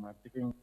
marketing.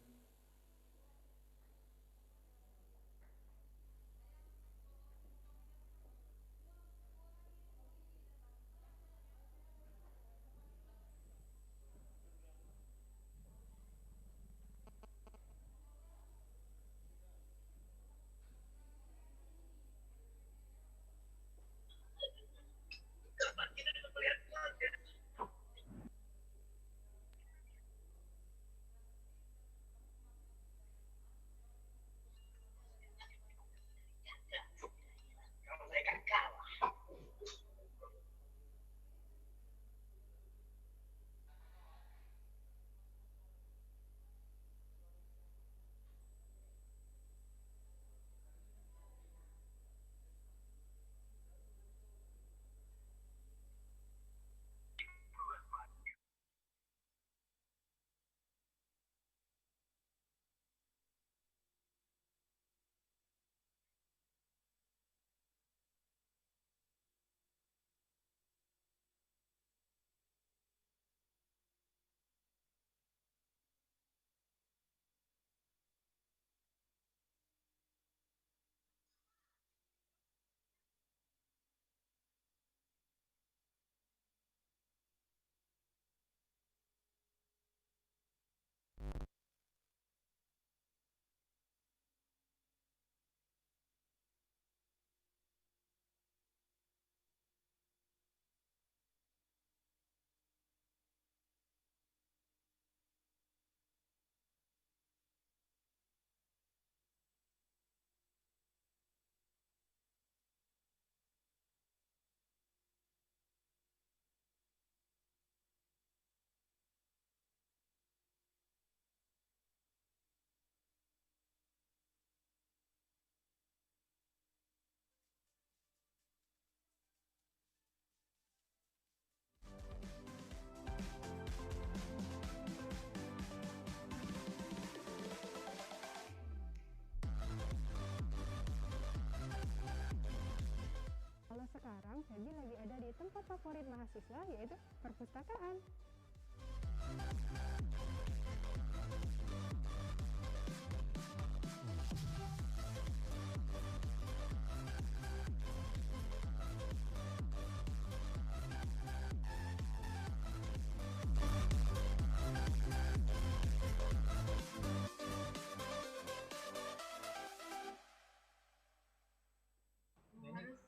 Kalau sekarang Feby lagi ada di tempat favorit mahasiswa, yaitu perpustakaan.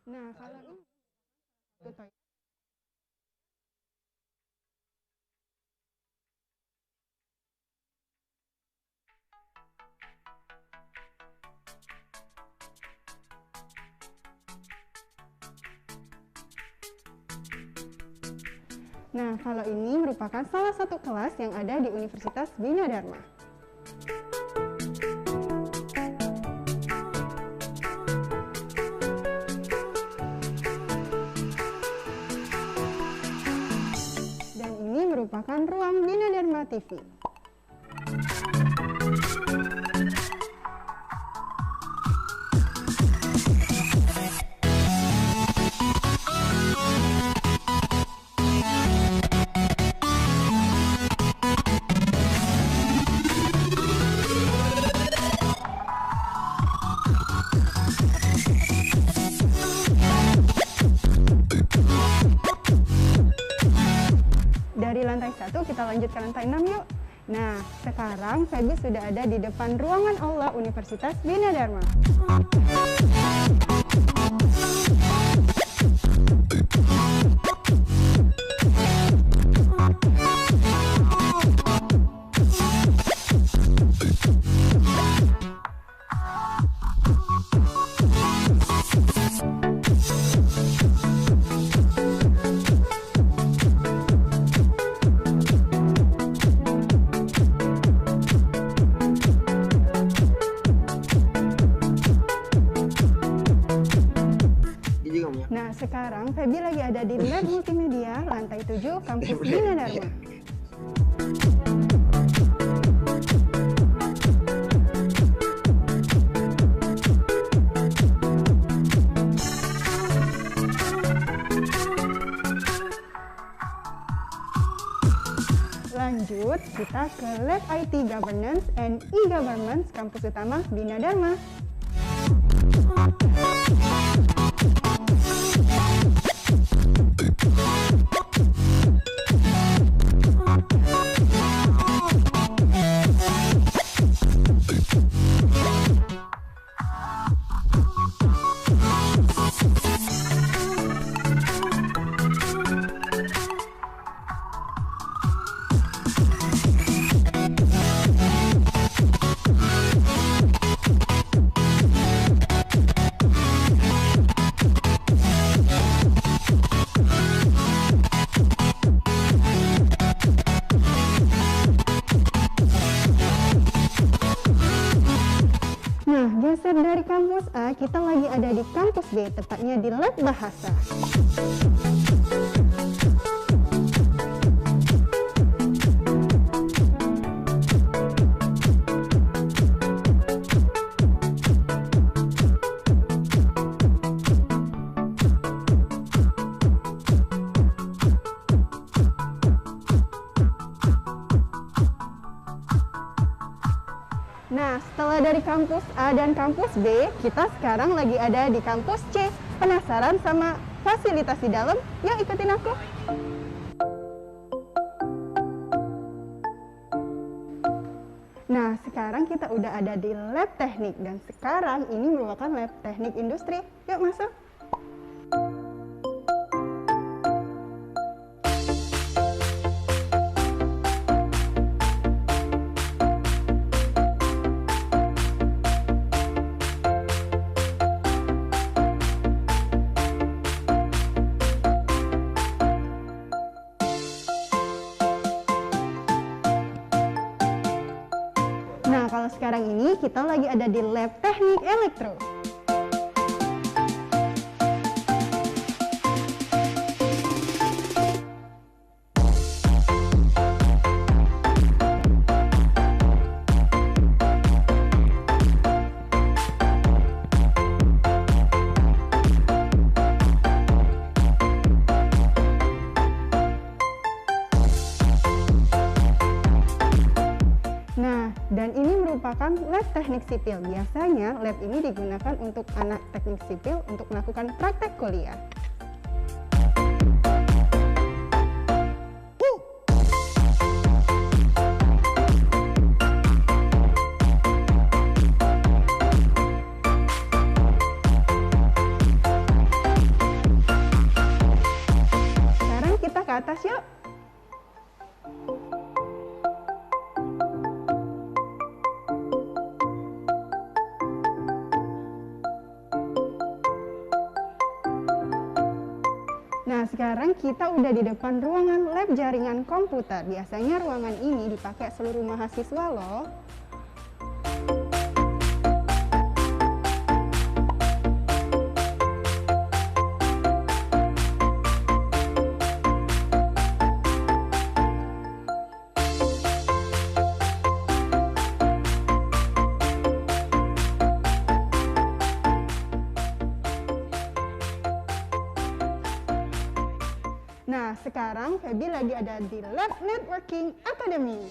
Nah, kalau ini Nah, kalau ini merupakan salah satu kelas yang ada di Universitas Bina Dharma. Dan ini merupakan ruang Bina Dharma TV. Dari lantai 1 kita lanjut ke lantai 6 yuk. Nah, sekarang Feby sudah ada di depan ruangan aula Universitas Bina Dharma. Nah, sekarang Feby lagi ada di lab multimedia lantai 7 kampus Bina Dharma. Lanjut, lanjut, kita ke Lab IT Governance and E-Governance Kampus Utama Bina Dharma. Nah, geser dari kampus A, kita lagi ada di kampus B, tepatnya di Lab Bahasa. Nah, setelah dari kampus A dan kampus B, kita sekarang lagi ada di kampus C. Penasaran sama fasilitas di dalam? Yuk ikutin aku. Nah, sekarang kita udah ada di lab teknik dan sekarang ini merupakan lab teknik industri. Yuk masuk. Nah, kalau sekarang ini kita lagi ada di lab teknik elektro. Nah, dan ini merupakan lab teknik sipil. Biasanya lab ini digunakan untuk anak teknik sipil untuk melakukan praktek kuliah. Sekarang kita ke atas yuk. Nah, sekarang kita udah di depan ruangan lab jaringan komputer. Biasanya ruangan ini dipakai seluruh mahasiswa loh. Nah, sekarang Feby lagi ada di Lab Networking Academy.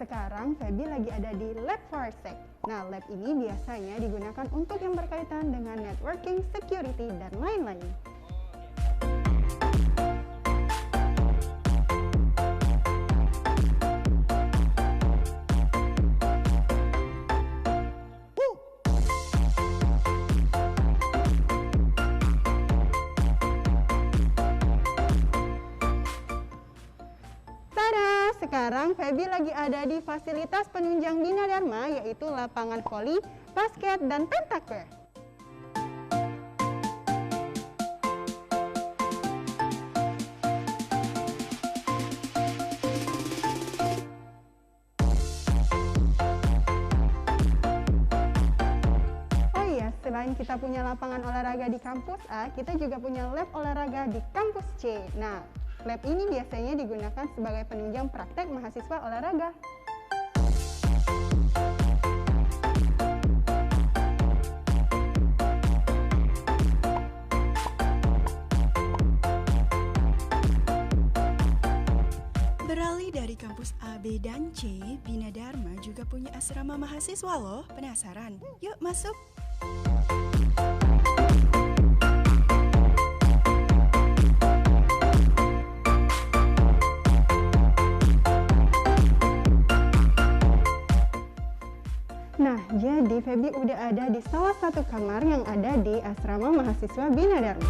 Sekarang Feby lagi ada di Lab Farsec. Nah, lab ini biasanya digunakan untuk yang berkaitan dengan networking, security, dan lain-lain. Sekarang Feby lagi ada di fasilitas penunjang Bina Dharma, yaitu lapangan voli, basket, dan pentaker. kita punya lapangan olahraga di kampus A, kita juga punya lab olahraga di kampus C. Nah, lab ini biasanya digunakan sebagai penunjang praktek mahasiswa olahraga. Beralih dari kampus A, B, dan C, Bina Dharma juga punya asrama mahasiswa loh. Penasaran? Yuk masuk! Nah, jadi Feby udah ada di salah satu kamar yang ada di asrama mahasiswa Bina Dharma.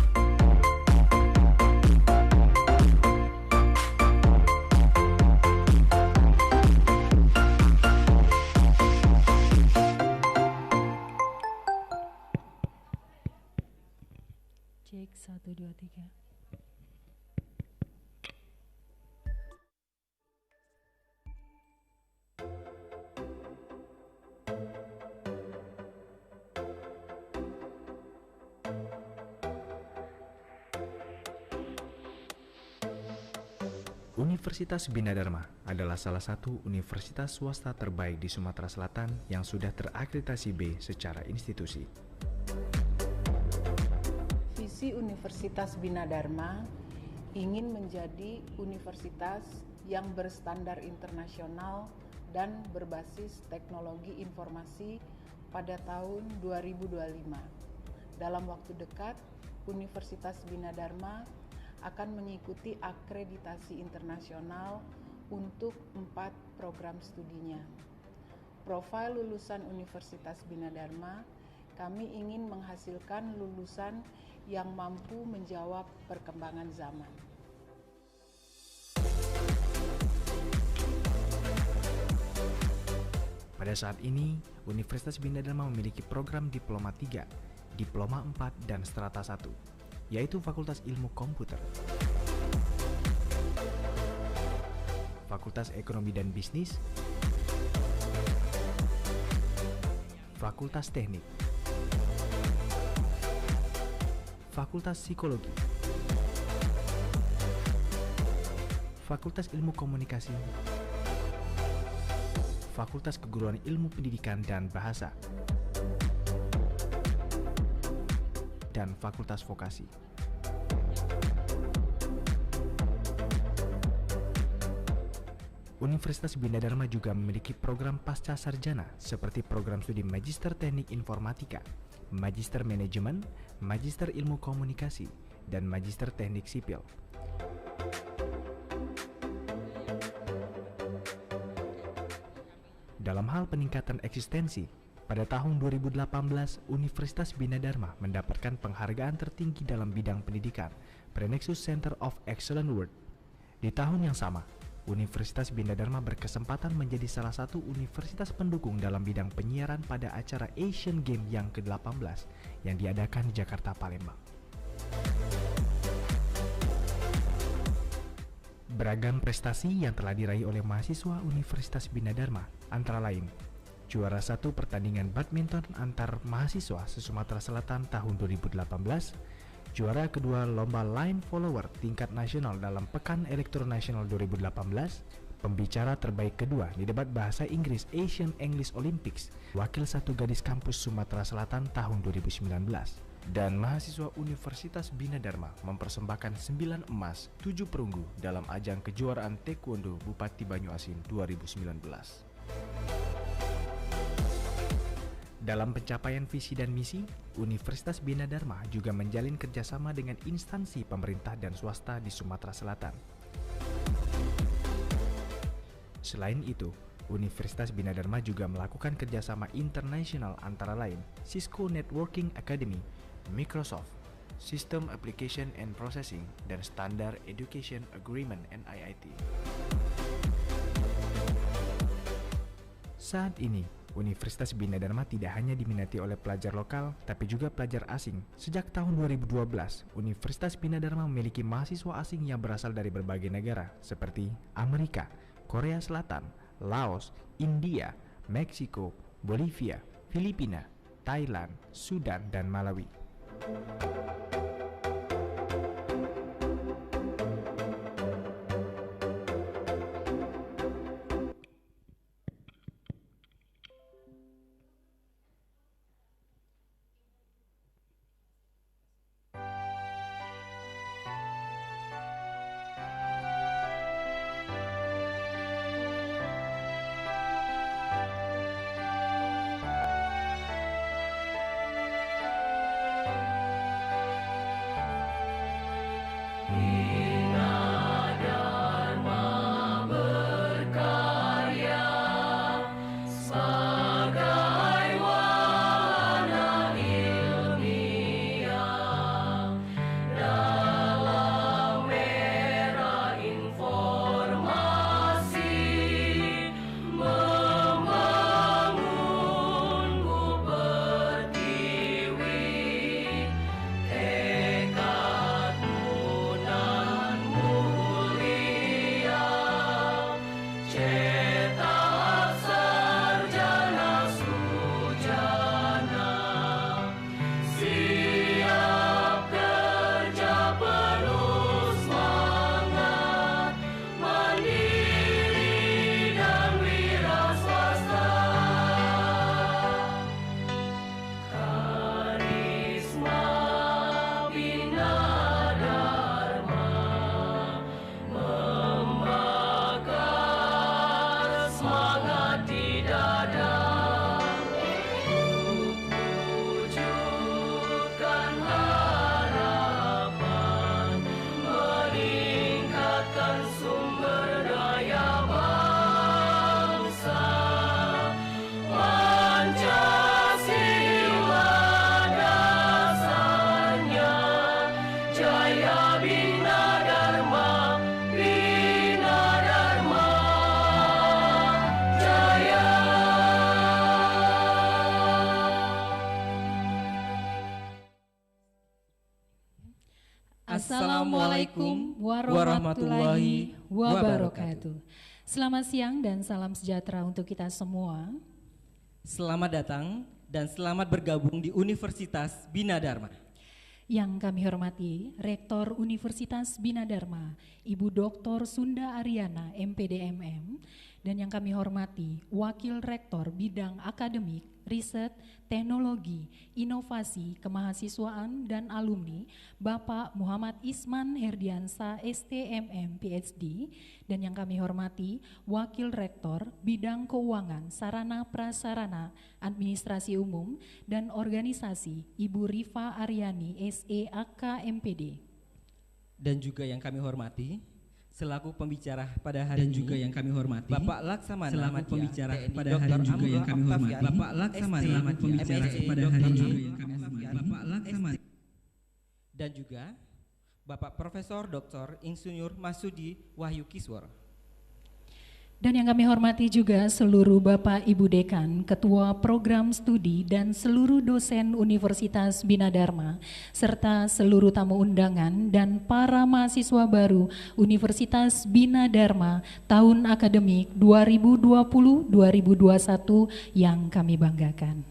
Cek 1, 2, 3. Universitas Bina Dharma adalah salah satu universitas swasta terbaik di Sumatera Selatan yang sudah terakreditasi B secara institusi. Visi Universitas Bina Dharma ingin menjadi universitas yang berstandar internasional dan berbasis teknologi informasi pada tahun 2025. Dalam waktu dekat, Universitas Bina Dharma akan mengikuti akreditasi internasional untuk 4 program studinya. Profil lulusan Universitas Bina Dharma, kami ingin menghasilkan lulusan yang mampu menjawab perkembangan zaman. Pada saat ini, Universitas Bina Dharma memiliki program Diploma 3, Diploma 4, dan Strata 1, yaitu Fakultas Ilmu Komputer, Fakultas Ekonomi dan Bisnis, Fakultas Teknik, Fakultas Psikologi, Fakultas Ilmu Komunikasi, Fakultas Keguruan Ilmu Pendidikan dan Bahasa, dan Fakultas Vokasi. Universitas Bina Dharma juga memiliki program pasca sarjana seperti program studi Magister Teknik Informatika, Magister Manajemen, Magister Ilmu Komunikasi, dan Magister Teknik Sipil. Dalam hal peningkatan eksistensi, pada tahun 2018, Universitas Bina Dharma mendapatkan penghargaan tertinggi dalam bidang pendidikan, Prenexus Center of Excellence Award. Di tahun yang sama, Universitas Bina Dharma berkesempatan menjadi salah satu universitas pendukung dalam bidang penyiaran pada acara Asian Games yang ke-18 yang diadakan di Jakarta, Palembang. Beragam prestasi yang telah diraih oleh mahasiswa Universitas Bina Dharma, antara lain juara 1 pertandingan badminton antar mahasiswa se-Sumatera Selatan tahun 2018, juara kedua lomba line follower tingkat nasional dalam Pekan Elektro Nasional 2018, pembicara terbaik kedua di debat bahasa Inggris Asian English Olympics, wakil 1 gadis kampus Sumatera Selatan tahun 2019. Dan mahasiswa Universitas Bina Dharma mempersembahkan 9 emas, 7 perunggu dalam ajang kejuaraan Taekwondo Bupati Banyuasin 2019. Dalam pencapaian visi dan misi, Universitas Bina Dharma juga menjalin kerjasama dengan instansi pemerintah dan swasta di Sumatera Selatan. Selain itu, Universitas Bina Dharma juga melakukan kerjasama internasional antara lain Cisco Networking Academy, Microsoft, System Application and Processing, dan Standard Education Agreement (NIIT). Saat ini, Universitas Bina Dharma tidak hanya diminati oleh pelajar lokal, tapi juga pelajar asing. Sejak tahun 2012, Universitas Bina Dharma memiliki mahasiswa asing yang berasal dari berbagai negara, seperti Amerika, Korea Selatan, Laos, India, Meksiko, Bolivia, Filipina, Thailand, Sudan, dan Malawi. Assalamualaikum warahmatullahi wabarakatuh. Selamat siang dan salam sejahtera untuk kita semua. Selamat datang dan selamat bergabung di Universitas Bina Dharma. Yang kami hormati Rektor Universitas Bina Dharma, Ibu Dr. Sunda Ariana, MPDMM, dan yang kami hormati Wakil Rektor Bidang Akademik, Riset, Teknologi, Inovasi, Kemahasiswaan, dan Alumni, Bapak Muhammad Isman Herdiansa, STMM, PhD, dan yang kami hormati Wakil Rektor Bidang Keuangan, Sarana Prasarana, Administrasi Umum, dan Organisasi, Ibu Rifa Aryani, SEAK, MPD. Dan juga yang kami hormati selaku pembicara pada hari ini, juga yang kami hormati Bapak Laksamana selaku pembicara pada hari ini, juga yang kami hormati Bapak Laksamana selaku pembicara pada hari ini, juga yang kami hormati Bapak Laksamana, dan juga Bapak Profesor Dr. Insinyur Masudi Wahyu Kiswar. Dan yang kami hormati juga seluruh Bapak Ibu Dekan, Ketua Program Studi dan seluruh dosen Universitas Bina Dharma, serta seluruh tamu undangan dan para mahasiswa baru Universitas Bina Dharma tahun akademik 2020-2021 yang kami banggakan.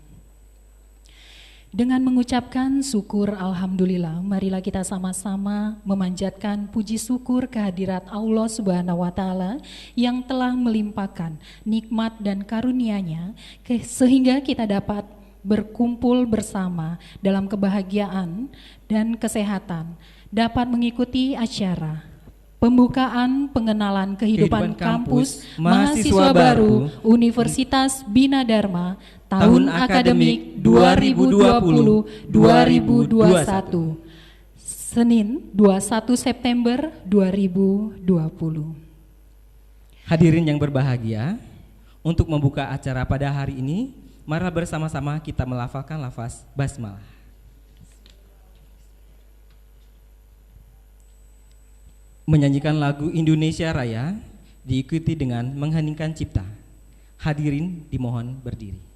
Dengan mengucapkan syukur Alhamdulillah, marilah kita sama-sama memanjatkan puji syukur kehadirat Allah Subhanahu wa Ta'ala yang telah melimpahkan nikmat dan karunia-Nya sehingga kita dapat berkumpul bersama dalam kebahagiaan dan kesehatan, dapat mengikuti acara pembukaan pengenalan kehidupan kampus mahasiswa baru Universitas Bina Dharma tahun akademik 2020-2021, Senin 21 September 2020. Hadirin yang berbahagia, untuk membuka acara pada hari ini, marilah bersama-sama kita melafalkan lafaz basmalah. Menyanyikan lagu Indonesia Raya diikuti dengan mengheningkan cipta. Hadirin dimohon berdiri.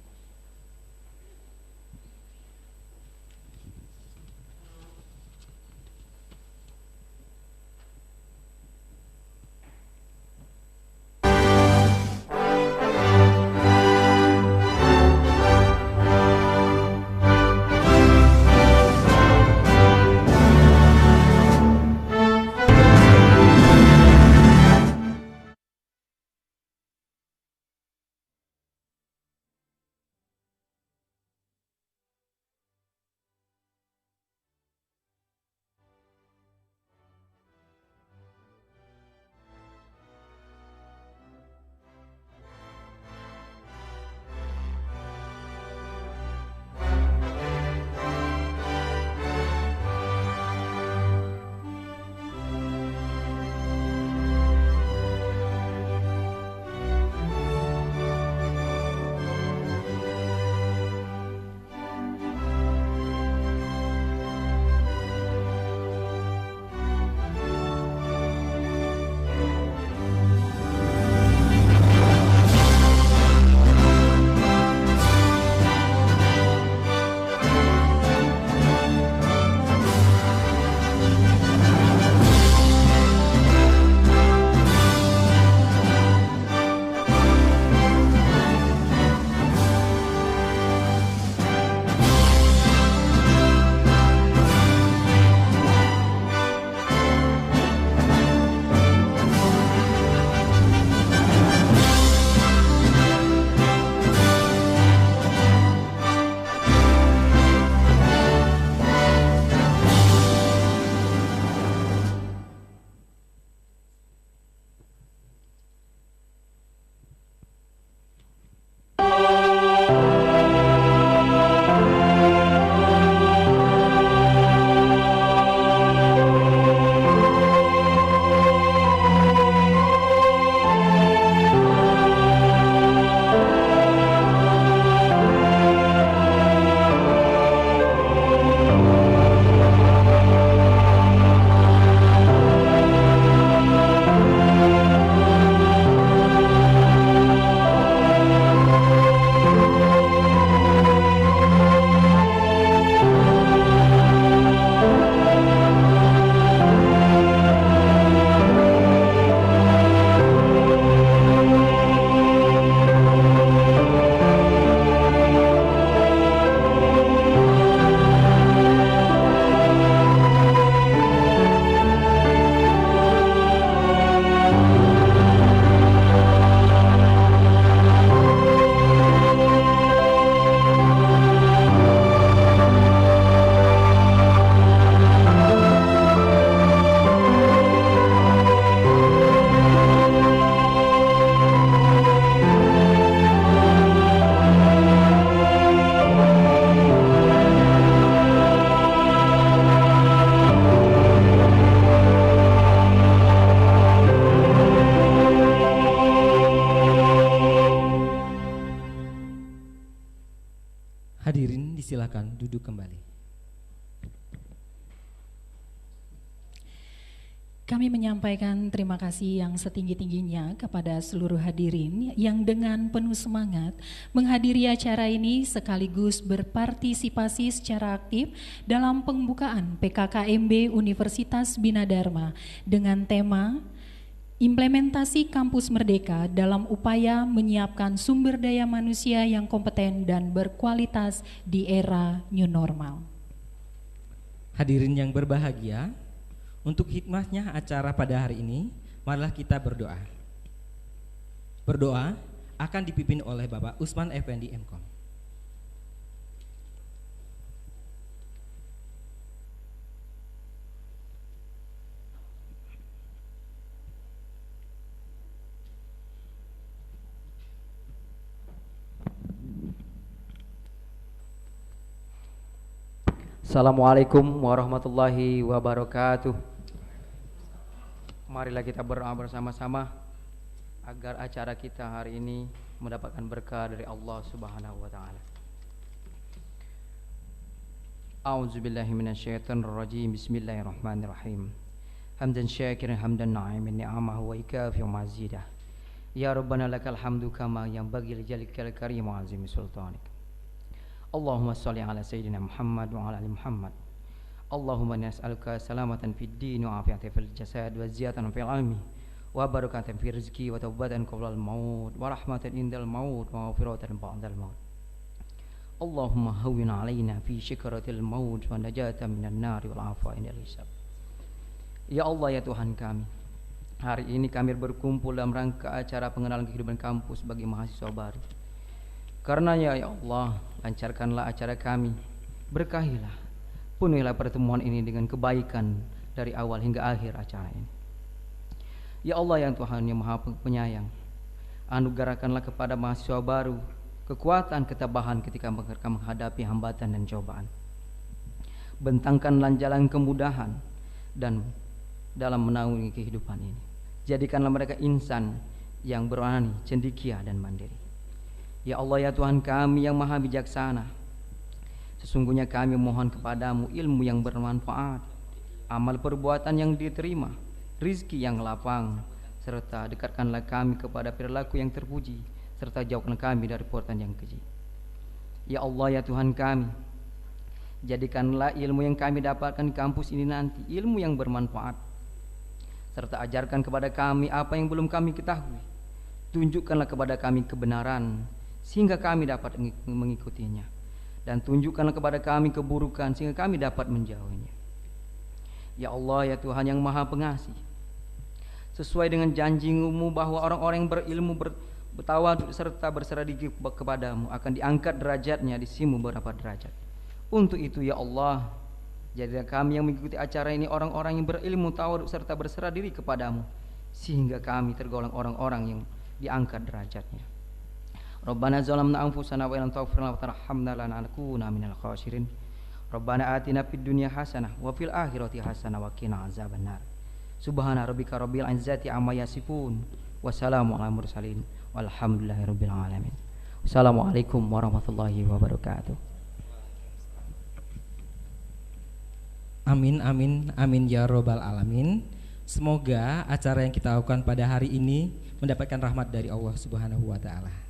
dipersilakan duduk kembali. Kami menyampaikan terima kasih yang setinggi-tingginya kepada seluruh hadirin yang dengan penuh semangat menghadiri acara ini sekaligus berpartisipasi secara aktif dalam pembukaan PKKMB Universitas Bina Dharma dengan tema Implementasi Kampus Merdeka dalam upaya menyiapkan sumber daya manusia yang kompeten dan berkualitas di era new normal. Hadirin yang berbahagia, untuk hikmahnya acara pada hari ini, marilah kita berdoa. Berdoa akan dipimpin oleh Bapak Usman Effendi MKom. Assalamualaikum warahmatullahi wabarakatuh. Marilah kita berdoa bersama-sama agar acara kita hari ini mendapatkan berkah dari Allah Subhanahu wa taala. A'udzubillahi minasyaitonirrajim. Bismillahirrahmanirrahim. Hamdan syakiran hamdan na'iman ni'amahu wa ikafi mazidah. Ya Rabbana lakal hamdu kama yanbaghi li jalikal karim wa azimi sultanik. Allahumma shalli ala sayyidina Muhammad wa ala ali Muhammad. Allahumma nas'aluka salamatan fid din wa afiatan fil jasad wa ziyatan fil ilmi wa barakatan fil rizqi wa taubatan qabla al maut wa rahmatan indal maut wa maghfiratan ba'dal maut. Allahumma hawwin alaina fi syikaratil maut wa najatan minan nari wal afwa inal hisab. Ya Allah, ya Tuhan kami, hari ini kami berkumpul dalam rangka acara pengenalan kehidupan kampus bagi mahasiswa baru. Karena ya Allah, lancarkanlah acara kami, berkahilah, penuhilah pertemuan ini dengan kebaikan dari awal hingga akhir acara ini. Ya Allah yang Tuhan yang Maha Penyayang, anugerahkanlah kepada mahasiswa baru kekuatan ketabahan ketika mereka menghadapi hambatan dan cobaan. Bentangkanlah jalan kemudahan dan dalam menaungi kehidupan ini. Jadikanlah mereka insan yang berani, cendekia dan mandiri. Ya Allah, ya Tuhan kami yang Maha Bijaksana, sesungguhnya kami mohon kepadamu ilmu yang bermanfaat, amal perbuatan yang diterima, rizki yang lapang, serta dekatkanlah kami kepada perilaku yang terpuji, serta jauhkanlah kami dari perbuatan yang keji. Ya Allah, ya Tuhan kami, jadikanlah ilmu yang kami dapatkan di kampus ini nanti ilmu yang bermanfaat, serta ajarkan kepada kami apa yang belum kami ketahui. Tunjukkanlah kepada kami kebenaran sehingga kami dapat mengikutinya, dan tunjukkanlah kepada kami keburukan sehingga kami dapat menjauhinya. Ya Allah, ya Tuhan yang Maha Pengasih, sesuai dengan janji-Mu bahwa orang-orang yang berilmu bertawaduk serta berserah diri kepadamu akan diangkat derajatnya di sisimu beberapa derajat. Untuk itu ya Allah, jadilah kami yang mengikuti acara ini orang-orang yang berilmu, tawaduk serta berserah diri kepadamu, sehingga kami tergolong orang-orang yang diangkat derajatnya. Rabbana zalamna anfusana wa illam taghfir lana wa tarhamna lanakunanna minal khasirin. Rabbana atina fid dunya hasanah wa fil akhirati hasanah wa qina azabannar. Subhana rabbika rabbil izzati amma yasifun wa salamun alal mursalin walhamdulillahi rabbil alamin. Wassalamualaikum warahmatullahi wabarakatuh. Amin, amin, amin ya robbal alamin. Semoga acara yang kita lakukan pada hari ini mendapatkan rahmat dari Allah Subhanahu wa taala.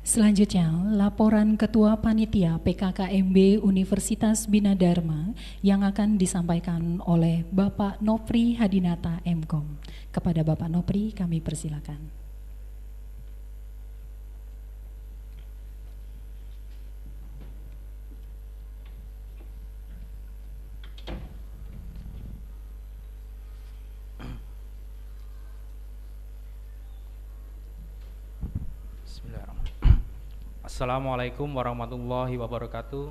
Selanjutnya, laporan Ketua Panitia PKKMB Universitas Bina Dharma yang akan disampaikan oleh Bapak Nopri Hadinata MKom. Kepada Bapak Nopri kami persilakan. Assalamualaikum warahmatullahi wabarakatuh.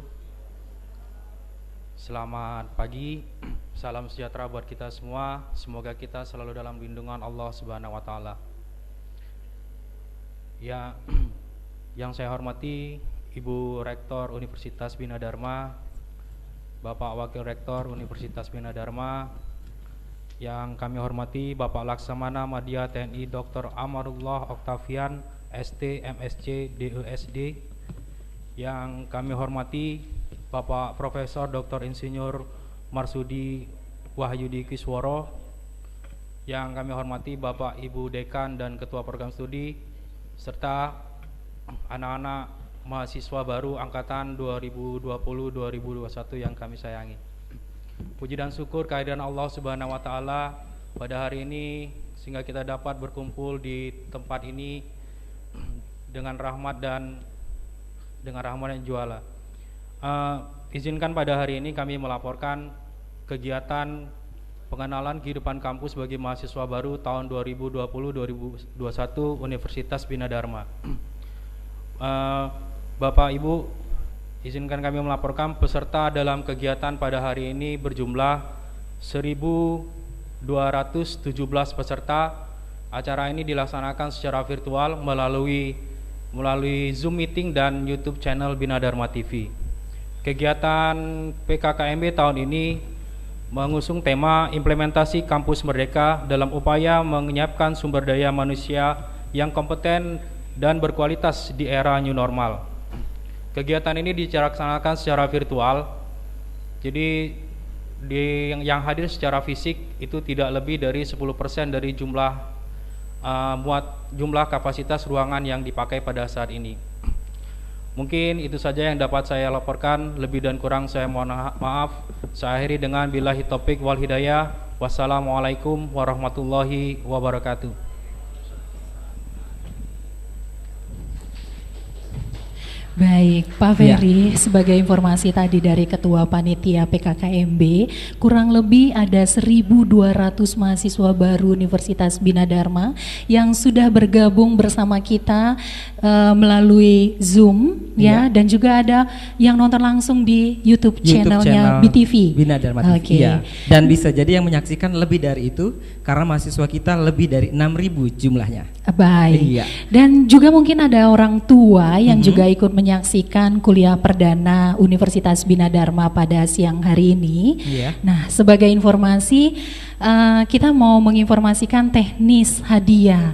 Selamat pagi, salam sejahtera buat kita semua. Semoga kita selalu dalam lindungan Allah Subhanahu wa taala. Ya, yang saya hormati Ibu Rektor Universitas Bina Dharma, Bapak Wakil Rektor Universitas Bina Dharma, yang kami hormati Bapak Laksamana Madya TNI Dr. Amarullah Oktavian ST MSc DESD, Yang kami hormati Bapak Profesor Dr. Insinyur Marsudi Wahyudi Kisworo. Yang kami hormati Bapak Ibu Dekan dan Ketua Program Studi, serta anak-anak mahasiswa baru angkatan 2020-2021 yang kami sayangi. Puji dan syukur kehadiran Allah Subhanahu wa taala pada hari ini sehingga kita dapat berkumpul di tempat ini dengan rahmat dan juala. Izinkan pada hari ini kami melaporkan kegiatan pengenalan kehidupan kampus bagi mahasiswa baru tahun 2020-2021 Universitas Bina Dharma. Bapak Ibu, izinkan kami melaporkan peserta dalam kegiatan pada hari ini berjumlah 1.217 peserta. Acara ini dilaksanakan secara virtual melalui Zoom meeting dan YouTube channel Bina Dharma TV. Kegiatan PKKMB tahun ini mengusung tema implementasi kampus merdeka dalam upaya menyiapkan sumber daya manusia yang kompeten dan berkualitas di era new normal. Kegiatan ini dilaksanakan secara virtual. Jadi yang hadir secara fisik itu tidak lebih dari 10% dari jumlah kapasitas ruangan yang dipakai pada saat ini. Mungkin itu saja yang dapat saya laporkan. Lebih dan kurang saya mohon maaf. Saya akhiri dengan billahi taufik wal hidayah. Wassalamualaikum warahmatullahi wabarakatuh. Baik, Pak Ferry, sebagai informasi tadi dari Ketua Panitia PKKMB, kurang lebih ada 1.200 mahasiswa baru Universitas Bina Dharma yang sudah bergabung bersama kita melalui Zoom, ya, dan juga ada yang nonton langsung di YouTube channelnya BTV. Bina Dharma TV, ya. Dan bisa jadi yang menyaksikan lebih dari itu, karena mahasiswa kita lebih dari 6.000 jumlahnya. Baik, dan juga mungkin ada orang tua yang juga ikut menyaksikan kuliah perdana Universitas Bina Dharma pada siang hari ini. Nah, sebagai informasi, kita mau menginformasikan teknis hadiah.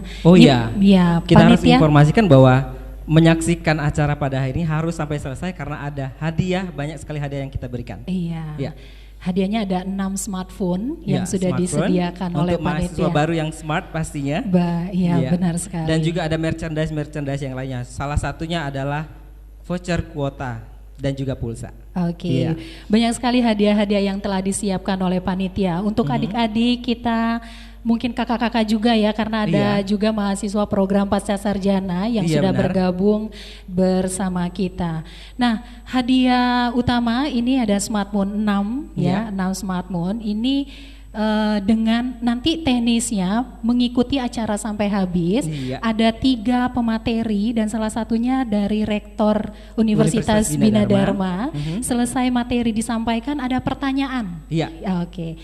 Kita harus informasikan bahwa menyaksikan acara pada hari ini harus sampai selesai karena ada hadiah, banyak sekali hadiah yang kita berikan. Hadiahnya ada 6 smartphone yang sudah disediakan oleh untuk mahasiswa baru yang smart pastinya. Benar sekali. Dan juga ada merchandise yang lainnya. Salah satunya adalah voucher kuota dan juga pulsa. Banyak sekali hadiah-hadiah yang telah disiapkan oleh panitia untuk adik-adik kita, mungkin kakak-kakak juga ya, karena ada juga mahasiswa program pasca sarjana yang sudah bergabung bersama kita. Nah, hadiah utama ini ada smartphone 6 6 smartphone ini dengan nanti teknisnya mengikuti acara sampai habis. Ada 3 pemateri dan salah satunya dari Rektor Universitas Bina Dharma. Selesai materi disampaikan ada pertanyaan.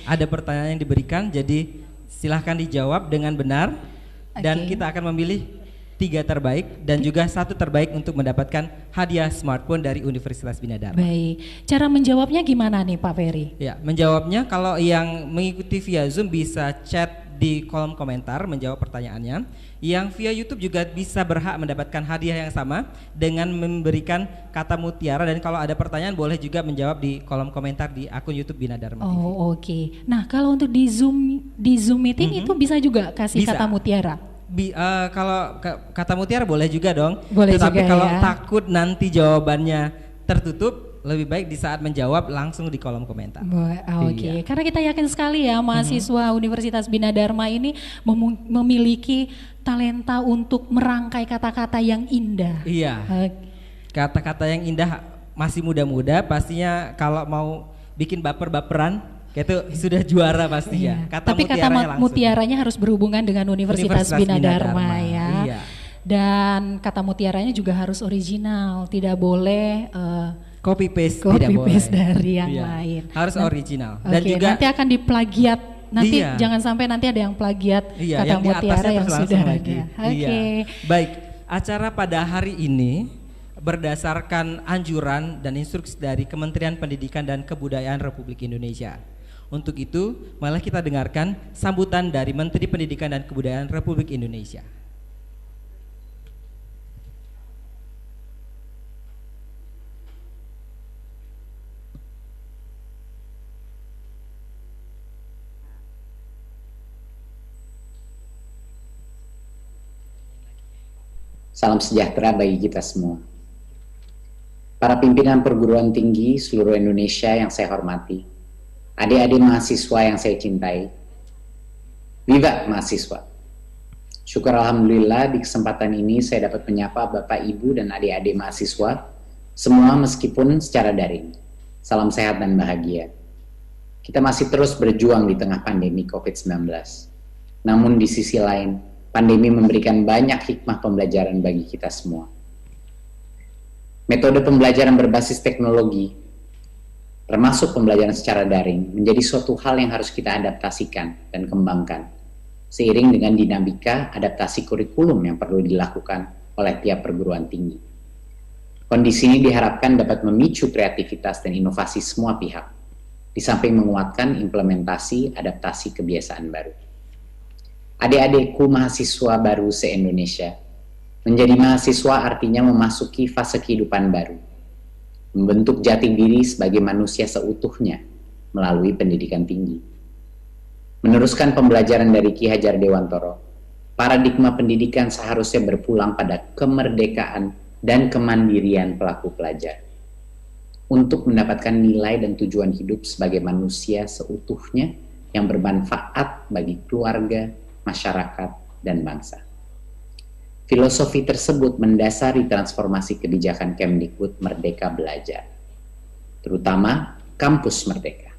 Ada pertanyaan yang diberikan, jadi silahkan dijawab dengan benar dan kita akan memilih 3 terbaik dan juga 1 terbaik untuk mendapatkan hadiah smartphone dari Universitas Bina Dharma. Baik, cara menjawabnya gimana nih Pak Ferry? Menjawabnya kalau yang mengikuti via Zoom bisa chat di kolom komentar menjawab pertanyaannya. Yang via YouTube juga bisa berhak mendapatkan hadiah yang sama dengan memberikan kata mutiara, dan kalau ada pertanyaan boleh juga menjawab di kolom komentar di akun YouTube Bina Dharma TV. Nah, kalau untuk di Zoom meeting itu bisa juga kasih kata mutiara? Kalau kata mutiara boleh juga dong. Tetapi kalau takut nanti jawabannya tertutup, lebih baik di saat menjawab langsung di kolom komentar. Karena kita yakin sekali ya mahasiswa Universitas Bina Dharma ini memiliki talenta untuk merangkai kata-kata yang indah. Kata-kata yang indah, masih muda-muda, pastinya kalau mau bikin baper-baperan itu sudah juara pastinya. Tapi kata mutiaranya harus berhubungan dengan Universitas Bina Dharma ya. Dan kata mutiaranya juga harus original, tidak boleh copy paste dari yang lain. Harus original. Dan juga nanti akan diplagiat. Nanti jangan sampai nanti ada yang plagiat kata mutiara yang sudah ada. Baik, acara pada hari ini berdasarkan anjuran dan instruksi dari Kementerian Pendidikan dan Kebudayaan Republik Indonesia. Untuk itu, malah kita dengarkan sambutan dari Menteri Pendidikan dan Kebudayaan Republik Indonesia. Salam sejahtera bagi kita semua. Para pimpinan perguruan tinggi seluruh Indonesia yang saya hormati, adik-adik mahasiswa yang saya cintai, Viva mahasiswa. Syukur alhamdulillah di kesempatan ini saya dapat menyapa Bapak, Ibu, dan adik-adik mahasiswa, semua meskipun secara daring. Salam sehat dan bahagia. Kita masih terus berjuang di tengah pandemi COVID-19. Namun di sisi lain, pandemi memberikan banyak hikmah pembelajaran bagi kita semua. Metode pembelajaran berbasis teknologi, termasuk pembelajaran secara daring, menjadi suatu hal yang harus kita adaptasikan dan kembangkan, seiring dengan dinamika adaptasi kurikulum yang perlu dilakukan oleh tiap perguruan tinggi. Kondisi ini diharapkan dapat memicu kreativitas dan inovasi semua pihak, di samping menguatkan implementasi adaptasi kebiasaan baru. Adik-adikku mahasiswa baru se-Indonesia, menjadi mahasiswa artinya memasuki fase kehidupan baru, membentuk jati diri sebagai manusia seutuhnya melalui pendidikan tinggi. Meneruskan pembelajaran dari Ki Hajar Dewantoro, paradigma pendidikan seharusnya berpulang pada kemerdekaan dan kemandirian pelaku pelajar untuk mendapatkan nilai dan tujuan hidup sebagai manusia seutuhnya yang bermanfaat bagi keluarga, masyarakat, dan bangsa. Filosofi tersebut mendasari transformasi kebijakan Kemdikbud Merdeka Belajar, terutama Kampus Merdeka,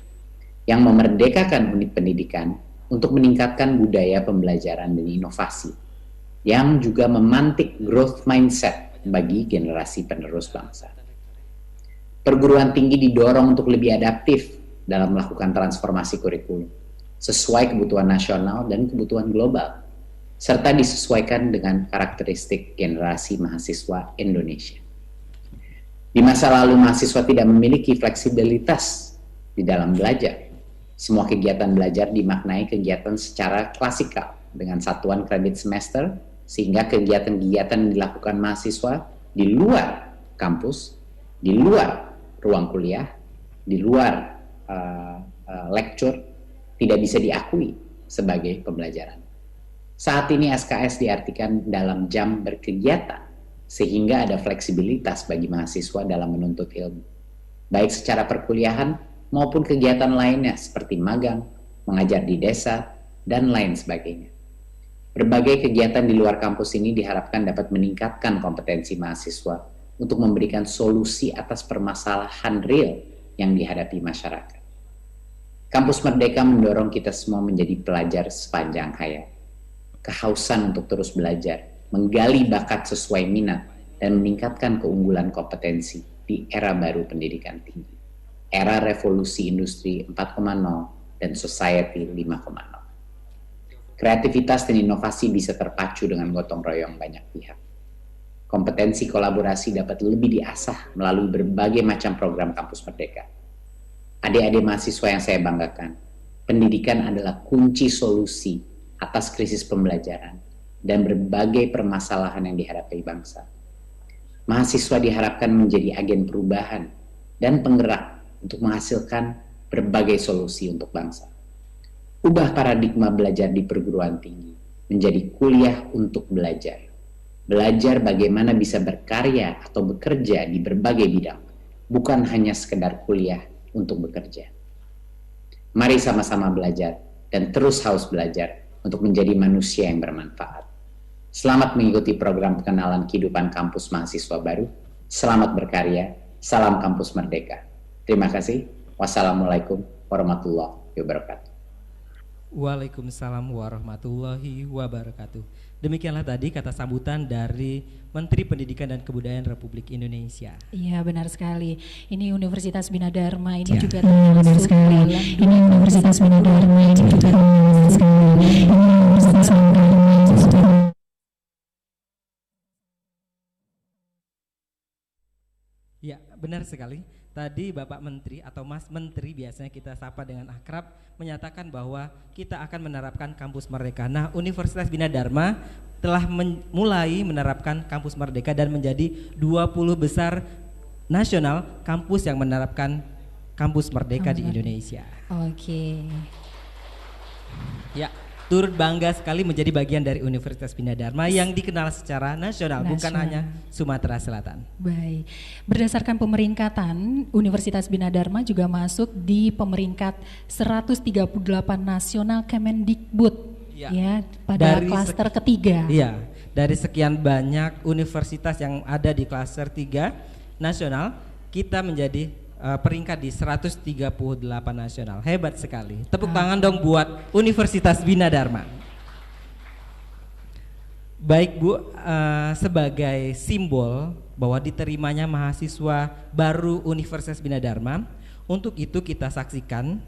yang memerdekakan unit pendidikan untuk meningkatkan budaya pembelajaran dan inovasi, yang juga memantik growth mindset bagi generasi penerus bangsa. Perguruan tinggi didorong untuk lebih adaptif dalam melakukan transformasi kurikulum, sesuai kebutuhan nasional dan kebutuhan global, serta disesuaikan dengan karakteristik generasi mahasiswa Indonesia. Di masa lalu mahasiswa tidak memiliki fleksibilitas di dalam belajar. Semua kegiatan belajar dimaknai kegiatan secara klasikal dengan satuan kredit semester, sehingga kegiatan-kegiatan yang dilakukan mahasiswa di luar kampus, di luar ruang kuliah, di luar lecture, tidak bisa diakui sebagai pembelajaran. Saat ini SKS diartikan dalam jam berkegiatan, sehingga ada fleksibilitas bagi mahasiswa dalam menuntut ilmu, baik secara perkuliahan maupun kegiatan lainnya seperti magang, mengajar di desa, dan lain sebagainya. Berbagai kegiatan di luar kampus ini diharapkan dapat meningkatkan kompetensi mahasiswa untuk memberikan solusi atas permasalahan real yang dihadapi masyarakat. Kampus Merdeka mendorong kita semua menjadi pelajar sepanjang hayat. Kehausan untuk terus belajar, menggali bakat sesuai minat, dan meningkatkan keunggulan kompetensi di era baru pendidikan tinggi. Era revolusi industri 4.0 dan society 5.0. Kreativitas dan inovasi bisa terpacu dengan gotong royong banyak pihak. Kompetensi kolaborasi dapat lebih diasah melalui berbagai macam program Kampus Merdeka. Adik-adik mahasiswa yang saya banggakan, pendidikan adalah kunci solusi atas krisis pembelajaran dan berbagai permasalahan yang dihadapi bangsa. Mahasiswa diharapkan menjadi agen perubahan dan penggerak untuk menghasilkan berbagai solusi untuk bangsa. Ubah paradigma belajar di perguruan tinggi menjadi kuliah untuk belajar. Belajar bagaimana bisa berkarya atau bekerja di berbagai bidang, bukan hanya sekedar kuliah untuk bekerja. Mari sama-sama belajar dan terus haus belajar untuk menjadi manusia yang bermanfaat. Selamat mengikuti program pengenalan kehidupan kampus mahasiswa baru. Selamat berkarya. Salam Kampus Merdeka. Terima kasih. Wassalamualaikum warahmatullahi wabarakatuh. Waalaikumsalam warahmatullahi wabarakatuh. Demikianlah tadi kata sambutan dari Menteri Pendidikan dan Kebudayaan Republik Indonesia. Iya, benar sekali. Ini Universitas Bina Dharma ini ya. juga benar sekali. Ini Universitas Bina Dharma ini juga benar sekali. Ini Universitas Bina Dharma ini juga. Ya, benar sekali. Tadi Bapak Menteri atau Mas Menteri biasanya kita sapa dengan akrab menyatakan bahwa kita akan menerapkan Kampus Merdeka. Nah, Universitas Bina Dharma telah mulai menerapkan Kampus Merdeka dan menjadi 20 besar nasional kampus yang menerapkan Kampus Merdeka di Indonesia. Oke. Ya, turut bangga sekali menjadi bagian dari Universitas Bina Dharma yang dikenal secara nasional, bukan hanya Sumatera Selatan. Baik, berdasarkan pemeringkatan, Universitas Bina Dharma juga masuk di pemeringkat 138 nasional Kemendikbud ya pada klaster ketiga. Iya, dari sekian banyak universitas yang ada di klaster 3 nasional, kita menjadi peringkat di 138 nasional. Hebat sekali. Tepuk tangan dong buat Universitas Bina Dharma. Baik Bu, sebagai simbol bahwa diterimanya mahasiswa baru Universitas Bina Dharma, untuk itu kita saksikan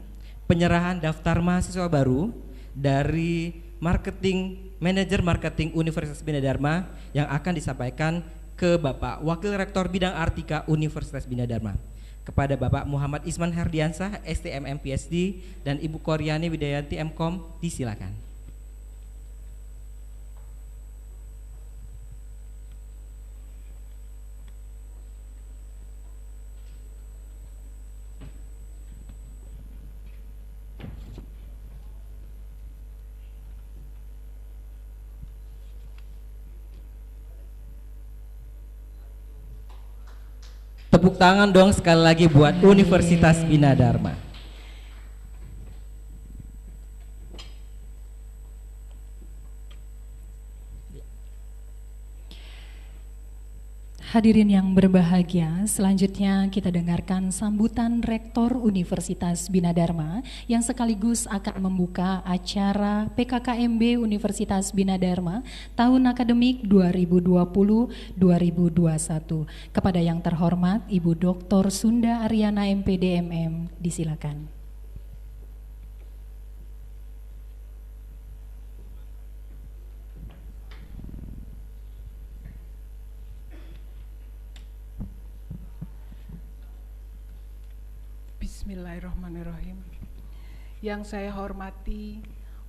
penyerahan daftar mahasiswa baru dari manajer marketing Universitas Bina Dharma yang akan disampaikan ke Bapak Wakil Rektor Bidang Artika Universitas Bina Dharma. Kepada Bapak Muhammad Isman Herdiansah, STMM PhD, dan Ibu Koryani Widayanti MKom, disilakan. Tepuk tangan dong sekali lagi buat Universitas Bina Dharma. Hadirin yang berbahagia, selanjutnya kita dengarkan sambutan Rektor Universitas Bina Dharma yang sekaligus akan membuka acara PKKMB Universitas Bina Dharma tahun akademik 2020-2021. Kepada yang terhormat Ibu Dr. Sunda Aryana MPD MM, disilakan. Bismillahirrahmanirrahim. Yang saya hormati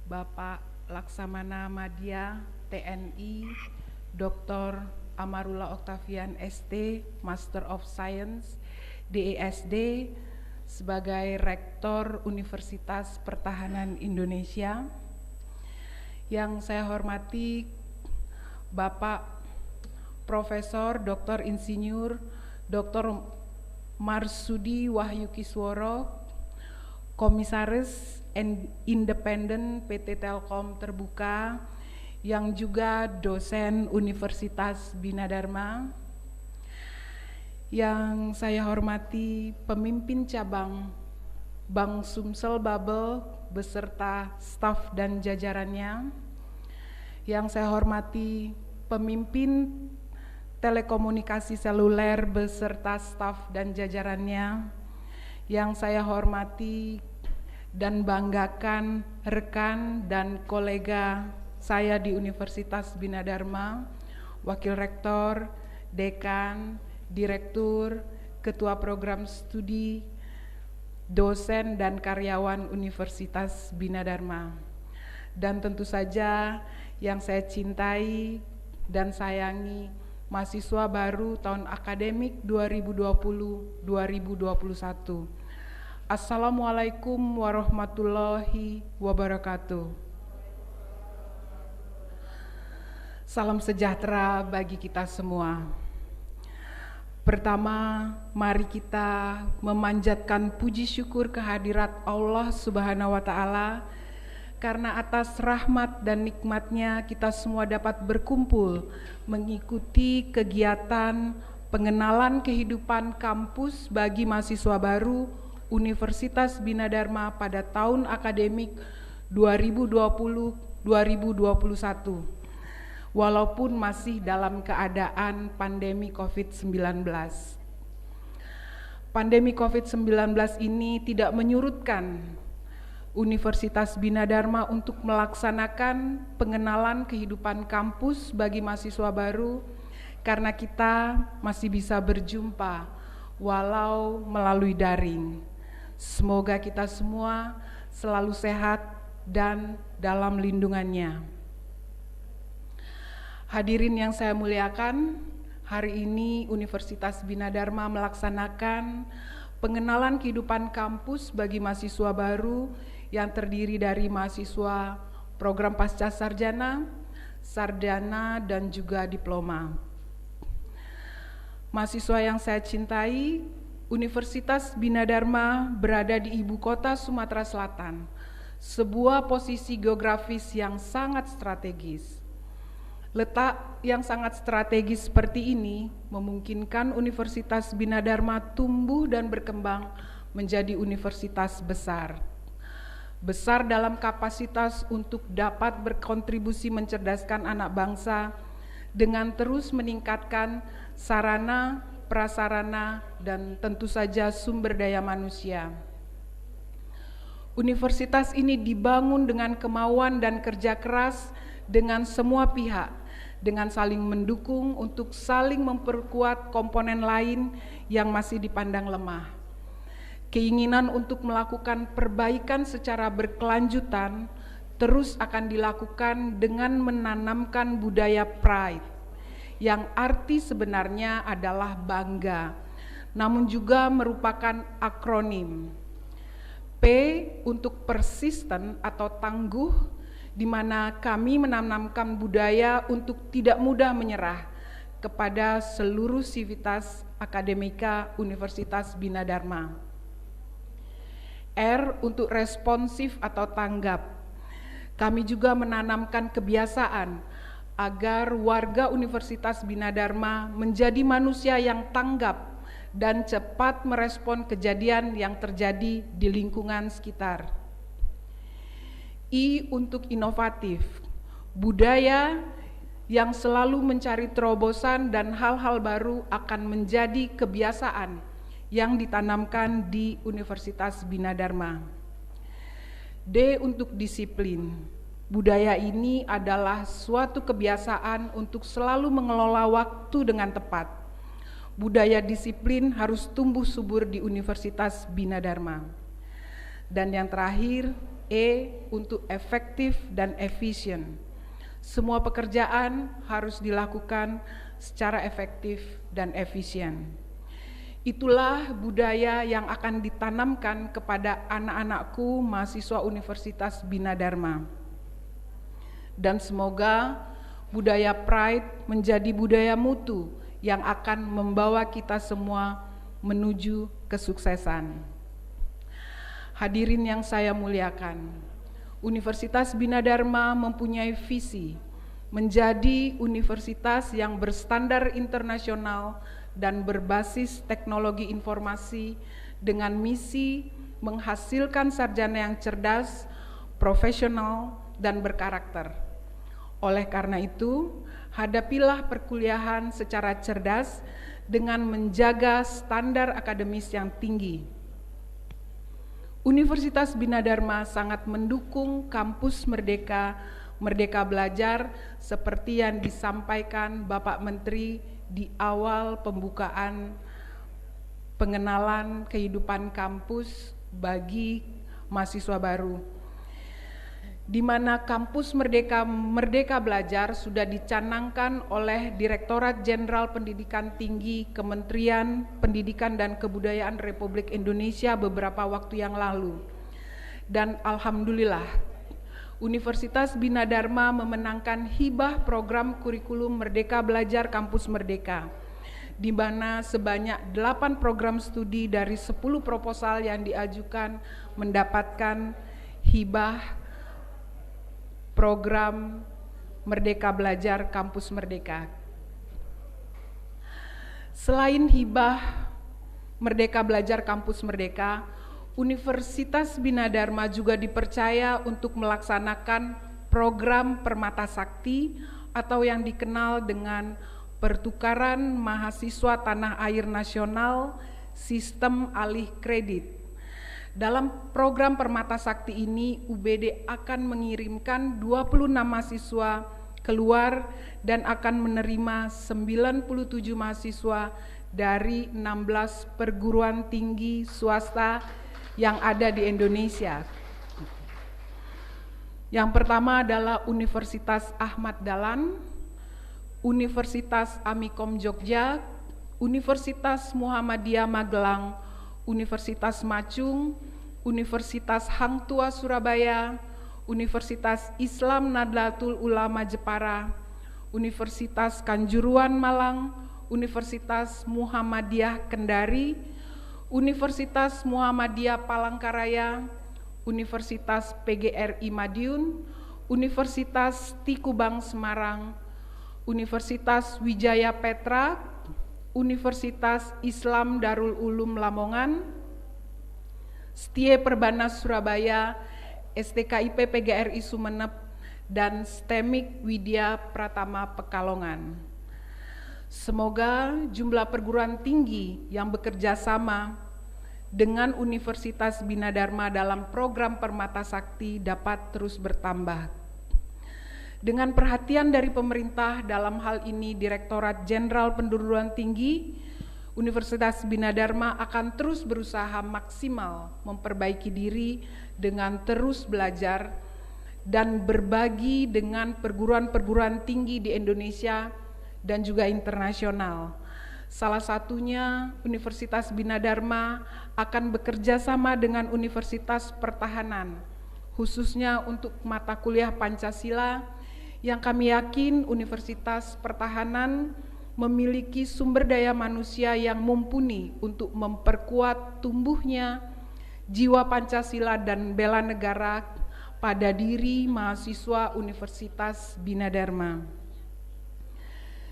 Bapak Laksamana Madya TNI, Dr. Amarullah Octavian ST, Master of Science, DESD, sebagai Rektor Universitas Pertahanan Indonesia. Yang saya hormati Bapak Profesor Dr. Insinyur Dr. Marsudi Wahyu Kisworo, Komisaris Independen PT Telkom Terbuka, yang juga dosen Universitas Bina Dharma. Yang saya hormati pemimpin cabang Bank Sumsel Babel beserta staf dan jajarannya. Yang saya hormati pemimpin telekomunikasi seluler beserta staf dan jajarannya. Yang saya hormati dan banggakan rekan dan kolega saya di Universitas Bina Dharma, Wakil Rektor, Dekan, Direktur, Ketua Program Studi, dosen dan karyawan Universitas Bina Dharma. Dan tentu saja yang saya cintai dan sayangi, mahasiswa baru tahun akademik 2020-2021. Assalamualaikum warahmatullahi wabarakatuh. Salam sejahtera bagi kita semua. Pertama, mari kita memanjatkan puji syukur kehadirat Allah Subhanahu wa Ta'ala, karena atas rahmat dan nikmatnya kita semua dapat berkumpul mengikuti kegiatan pengenalan kehidupan kampus bagi mahasiswa baru Universitas Bina Dharma pada tahun akademik 2020-2021, walaupun masih dalam keadaan pandemi COVID-19. Pandemi COVID-19 ini tidak menyurutkan Universitas Bina Dharma untuk melaksanakan pengenalan kehidupan kampus bagi mahasiswa baru, karena kita masih bisa berjumpa walau melalui daring. Semoga kita semua selalu sehat dan dalam lindungannya. Hadirin yang saya muliakan, hari ini Universitas Bina Dharma melaksanakan pengenalan kehidupan kampus bagi mahasiswa baru yang terdiri dari mahasiswa program pasca sarjana, sarjana, dan juga diploma. Mahasiswa yang saya cintai, Universitas Bina Dharma berada di ibu kota Sumatera Selatan, sebuah posisi geografis yang sangat strategis. Letak yang sangat strategis seperti ini memungkinkan Universitas Bina Dharma tumbuh dan berkembang menjadi universitas besar. Besar dalam kapasitas untuk dapat berkontribusi mencerdaskan anak bangsa dengan terus meningkatkan sarana, prasarana, dan tentu saja sumber daya manusia. Universitas ini dibangun dengan kemauan dan kerja keras dengan semua pihak, dengan saling mendukung untuk saling memperkuat komponen lain yang masih dipandang lemah. Keinginan untuk melakukan perbaikan secara berkelanjutan terus akan dilakukan dengan menanamkan budaya pride, yang arti sebenarnya adalah bangga, namun juga merupakan akronim. P untuk persisten atau tangguh, di mana kami menanamkan budaya untuk tidak mudah menyerah kepada seluruh sivitas akademika Universitas Bina Dharma. R untuk responsif atau tanggap. Kami juga menanamkan kebiasaan agar warga Universitas Bina Dharma menjadi manusia yang tanggap dan cepat merespon kejadian yang terjadi di lingkungan sekitar. I untuk inovatif, budaya yang selalu mencari terobosan dan hal-hal baru akan menjadi kebiasaan yang ditanamkan di Universitas Bina Dharma. D untuk disiplin, budaya ini adalah suatu kebiasaan untuk selalu mengelola waktu dengan tepat. Budaya disiplin harus tumbuh subur di Universitas Bina Dharma. Dan yang terakhir, E untuk efektif dan efisien. Semua pekerjaan harus dilakukan secara efektif dan efisien. Itulah budaya yang akan ditanamkan kepada anak-anakku mahasiswa Universitas Bina Dharma. Dan semoga budaya pride menjadi budaya mutu yang akan membawa kita semua menuju kesuksesan. Hadirin yang saya muliakan, Universitas Bina Dharma mempunyai visi menjadi universitas yang berstandar internasional dan berbasis teknologi informasi dengan misi menghasilkan sarjana yang cerdas, profesional, dan berkarakter. Oleh karena itu, hadapilah perkuliahan secara cerdas dengan menjaga standar akademis yang tinggi. Universitas Bina Dharma sangat mendukung kampus Merdeka, Merdeka Belajar seperti yang disampaikan Bapak Menteri di awal pembukaan pengenalan kehidupan kampus bagi mahasiswa baru, di mana kampus Merdeka Belajar sudah dicanangkan oleh Direktorat Jenderal Pendidikan Tinggi Kementerian Pendidikan dan Kebudayaan Republik Indonesia beberapa waktu yang lalu. Dan alhamdulillah, Universitas Bina Dharma memenangkan hibah program kurikulum Merdeka Belajar Kampus Merdeka, di mana sebanyak 8 program studi dari 10 proposal yang diajukan mendapatkan hibah program Merdeka Belajar Kampus Merdeka. Selain hibah Merdeka Belajar Kampus Merdeka, Universitas Bina Dharma juga dipercaya untuk melaksanakan program Permata Sakti atau yang dikenal dengan pertukaran mahasiswa tanah air nasional sistem alih kredit. Dalam program Permata Sakti ini, UBD akan mengirimkan 26 mahasiswa keluar dan akan menerima 97 mahasiswa dari 16 perguruan tinggi swasta yang ada di Indonesia. Yang pertama adalah Universitas Ahmad Dahlan, Universitas Amikom Jogja, Universitas Muhammadiyah Magelang, Universitas Macung, Universitas Hang Tuah Surabaya, Universitas Islam Nahdlatul Ulama Jepara, Universitas Kanjuruhan Malang, Universitas Muhammadiyah Kendari, Universitas Muhammadiyah Palangkaraya, Universitas PGRI Madiun, Universitas Tikubang Semarang, Universitas Wijaya Petra, Universitas Islam Darul Ulum Lamongan, Setie Perbanas Surabaya, STKIP PGRI Sumeneb, dan STEMIK Widya Pratama Pekalongan. Semoga jumlah perguruan tinggi yang bekerja sama dengan Universitas Bina Dharma dalam program Permata Sakti dapat terus bertambah. Dengan perhatian dari pemerintah, dalam hal ini Direktorat Jenderal Perguruan Tinggi, Universitas Bina Dharma akan terus berusaha maksimal memperbaiki diri dengan terus belajar dan berbagi dengan perguruan-perguruan tinggi di Indonesia dan juga internasional. Salah satunya Universitas Bina Dharma akan bekerja sama dengan Universitas Pertahanan, khususnya untuk mata kuliah Pancasila, yang kami yakin Universitas Pertahanan memiliki sumber daya manusia yang mumpuni untuk memperkuat tumbuhnya jiwa Pancasila dan bela negara pada diri mahasiswa Universitas Bina Dharma.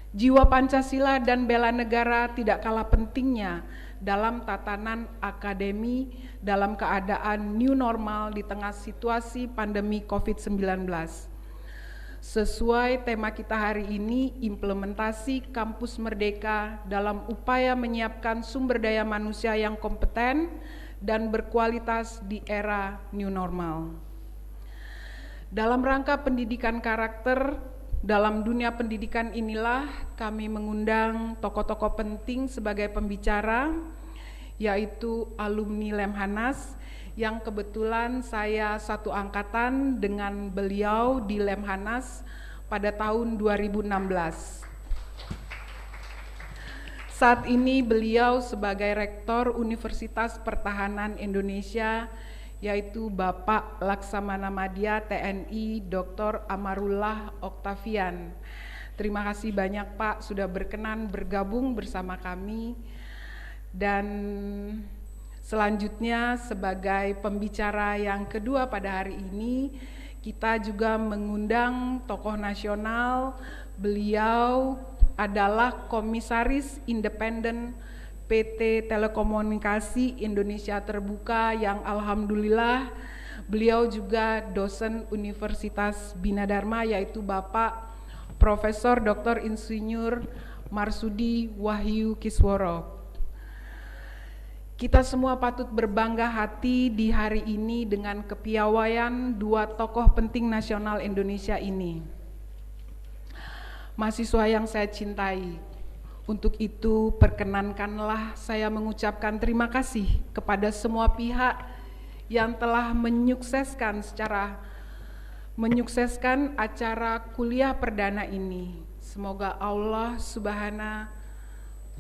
Jiwa Pancasila dan bela negara tidak kalah pentingnya dalam tatanan akademi dalam keadaan new normal di tengah situasi pandemi COVID-19. Sesuai tema kita hari ini, implementasi Kampus Merdeka dalam upaya menyiapkan sumber daya manusia yang kompeten dan berkualitas di era new normal. Dalam rangka pendidikan karakter, dalam dunia pendidikan inilah kami mengundang tokoh-tokoh penting sebagai pembicara, yaitu alumni Lemhanas, yang kebetulan saya satu angkatan dengan beliau di Lemhanas pada tahun 2016. Saat ini beliau sebagai Rektor Universitas Pertahanan Indonesia, yaitu Bapak Laksamana Madya TNI Dr. Amarullah Oktavian. Terima kasih banyak Pak sudah berkenan bergabung bersama kami. Dan selanjutnya sebagai pembicara yang kedua pada hari ini, kita juga mengundang tokoh nasional. Beliau adalah Komisaris Independen PT Telekomunikasi Indonesia Terbuka yang alhamdulillah beliau juga dosen Universitas Bina Dharma, yaitu Bapak Profesor Dr. Insinyur Marsudi Wahyu Kisworo. Kita semua patut berbangga hati di hari ini dengan kepiawaian dua tokoh penting nasional Indonesia ini. Mahasiswa yang saya cintai, untuk itu perkenankanlah saya mengucapkan terima kasih kepada semua pihak yang telah menyukseskan acara kuliah perdana ini. Semoga Allah Subhanahu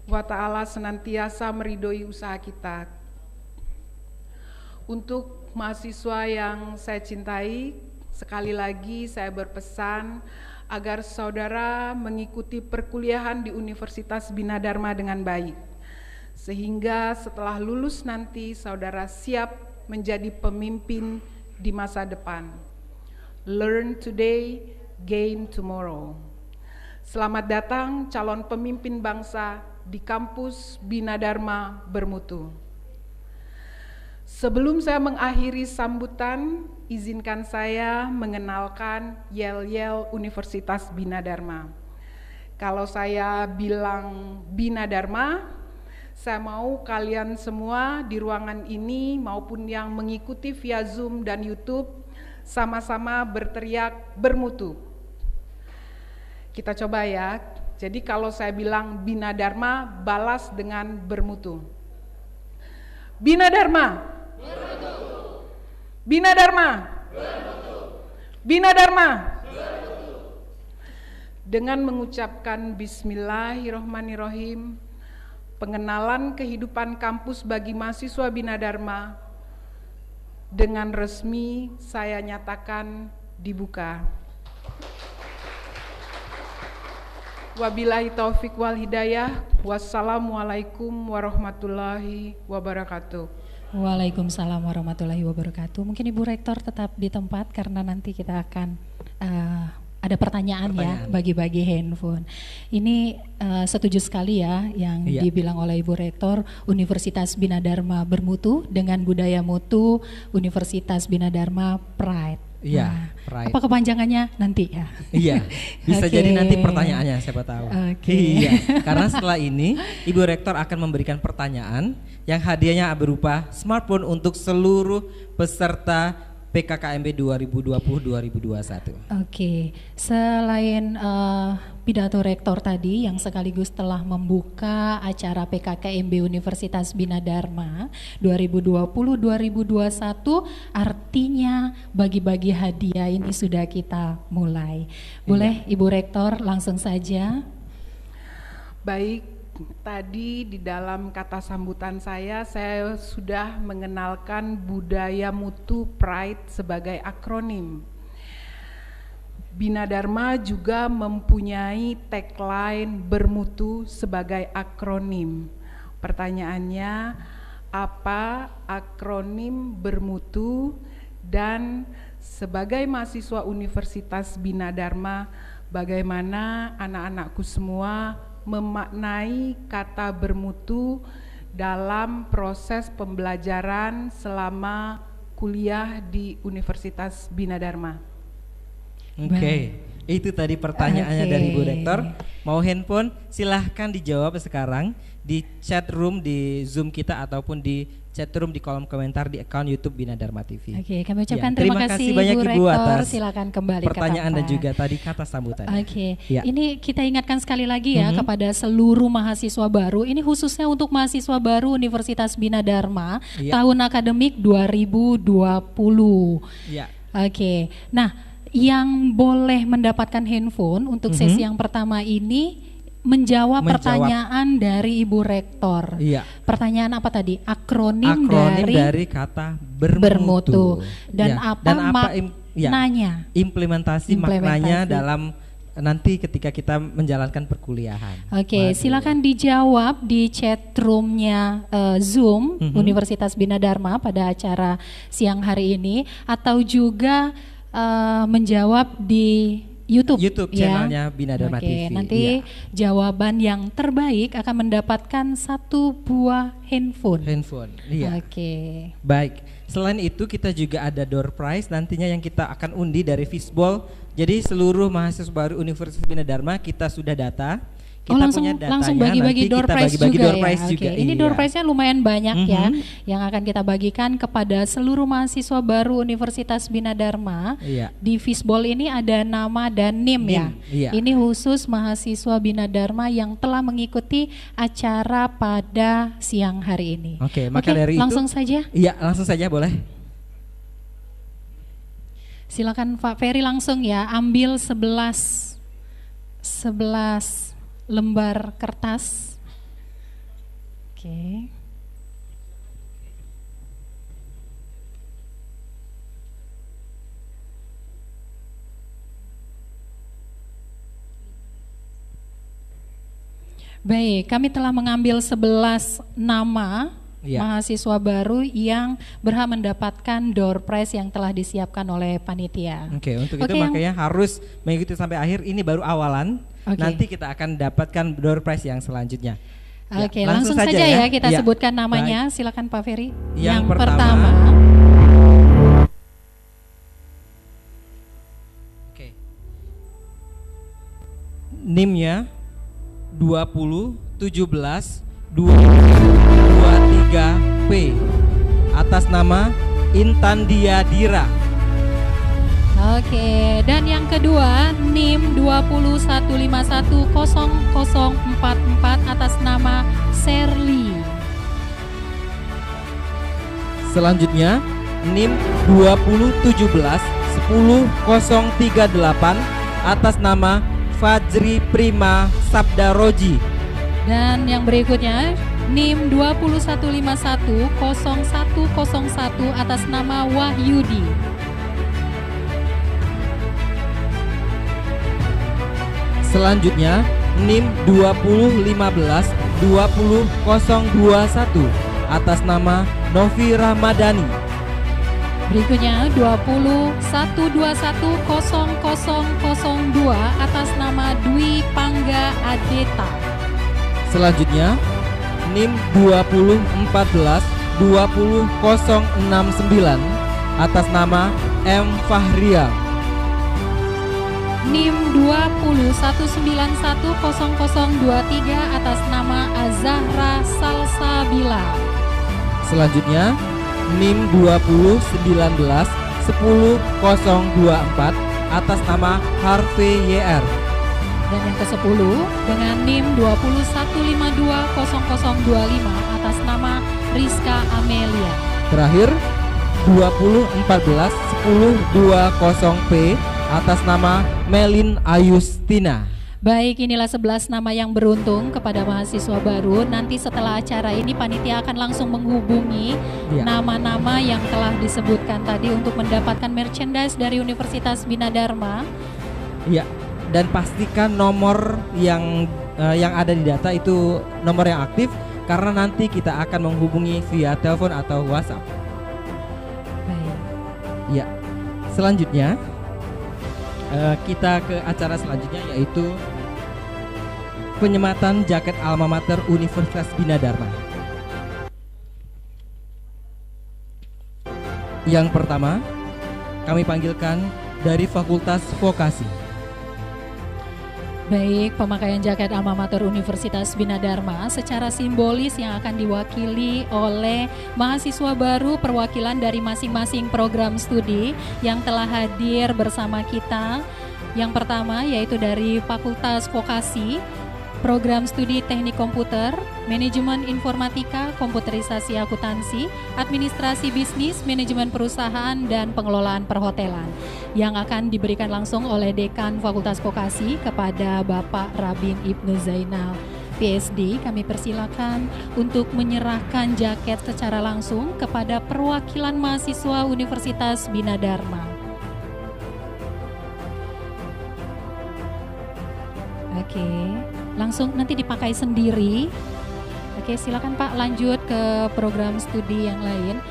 wa Ta'ala senantiasa meridhoi usaha kita. Untuk mahasiswa yang saya cintai, sekali lagi saya berpesan agar saudara mengikuti perkuliahan di Universitas Bina Dharma dengan baik, sehingga setelah lulus nanti saudara siap menjadi pemimpin di masa depan. Learn today, gain tomorrow. Selamat datang calon pemimpin bangsa di Kampus Bina Dharma Bermutu. Sebelum saya mengakhiri sambutan, izinkan saya mengenalkan yel-yel Universitas Bina Dharma. Kalau saya bilang Bina Dharma, saya mau kalian semua di ruangan ini maupun yang mengikuti via Zoom dan YouTube sama-sama berteriak bermutu. Kita coba ya. Jadi kalau saya bilang Bina Dharma, balas dengan bermutu. Bina Dharma. Bermutu. Bina Dharma. Bermutu. Bina Dharma. Bermutu. Dengan mengucapkan Bismillahirrahmanirrahim, pengenalan kehidupan kampus bagi mahasiswa Bina Dharma, dengan resmi saya nyatakan dibuka. Wabillahi taufik wal hidayah. Wassalamualaikum warahmatullahi wabarakatuh. Waalaikumsalam warahmatullahi wabarakatuh. Mungkin Ibu Rektor tetap di tempat karena nanti kita akan ada pertanyaan ya, bagi-bagi handphone. Ini setuju sekali ya yang dibilang oleh Ibu Rektor, Universitas Bina Dharma bermutu dengan budaya mutu, Universitas Bina Dharma Pride. Iya, nah, Pride. Apa kepanjangannya nanti ya? Iya, bisa jadi nanti pertanyaannya siapa tahu. Iya, karena setelah ini Ibu Rektor akan memberikan pertanyaan yang hadiahnya berupa smartphone untuk seluruh peserta PKKMB 2020-2021. Oke, selain pidato rektor tadi yang sekaligus telah membuka acara PKKMB Universitas Bina Dharma 2020-2021, artinya bagi-bagi hadiah ini sudah kita mulai. Boleh Ibu Rektor langsung saja. Baik. Tadi di dalam kata sambutan saya sudah mengenalkan budaya mutu Pride sebagai akronim. Bina Dharma juga mempunyai tagline bermutu sebagai akronim. Pertanyaannya, apa akronim bermutu? Dan sebagai mahasiswa Universitas Bina Dharma, bagaimana anak-anakku semua memaknai kata bermutu dalam proses pembelajaran selama kuliah di Universitas Bina Dharma? Oke, itu tadi pertanyaannya dari Ibu Rektor. Mau handphone silahkan dijawab sekarang di chat room di Zoom kita ataupun di chat room di kolom komentar di akun YouTube Bina Dharma TV. Oke, kami ucapkan terima kasih banyak Ibu Rektor Rektor, atas silakan kembali pertanyaan dan juga tadi kata sambutan. Oke, ini kita ingatkan sekali lagi ya kepada seluruh mahasiswa baru. Ini khususnya untuk mahasiswa baru Universitas Bina Dharma tahun akademik 2020. Oke, nah yang boleh mendapatkan handphone untuk sesi yang pertama ini menjawab pertanyaan dari Ibu Rektor. Pertanyaan apa tadi? Akronim dari kata bermutu. Dan apa maknanya? Implementasi maknanya dalam nanti ketika kita menjalankan perkuliahan. Oke, silakan dijawab di chat roomnya Zoom Universitas Bina Dharma pada acara siang hari ini, atau juga menjawab di YouTube channelnya Bina Dharma TV. Nanti jawaban yang terbaik akan mendapatkan 1 buah handphone. Oke. Baik. Selain itu kita juga ada door prize nantinya yang kita akan undi dari Fishball. Jadi seluruh mahasiswa baru Universitas Bina Dharma kita sudah data. Kita punya datanya, langsung bagi-bagi door prize juga juga. Ini door prize-nya lumayan banyak ya, yang akan kita bagikan kepada seluruh mahasiswa baru Universitas Bina Dharma. Di Fishball ini ada nama dan NIM ya. Ini khusus mahasiswa Bina Dharma yang telah mengikuti acara pada siang hari ini. Oke, maka dari langsung itu, saja. Iya, langsung saja boleh. Silakan Pak Ferry langsung ya, ambil 11 lembar kertas. Oke. Baik, kami telah mengambil 11 nama mahasiswa baru yang berhak mendapatkan door prize yang telah disiapkan oleh panitia. Oke, untuk itu makanya harus mengikuti sampai akhir. Ini baru awalan. Nanti kita akan dapatkan door prize yang selanjutnya. Oke, langsung saja ya kita sebutkan namanya. Silakan Pak Ferry. Yang pertama. Oke. NIM-nya 2017-23P atas nama Intan Diadira. Oke, dan yang kedua NIM 215100044 atas nama Serly. Selanjutnya NIM 2017-10038 atas nama Fajri Prima Sabdaroji. Dan yang berikutnya NIM 21510101 atas nama Wahyudi. Selanjutnya NIM 2015-20021 atas nama Novi Ramadhani. Berikutnya 21210002 atas nama Dwi Pangga Adeta. Selanjutnya NIM 2014-20069 atas nama M. Fahrial. NIM 21910023 atas nama Azahra Salsabila. Selanjutnya NIM 2019-10024 atas nama Harvey YR. Dan yang ke-10 dengan NIM 21520025 atas nama Rizka Amelia. Terakhir 2014-10020P atas nama Melin Ayustina. Baik, inilah 11 nama yang beruntung kepada mahasiswa baru. Nanti setelah acara ini panitia akan langsung menghubungi nama-nama yang telah disebutkan tadi untuk mendapatkan merchandise dari Universitas Bina Dharma. Ya, dan pastikan nomor yang ada di data itu nomor yang aktif, karena nanti kita akan menghubungi via telepon atau WhatsApp. Baik. Ya, selanjutnya kita ke acara selanjutnya, yaitu penyematan jaket alma mater Universitas Bina Dharma. Yang pertama kami panggilkan dari Fakultas Vokasi. Baik, pemakaian jaket alma mater Universitas Bina Dharma secara simbolis yang akan diwakili oleh mahasiswa baru perwakilan dari masing-masing program studi yang telah hadir bersama kita. Yang pertama yaitu dari Fakultas Vokasi, program studi Teknik Komputer, Manajemen Informatika, Komputerisasi Akuntansi, Administrasi Bisnis, Manajemen Perusahaan, dan Pengelolaan Perhotelan yang akan diberikan langsung oleh Dekan Fakultas Vokasi kepada Bapak Rabin Ibnu Zainal, PSD. Kami persilakan untuk menyerahkan jaket secara langsung kepada perwakilan mahasiswa Universitas Bina Dharma. Oke, langsung nanti dipakai sendiri. Oke, silakan Pak lanjut ke program studi yang lain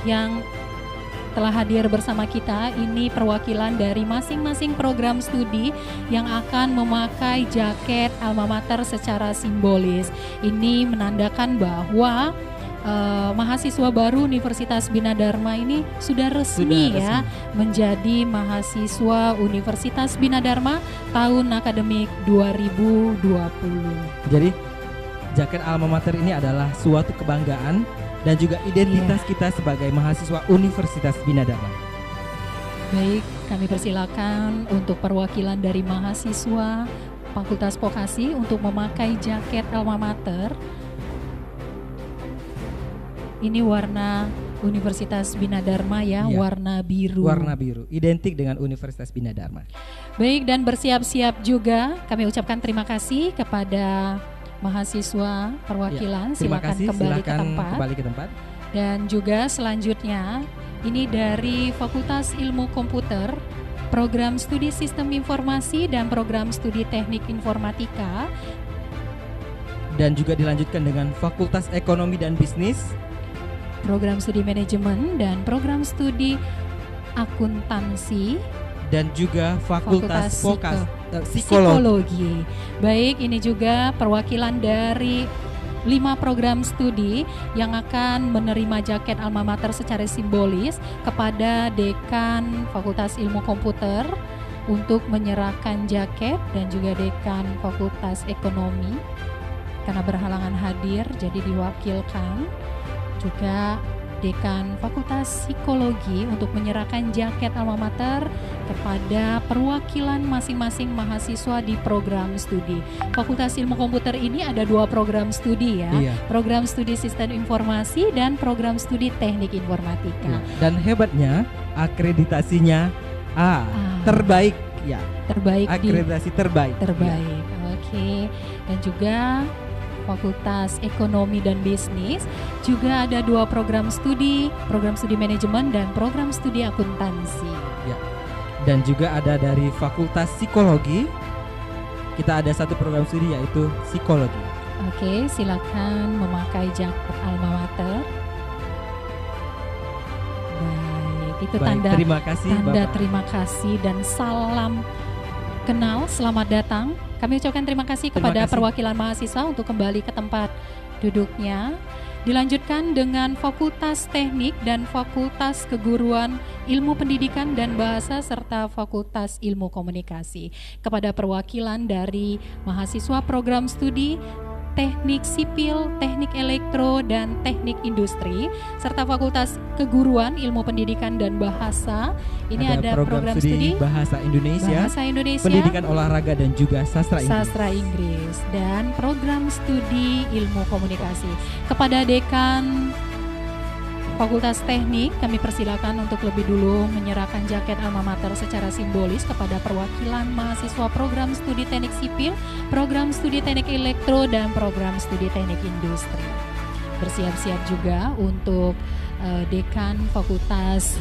yang telah hadir bersama kita. Ini perwakilan dari masing-masing program studi yang akan memakai jaket alma mater secara simbolis. Ini menandakan bahwa mahasiswa baru Universitas Bina Dharma ini sudah resmi menjadi mahasiswa Universitas Bina Dharma tahun akademik 2020. Jadi jaket alma mater ini adalah suatu kebanggaan dan juga identitas kita sebagai mahasiswa Universitas Bina Dharma. Baik, kami persilakan untuk perwakilan dari mahasiswa Fakultas Vokasi untuk memakai jaket alma mater. Ini warna Universitas Bina Dharma warna biru. Warna biru, identik dengan Universitas Bina Dharma. Baik, dan bersiap-siap juga kami ucapkan terima kasih kepada mahasiswa perwakilan. Silakan kembali ke tempat. Dan juga selanjutnya ini dari Fakultas Ilmu Komputer, program studi Sistem Informasi dan program studi Teknik Informatika. Dan juga dilanjutkan dengan Fakultas Ekonomi dan Bisnis, program studi Manajemen dan program studi Akuntansi, dan juga Fakultas Psikologi. Baik, ini juga perwakilan dari 5 program studi yang akan menerima jaket alma mater secara simbolis kepada Dekan Fakultas Ilmu Komputer untuk menyerahkan jaket, dan juga Dekan Fakultas Ekonomi karena berhalangan hadir jadi diwakilkan. Juga Dekan Fakultas Psikologi untuk menyerahkan jaket alma mater kepada perwakilan masing-masing mahasiswa di program studi. Fakultas Ilmu Komputer ini ada 2 program studi program studi Sistem Informasi dan program studi Teknik Informatika. Dan hebatnya akreditasinya terbaik terbaik, akreditasi terbaik. Oke. Dan juga Fakultas Ekonomi dan Bisnis. Juga ada 2 program studi manajemen dan program studi akuntansi. Ya. Dan juga ada dari Fakultas Psikologi. Kita ada 1 program studi yaitu psikologi. Oke, silakan memakai jaket alma mater. Baik, itu tanda terima kasih, Bapak. terima kasih dan salam kenal, selamat datang. Kami ucapkan terima kasih kepada perwakilan mahasiswa untuk kembali ke tempat duduknya. Dilanjutkan dengan Fakultas Teknik dan Fakultas Keguruan, Ilmu Pendidikan dan Bahasa serta Fakultas Ilmu Komunikasi. Kepada perwakilan dari mahasiswa program studi Teknik Sipil, Teknik Elektro, dan Teknik Industri, serta Fakultas Keguruan, Ilmu Pendidikan dan Bahasa. Ini ada program studi Bahasa Indonesia, Pendidikan Olahraga dan juga Sastra Inggris, dan program studi Ilmu Komunikasi. Kepada Dekan Fakultas Teknik, kami persilakan untuk lebih dulu menyerahkan jaket alma mater secara simbolis kepada perwakilan mahasiswa program studi Teknik Sipil, program studi Teknik Elektro, dan program studi Teknik Industri. Bersiap-siap juga untuk Dekan Fakultas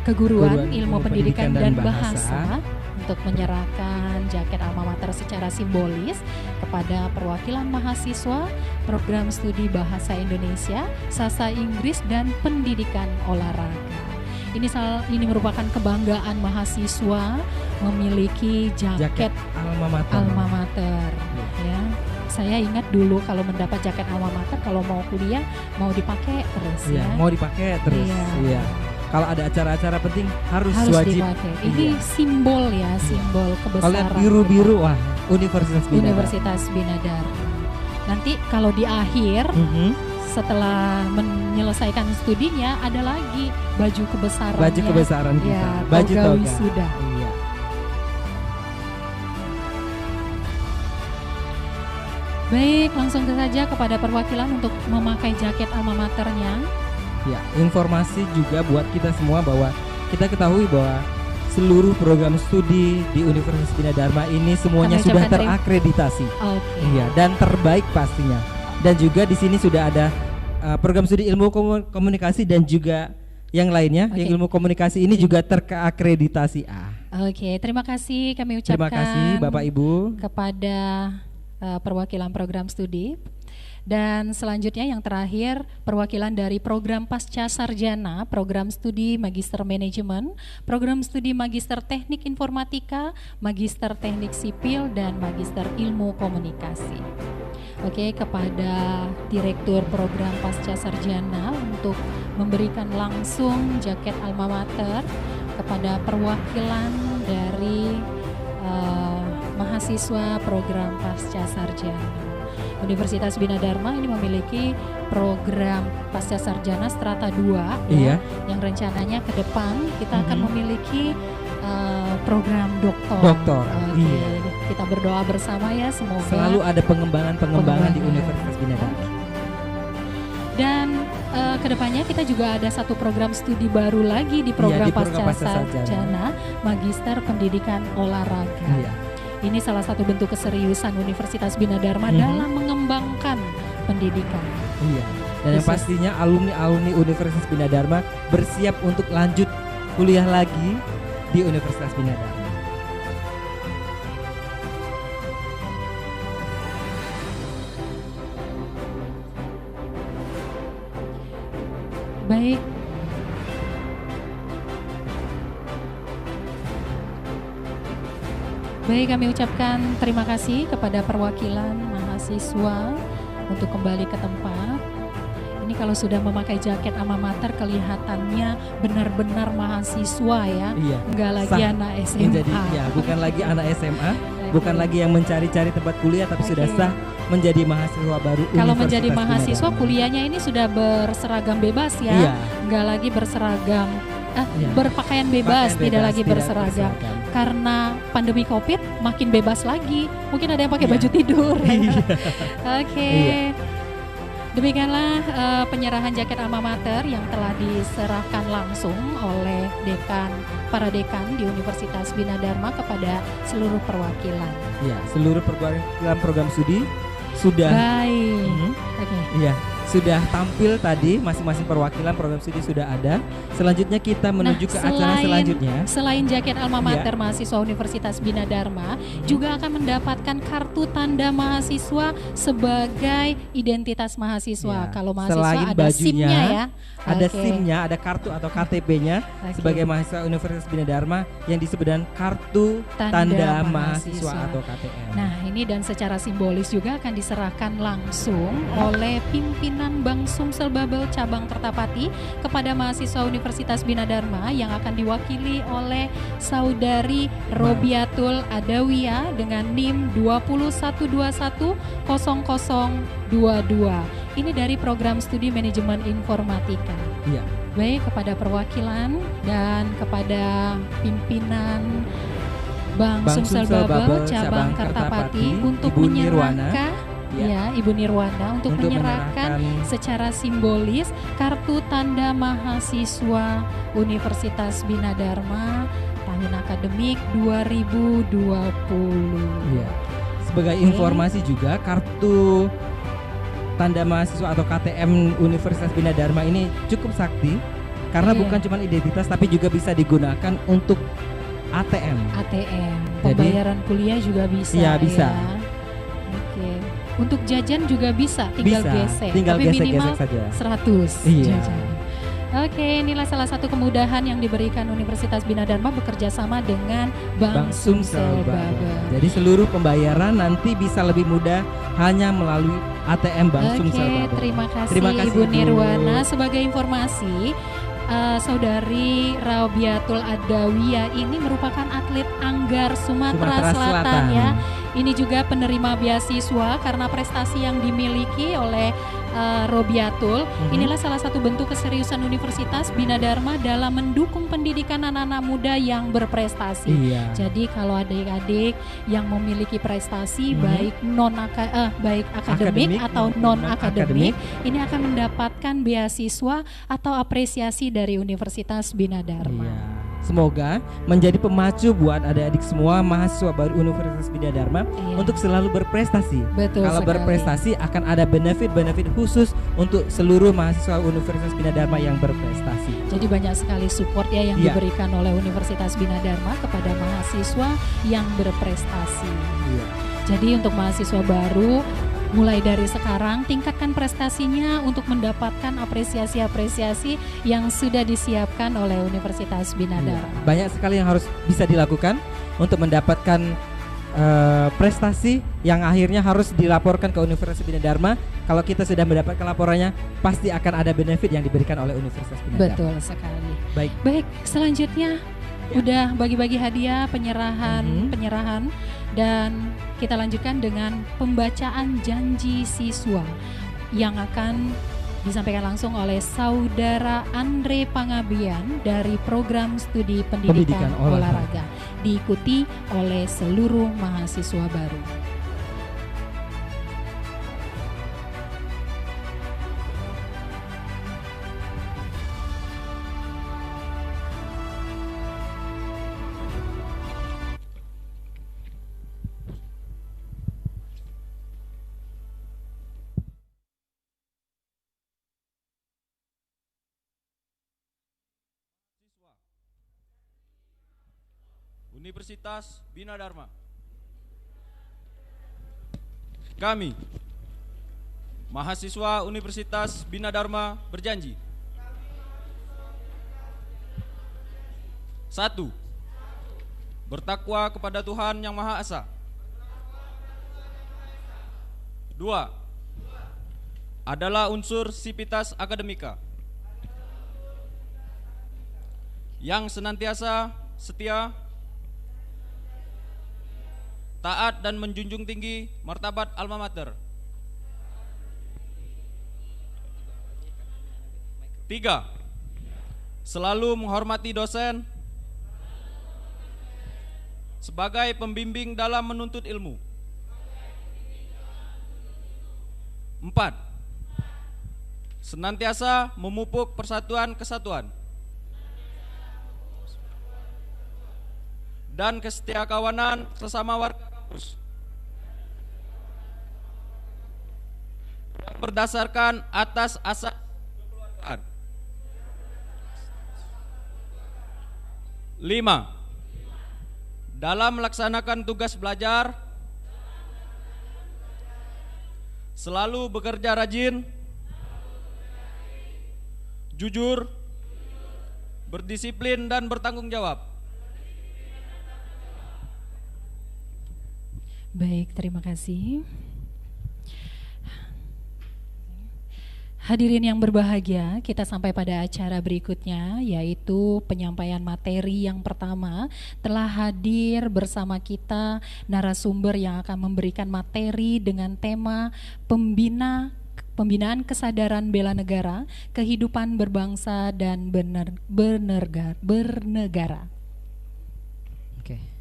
Keguruan, Ilmu Pendidikan dan Bahasa untuk menyerahkan jaket alma mater secara simbolis kepada perwakilan mahasiswa program studi Bahasa Indonesia, Sastra Inggris, dan Pendidikan Olahraga. Ini merupakan kebanggaan mahasiswa memiliki jaket alma mater. Ya. Saya ingat dulu kalau mendapat jaket alma mater, kalau mau kuliah mau dipakai terus ya. Mau dipakai terus. Iya. Kalau ada acara-acara penting harus wajib dipakai. Ini simbol ya, simbol kebesaran. Kalau biru-biru, wah, Universitas Bina Dharma. Nanti kalau di akhir setelah menyelesaikan studinya ada lagi baju kebesaran. Baju kebesaran kita. Ya, baju toga. Sudah. Iya. Baik, langsung saja kepada perwakilan untuk memakai jaket alma maternya. Ya, informasi juga buat kita semua bahwa kita ketahui bahwa seluruh program studi di Universitas Bina Dharma ini semuanya sudah terakreditasi. Iya, dan terbaik pastinya. Dan juga di sini sudah ada program studi ilmu komunikasi dan juga yang lainnya. Yang ilmu komunikasi ini juga terakreditasi A. Oke, terima kasih kami ucapkan. Terima kasih Bapak Ibu kepada perwakilan program studi. Dan selanjutnya yang terakhir perwakilan dari program Pasca Sarjana, program studi Magister Manajemen, program studi Magister Teknik Informatika, Magister Teknik Sipil, dan Magister Ilmu Komunikasi. Oke, kepada Direktur Program Pasca Sarjana untuk memberikan langsung jaket alma mater kepada perwakilan dari mahasiswa program Pasca Sarjana. Universitas Bina Dharma ini memiliki program Pasca Sarjana Strata 2 ya, yang rencananya ke depan kita akan memiliki program doktor. Iya. Kita berdoa bersama ya, semoga selalu ada pengembangan di Universitas Bina Dharma. Dan kedepannya kita juga ada 1 program studi baru lagi di program Pasca Sarjana, Magister Pendidikan Olahraga. Iya. Ini salah satu bentuk keseriusan Universitas Bina Dharma dalam mengembangkan pendidikan. Iya. Dan yang pastinya alumni Universitas Bina Dharma bersiap untuk lanjut kuliah lagi di Universitas Bina Dharma. Baik. Baik, kami ucapkan terima kasih kepada perwakilan mahasiswa untuk kembali ke tempat. Ini kalau sudah memakai jaket alma mater kelihatannya benar-benar mahasiswa ya. Iya. Enggak lagi anak SMA. Jadi ya, bukan lagi anak SMA, bukan lagi yang mencari-cari tempat kuliah, tapi sudah sah menjadi mahasiswa baru. Kalau menjadi mahasiswa kuliahnya ini sudah berseragam bebas ya. Iya. Enggak lagi berseragam berpakaian bebas, tidak lagi berseragam. Karena pandemi Covid makin bebas lagi. Mungkin ada yang pakai baju tidur. Oke. Demikianlah penyerahan jaket alma mater yang telah diserahkan langsung oleh para dekan di Universitas Bina Dharma kepada seluruh perwakilan. Ya, seluruh perwakilan program studi sudah baik. Oke. Iya, sudah tampil tadi, masing-masing perwakilan program studi sudah ada. Selanjutnya kita menuju ke acara selanjutnya. Selain jaket alma mater mahasiswa Universitas Bina Dharma, juga akan mendapatkan kartu tanda mahasiswa sebagai identitas mahasiswa. Kalau mahasiswa selain ada bajunya, SIM-nya ya. ada SIM-nya, ada kartu atau KTP-nya sebagai mahasiswa Universitas Bina Dharma yang disebut dengan kartu tanda mahasiswa atau KTM. Nah, ini dan secara simbolis juga akan diserahkan langsung oleh pimpinan Bank Sumsel Babel cabang Kertapati kepada mahasiswa Universitas Bina Dharma yang akan diwakili oleh Saudari Robiatul Adawiyah dengan NIM 21210022. Ini dari program studi manajemen informatika. Iya. Baik, kepada perwakilan dan kepada pimpinan Bank Sumsel Babel cabang Kertapati untuk Ibu Nirwana. Ibu Nirwana untuk menyerahkan secara simbolis kartu tanda mahasiswa Universitas Bina Dharma tahun akademik 2020. Iya. Sebagai informasi juga, kartu tanda mahasiswa atau KTM Universitas Bina Dharma ini cukup sakti karena bukan cuma identitas tapi juga bisa digunakan untuk ATM. Pembayaran kuliah juga bisa. Iya, bisa. Ya. Oke. Untuk jajan juga bisa, tinggal gesek. Tinggal tapi gesek, minimal saja. 100 Iya. jajan. Oke, inilah salah satu kemudahan yang diberikan Universitas Bina Dharma bekerja sama dengan Bank Sumsel Babel. Jadi seluruh pembayaran nanti bisa lebih mudah hanya melalui ATM Bank Sumsel Babel. Terima kasih Ibu Nirwana. Sebagai informasi, Saudari Robiatul Adawiyah ini merupakan atlet Anggar Sumatera Selatan ya. Ini juga penerima beasiswa karena prestasi yang dimiliki oleh Robiatul. Inilah salah satu bentuk keseriusan Universitas Bina Dharma dalam mendukung pendidikan anak-anak muda yang berprestasi. Jadi kalau adik-adik yang memiliki prestasi baik baik akademik atau non akademik, ini akan mendapatkan beasiswa atau apresiasi dari Universitas Bina Dharma. Semoga menjadi pemacu buat adik-adik semua mahasiswa baru Universitas Bina Dharma untuk selalu berprestasi. Kalau berprestasi akan ada benefit-benefit khusus untuk seluruh mahasiswa Universitas Bina Dharma yang berprestasi. Jadi banyak sekali support ya yang diberikan oleh Universitas Bina Dharma kepada mahasiswa yang berprestasi. Jadi untuk mahasiswa baru, mulai dari sekarang tingkatkan prestasinya untuk mendapatkan apresiasi-apresiasi yang sudah disiapkan oleh Universitas Bina Dharma. Banyak sekali yang harus bisa dilakukan untuk mendapatkan prestasi yang akhirnya harus dilaporkan ke Universitas Bina Dharma. Kalau kita sudah mendapatkan laporannya, pasti akan ada benefit yang diberikan oleh Universitas Bina Dharma. Betul sekali. Baik, selanjutnya udah bagi-bagi hadiah, penyerahan dan kita lanjutkan dengan pembacaan janji siswa yang akan disampaikan langsung oleh Saudara Andre Pangabian dari program studi pendidikan olahraga, diikuti oleh seluruh mahasiswa baru. Universitas Bina Dharma. Kami, mahasiswa Universitas Bina Dharma berjanji. 1. Bertakwa kepada Tuhan Yang Maha Esa. 2. Adalah unsur sivitas akademika yang senantiasa setia, taat dan menjunjung tinggi martabat alma mater. 3. Selalu menghormati dosen sebagai pembimbing dalam menuntut ilmu. 4. Senantiasa memupuk persatuan kesatuan dan kesetiakawanan sesama warga kampus berdasarkan atas asas kekeluargaan. 5. Dalam melaksanakan tugas belajar selalu bekerja rajin, jujur, berdisiplin dan bertanggung jawab. Baik, terima kasih. Hadirin yang berbahagia, kita sampai pada acara berikutnya, yaitu penyampaian materi yang pertama. Telah hadir bersama kita narasumber yang akan memberikan materi dengan tema pembinaan kesadaran bela negara, kehidupan berbangsa dan bernegara. Oke.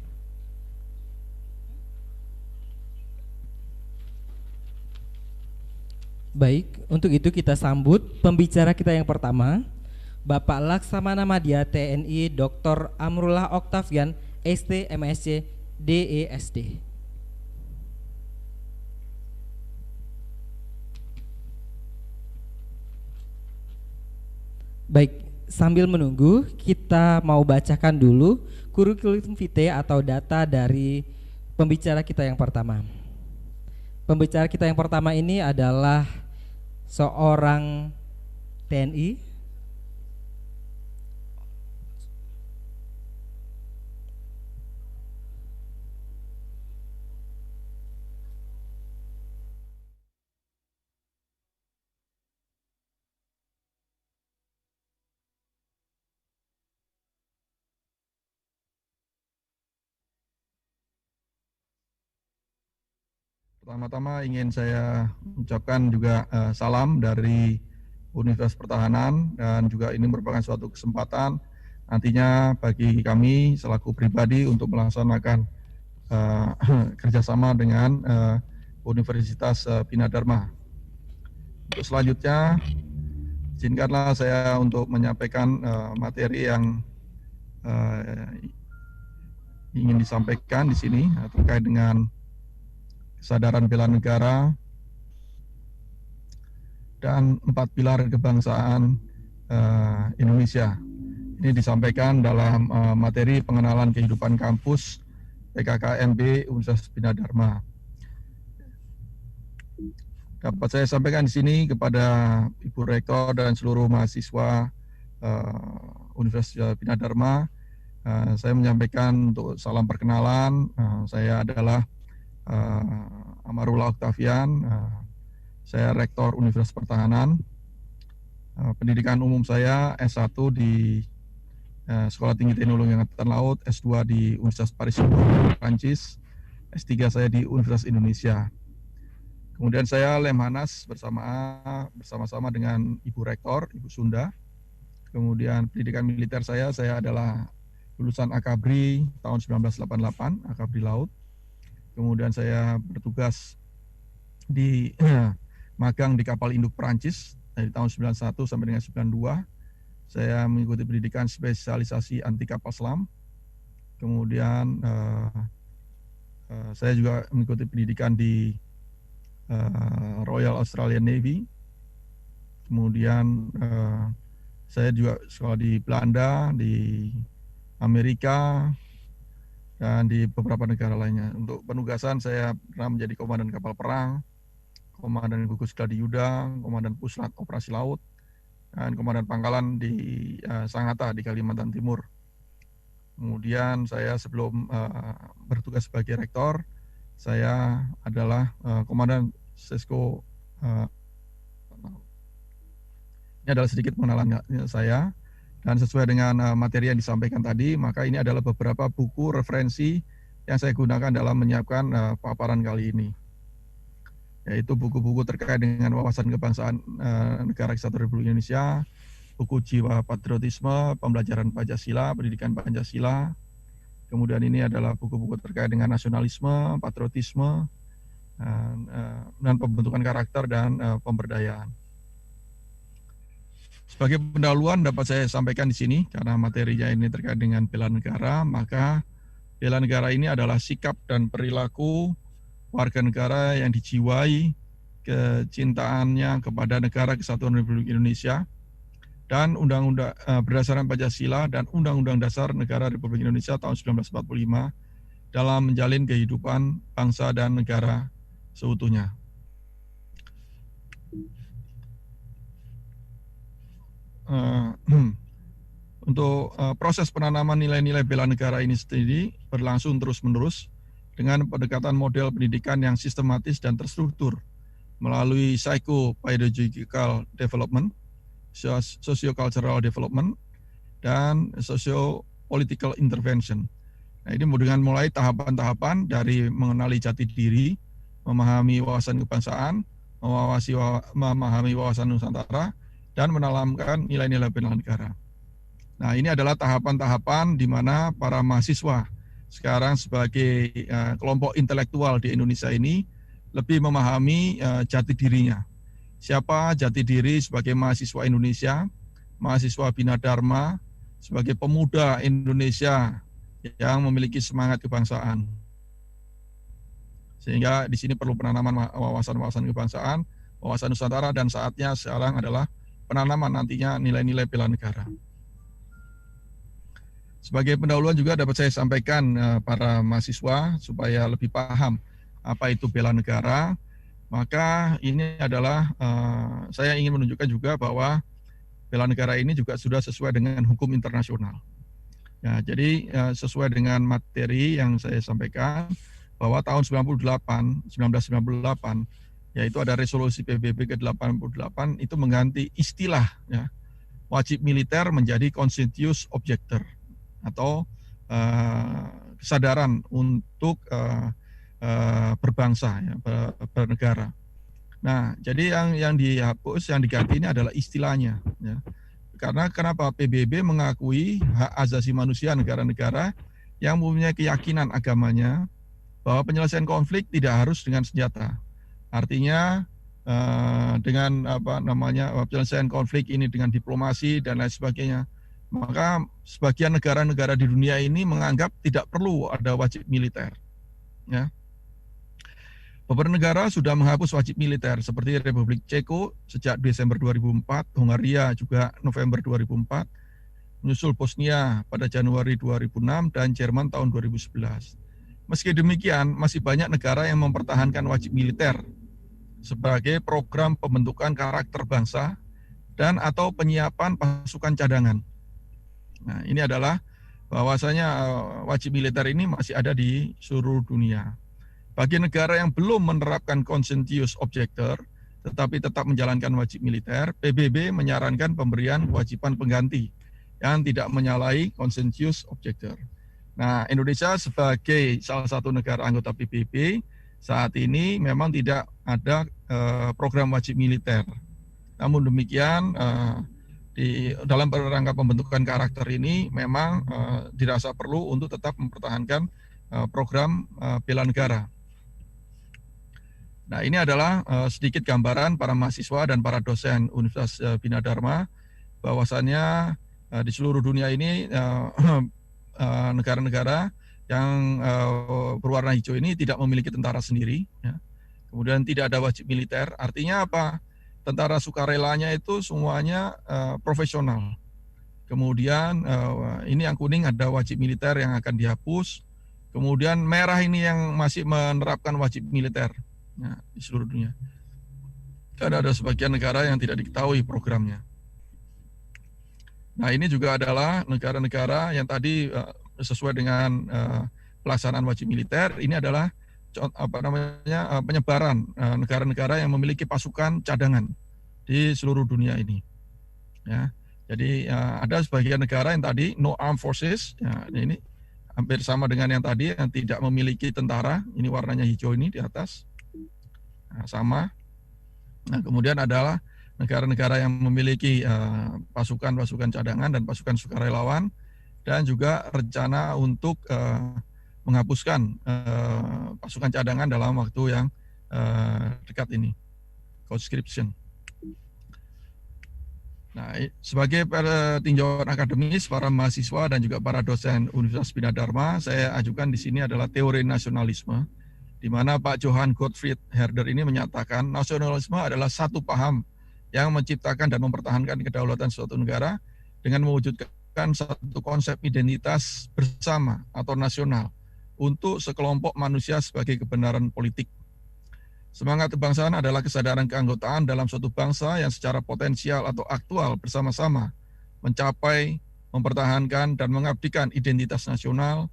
Baik, untuk itu kita sambut pembicara kita yang pertama, Bapak Laksamana Madya TNI Dr. Amrullah Oktavian, ST MSc DESD. Baik, sambil menunggu kita mau bacakan dulu kurikulum vitae atau data dari pembicara kita yang pertama. Pembicara kita yang pertama ini adalah seorang TNI, Pertama-tama ingin saya ucapkan juga salam dari Universitas Pertahanan, dan juga ini merupakan suatu kesempatan nantinya bagi kami selaku pribadi untuk melaksanakan kerjasama dengan Universitas Bina Dharma. Untuk selanjutnya, izinkanlah saya untuk menyampaikan materi yang ingin disampaikan di sini terkait dengan kesadaran bela negara dan 4 pilar kebangsaan Indonesia. Ini disampaikan dalam materi pengenalan kehidupan kampus PKKMB Universitas Bina Dharma. Dapat saya sampaikan di sini kepada Ibu Rektor dan seluruh mahasiswa Universitas Bina Dharma, saya menyampaikan untuk salam perkenalan. Saya adalah Amrullah Oktavian, saya Rektor Universitas Pertahanan. Pendidikan umum saya S1 di Sekolah Tinggi Teknologi Angkatan Laut, S2 di Universitas Paris, Prancis, S3 saya di Universitas Indonesia. Kemudian saya Lemhanas bersama-sama dengan Ibu Rektor, Ibu Sunda. Kemudian pendidikan militer saya adalah lulusan Akabri tahun 1988, Akabri Laut. Kemudian saya bertugas di magang di kapal induk Perancis dari tahun 91 sampai dengan 92. Saya mengikuti pendidikan spesialisasi anti kapal selam. Kemudian saya juga mengikuti pendidikan di Royal Australian Navy. Kemudian saya juga sekolah di Belanda, di Amerika, dan di beberapa negara lainnya. Untuk penugasan saya pernah menjadi komandan kapal perang, komandan gugus gladi Yuda, komandan puslat operasi laut, dan komandan pangkalan di Sangatta di Kalimantan Timur. Kemudian saya sebelum bertugas sebagai rektor, saya adalah komandan Sesko. Ini adalah sedikit pengenalan saya. Dan sesuai dengan materi yang disampaikan tadi, maka ini adalah beberapa buku referensi yang saya gunakan dalam menyiapkan paparan kali ini. Yaitu buku-buku terkait dengan wawasan kebangsaan Negara Kesatuan Republik Indonesia, buku Jiwa Patriotisme, Pembelajaran Pancasila, Pendidikan Pancasila. Kemudian ini adalah buku-buku terkait dengan nasionalisme, patriotisme, dan pembentukan karakter dan pemberdayaan. Sebagai pendahuluan dapat saya sampaikan di sini, karena materinya ini terkait dengan bela negara, maka bela negara ini adalah sikap dan perilaku warga negara yang dijiwai kecintaannya kepada Negara Kesatuan Republik Indonesia dan undang-undang berdasarkan Pancasila dan Undang-Undang Dasar Negara Republik Indonesia tahun 1945 dalam menjalin kehidupan bangsa dan negara seutuhnya. Untuk proses penanaman nilai-nilai bela negara ini sendiri berlangsung terus-menerus dengan pendekatan model pendidikan yang sistematis dan terstruktur melalui psycho-pedagogical development, socio-cultural development, dan socio-political intervention. Nah, ini dengan mulai tahapan-tahapan dari mengenali jati diri, memahami wawasan kebangsaan, memahami wawasan Nusantara, dan menanamkan nilai-nilai bela negara. Nah, ini adalah tahapan-tahapan di mana para mahasiswa sekarang sebagai kelompok intelektual di Indonesia ini lebih memahami jati dirinya. Siapa jati diri sebagai mahasiswa Indonesia, mahasiswa Bina Dharma, sebagai pemuda Indonesia yang memiliki semangat kebangsaan. Sehingga di sini perlu penanaman wawasan-wawasan kebangsaan, wawasan Nusantara, dan saatnya sekarang adalah penanaman nantinya nilai-nilai bela negara. Sebagai pendahuluan juga dapat saya sampaikan para mahasiswa supaya lebih paham apa itu bela negara. Maka ini adalah saya ingin menunjukkan juga bahwa bela negara ini juga sudah sesuai dengan hukum internasional. Ya, jadi sesuai dengan materi yang saya sampaikan bahwa tahun 1998 yaitu ada resolusi PBB ke-88 itu mengganti istilah ya, wajib militer menjadi conscientious objector atau kesadaran untuk berbangsa, ya, bernegara. Nah, jadi yang dihapus, yang diganti ini adalah istilahnya. Ya. Karena kenapa PBB mengakui hak asasi manusia negara-negara yang mempunyai keyakinan agamanya bahwa penyelesaian konflik tidak harus dengan senjata. Artinya dengan penyelesaian konflik ini dengan diplomasi dan lain sebagainya. Maka sebagian negara-negara di dunia ini menganggap tidak perlu ada wajib militer. Ya. Beberapa negara sudah menghapus wajib militer seperti Republik Ceko sejak Desember 2004, Hongaria juga November 2004, menyusul Bosnia pada Januari 2006 dan Jerman tahun 2011. Meski demikian, masih banyak negara yang mempertahankan wajib militer sebagai program pembentukan karakter bangsa dan atau penyiapan pasukan cadangan. Nah, ini adalah bahwasanya wajib militer ini masih ada di seluruh dunia. Bagi negara yang belum menerapkan conscientious objector, tetapi tetap menjalankan wajib militer, PBB menyarankan pemberian kewajiban pengganti yang tidak menyalahi conscientious objector. Nah, Indonesia sebagai salah satu negara anggota PBB saat ini memang tidak ada program wajib militer. Namun demikian, di dalam rangka pembentukan karakter ini memang dirasa perlu untuk tetap mempertahankan program bela negara. Nah, ini adalah sedikit gambaran para mahasiswa dan para dosen Universitas Bina Dharma bahwasannya di seluruh dunia ini negara-negara yang berwarna hijau ini tidak memiliki tentara sendiri, ya. Kemudian tidak ada wajib militer. Artinya apa? Tentara sukarelanya itu semuanya profesional. Kemudian ini yang kuning ada wajib militer yang akan dihapus. Kemudian merah ini yang masih menerapkan wajib militer. Ya, di seluruh dunia. Karena ada sebagian negara yang tidak diketahui programnya. Nah, ini juga adalah negara-negara yang tadi sesuai dengan pelaksanaan wajib militer. Ini adalah penyebaran negara-negara yang memiliki pasukan cadangan di seluruh dunia ini. Ya, jadi ada sebagian negara yang tadi no armed forces. Ya, ini hampir sama dengan yang tadi yang tidak memiliki tentara. Ini warnanya hijau ini di atas. Nah, sama. Nah, kemudian adalah negara-negara yang memiliki pasukan-pasukan cadangan dan pasukan sukarelawan dan juga rencana untuk menghapuskan pasukan cadangan dalam waktu yang dekat ini, conscription. Nah, sebagai tinjauan akademis para mahasiswa dan juga para dosen Universitas Bina Dharma, saya ajukan di sini adalah teori nasionalisme, di di mana Pak Johann Gottfried Herder ini menyatakan nasionalisme adalah satu paham yang menciptakan dan mempertahankan kedaulatan suatu negara dengan mewujudkan satu konsep identitas bersama atau nasional untuk sekelompok manusia sebagai kebenaran politik. Semangat kebangsaan adalah kesadaran keanggotaan dalam suatu bangsa yang secara potensial atau aktual bersama-sama mencapai, mempertahankan, dan mengabdikan identitas nasional,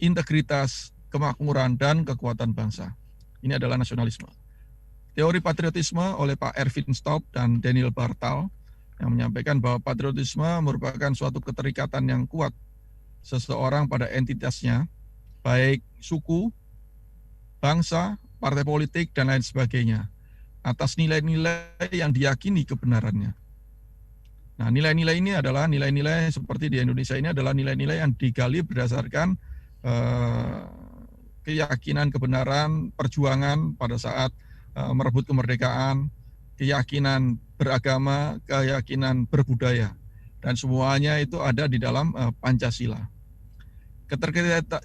integritas, kemakmuran, dan kekuatan bangsa. Ini adalah nasionalisme. Teori patriotisme oleh Pak Erwin Staub dan Daniel Bartal yang menyampaikan bahwa patriotisme merupakan suatu keterikatan yang kuat seseorang pada entitasnya, baik suku, bangsa, partai politik, dan lain sebagainya, atas nilai-nilai yang diyakini kebenarannya. Nah, nilai-nilai ini adalah nilai-nilai seperti di Indonesia ini adalah nilai-nilai yang digali berdasarkan keyakinan kebenaran, perjuangan pada saat merebut kemerdekaan, keyakinan beragama, keyakinan berbudaya, dan semuanya itu ada di dalam Pancasila.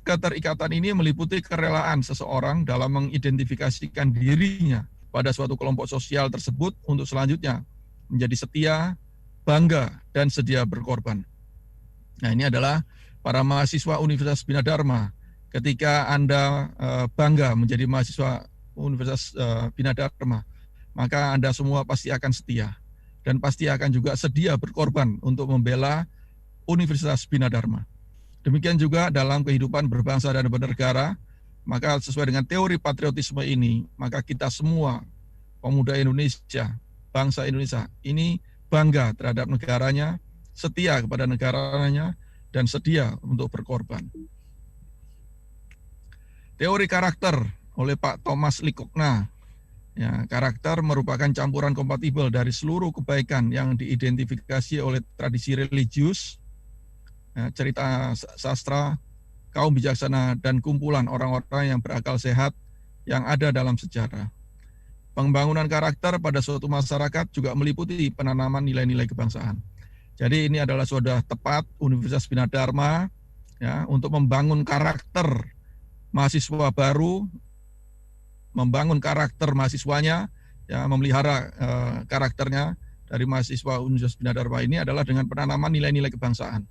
Keterikatan ini meliputi kerelaan seseorang dalam mengidentifikasikan dirinya pada suatu kelompok sosial tersebut untuk selanjutnya menjadi setia, bangga, dan sedia berkorban. Nah, ini adalah para mahasiswa Universitas Bina Dharma. Ketika Anda bangga menjadi mahasiswa Universitas Bina Dharma, maka Anda semua pasti akan setia dan pasti akan juga sedia berkorban untuk membela Universitas Bina Dharma. Demikian juga dalam kehidupan berbangsa dan bernegara, maka sesuai dengan teori patriotisme ini, maka kita semua pemuda Indonesia, bangsa Indonesia ini bangga terhadap negaranya, setia kepada negaranya, dan sedia untuk berkorban. Teori karakter oleh Pak Thomas Likokna. Ya, karakter merupakan campuran kompatibel dari seluruh kebaikan yang diidentifikasi oleh tradisi religius, cerita sastra, kaum bijaksana, dan kumpulan orang-orang yang berakal sehat yang ada dalam sejarah. Pembangunan karakter pada suatu masyarakat juga meliputi penanaman nilai-nilai kebangsaan. Jadi ini adalah sudah tepat Universitas Bina Dharma ya, untuk membangun karakter mahasiswa baru, membangun karakter mahasiswanya, ya, memelihara karakternya dari mahasiswa Universitas Bina Dharma ini adalah dengan penanaman nilai-nilai kebangsaan.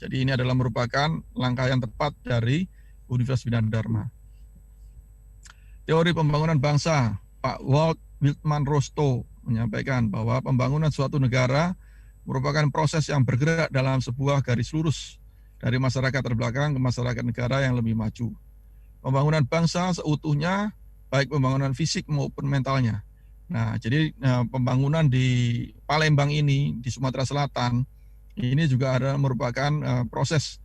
Jadi ini adalah merupakan langkah yang tepat dari Universitas Bina Dharma. Teori pembangunan bangsa, Pak Walt Whitman Rostow menyampaikan bahwa pembangunan suatu negara merupakan proses yang bergerak dalam sebuah garis lurus dari masyarakat terbelakang ke masyarakat negara yang lebih maju. Pembangunan bangsa seutuhnya, baik pembangunan fisik maupun mentalnya. Nah, jadi pembangunan di Palembang ini, di Sumatera Selatan, ini juga ada merupakan proses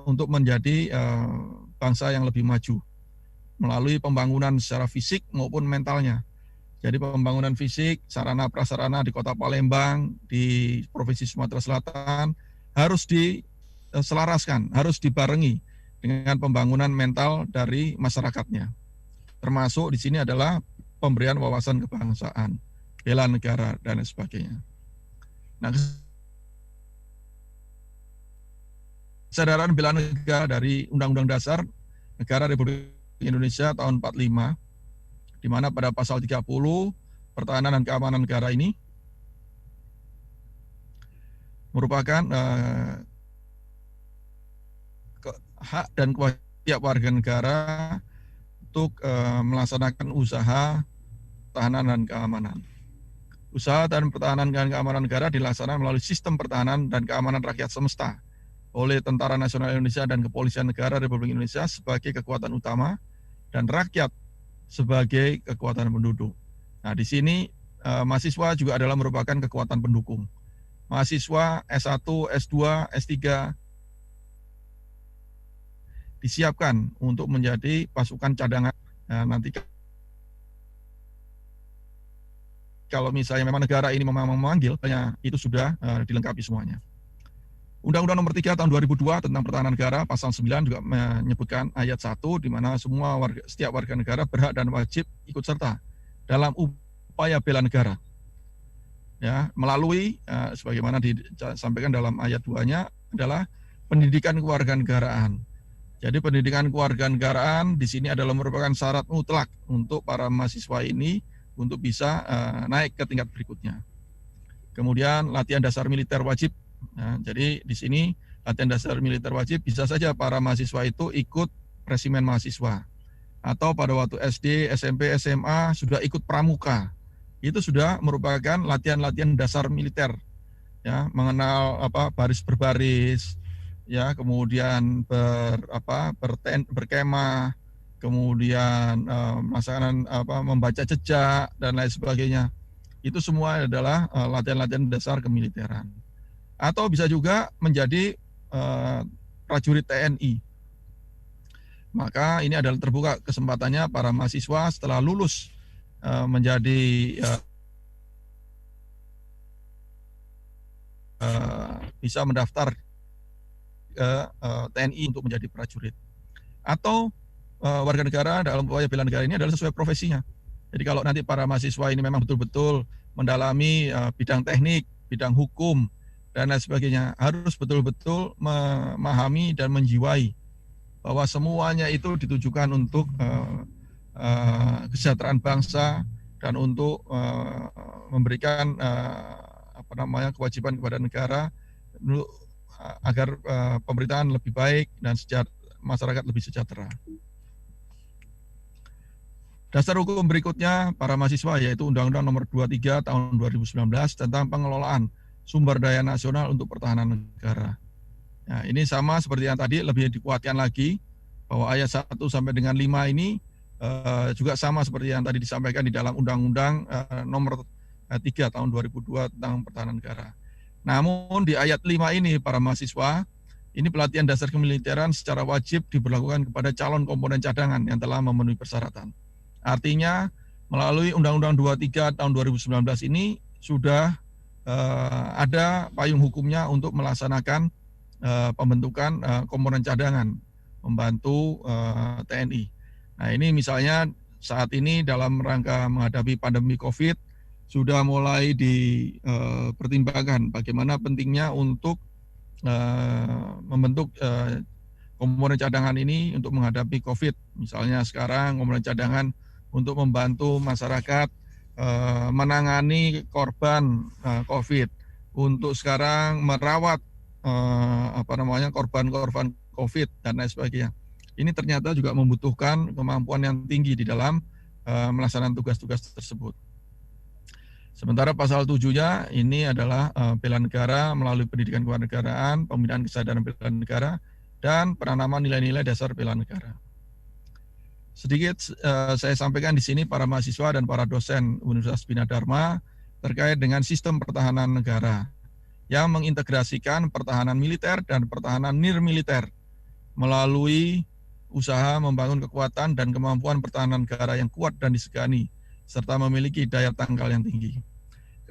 untuk menjadi bangsa yang lebih maju melalui pembangunan secara fisik maupun mentalnya. Jadi pembangunan fisik, sarana prasarana di Kota Palembang, di Provinsi Sumatera Selatan harus diselaraskan, harus dibarengi dengan pembangunan mental dari masyarakatnya. Termasuk di sini adalah pemberian wawasan kebangsaan, bela negara, dan sebagainya. Nah, kesadaran bela negara dari Undang-Undang Dasar Negara Republik Indonesia tahun 45, di mana pada pasal 30 pertahanan dan keamanan negara ini merupakan hak dan kewajiban tiap warga negara untuk melaksanakan usaha pertahanan dan keamanan. Usaha dan pertahanan dan keamanan negara dilaksanakan melalui sistem pertahanan dan keamanan rakyat semesta oleh Tentara Nasional Indonesia dan Kepolisian Negara Republik Indonesia sebagai kekuatan utama dan rakyat sebagai kekuatan penduduk. Nah, di sini mahasiswa juga adalah merupakan kekuatan pendukung. Mahasiswa S1, S2, S3 disiapkan untuk menjadi pasukan cadangan. Nah, nanti kalau misalnya memang negara ini memang memanggil, itu sudah dilengkapi semuanya. Undang-Undang Nomor 3 Tahun 2002 tentang Pertahanan Negara pasal 9 juga menyebutkan ayat 1 di mana setiap warga negara berhak dan wajib ikut serta dalam upaya bela negara. Ya, melalui sebagaimana disampaikan dalam ayat 2-nya adalah pendidikan kewarganegaraan, Jadi pendidikan kewarganegaraan di sini adalah merupakan syarat mutlak untuk para mahasiswa ini untuk bisa naik ke tingkat berikutnya. Kemudian latihan dasar militer wajib. Nah, jadi di sini latihan dasar militer wajib bisa saja para mahasiswa itu ikut resimen mahasiswa. Atau pada waktu SD, SMP, SMA sudah ikut pramuka. Itu sudah merupakan latihan-latihan dasar militer. Ya, mengenal baris berbaris, ya, kemudian berkemah, kemudian melaksanakan membaca jejak dan lain sebagainya. Itu semua adalah latihan-latihan dasar kemiliteran. Atau bisa juga menjadi prajurit TNI. Maka ini adalah terbuka kesempatannya para mahasiswa setelah lulus menjadi bisa mendaftar ke TNI untuk menjadi prajurit. Atau warga negara dalam upaya bela negara ini adalah sesuai profesinya. Jadi kalau nanti para mahasiswa ini memang betul-betul mendalami bidang teknik, bidang hukum, dan lain sebagainya, harus betul-betul memahami dan menjiwai bahwa semuanya itu ditujukan untuk kesejahteraan bangsa dan untuk memberikan kewajiban kepada negara agar pemerintahan lebih baik dan masyarakat lebih sejahtera. Dasar hukum berikutnya para mahasiswa yaitu Undang-Undang Nomor 23 Tahun 2019 tentang pengelolaan sumber daya nasional untuk pertahanan negara. Nah, ini sama seperti yang tadi, lebih dikuatkan lagi bahwa ayat 1 sampai dengan 5 ini juga sama seperti yang tadi disampaikan di dalam Undang-Undang Nomor 3 Tahun 2002 tentang pertahanan negara. Namun di ayat 5 ini para mahasiswa, ini pelatihan dasar kemiliteran secara wajib diberlakukan kepada calon komponen cadangan yang telah memenuhi persyaratan. Artinya melalui Undang-Undang 23 Tahun 2019 ini sudah ada payung hukumnya untuk melaksanakan pembentukan komponen cadangan membantu TNI. Nah, ini misalnya saat ini dalam rangka menghadapi pandemi COVID sudah mulai dipertimbangkan bagaimana pentingnya untuk membentuk komponen cadangan ini untuk menghadapi COVID. Misalnya sekarang komponen cadangan untuk membantu masyarakat menangani korban COVID, untuk sekarang merawat korban-korban COVID dan lain sebagainya. Ini ternyata juga membutuhkan kemampuan yang tinggi di dalam melaksanakan tugas-tugas tersebut. Sementara pasal 7-nya ini adalah bela negara melalui pendidikan kewarganegaraan, pembinaan kesadaran bela negara, dan penanaman nilai-nilai dasar bela negara. Sedikit saya sampaikan di sini para mahasiswa dan para dosen Universitas Bina Dharma terkait dengan sistem pertahanan negara yang mengintegrasikan pertahanan militer dan pertahanan nirmiliter melalui usaha membangun kekuatan dan kemampuan pertahanan negara yang kuat dan disegani serta memiliki daya tangkal yang tinggi.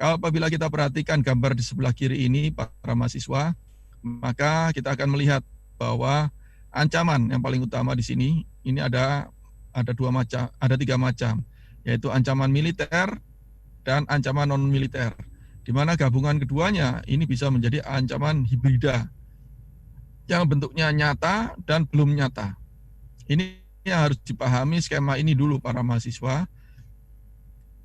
Apabila kita perhatikan gambar di sebelah kiri ini para mahasiswa, maka kita akan melihat bahwa ancaman yang paling utama di sini ini ada tiga macam, yaitu ancaman militer dan ancaman non militer. Di mana gabungan keduanya ini bisa menjadi ancaman hibrida yang bentuknya nyata dan belum nyata. Ini yang harus dipahami skema ini dulu para mahasiswa,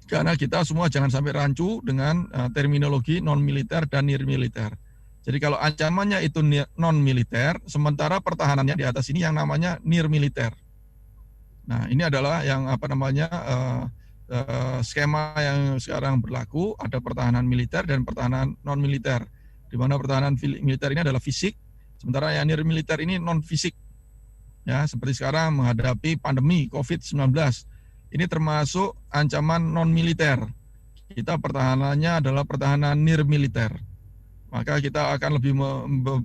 karena kita semua jangan sampai rancu dengan terminologi non militer dan nirmiliter. Jadi kalau ancamannya itu non militer, sementara pertahanannya di atas ini yang namanya nirmiliter. Nah, ini adalah yang skema yang sekarang berlaku, ada pertahanan militer dan pertahanan non militer. Di mana pertahanan militer ini adalah fisik, sementara yang nirmiliter ini non fisik. Ya, seperti sekarang menghadapi pandemi COVID-19. Ini termasuk ancaman non militer. Kita pertahanannya adalah pertahanan nirmiliter. Maka kita akan lebih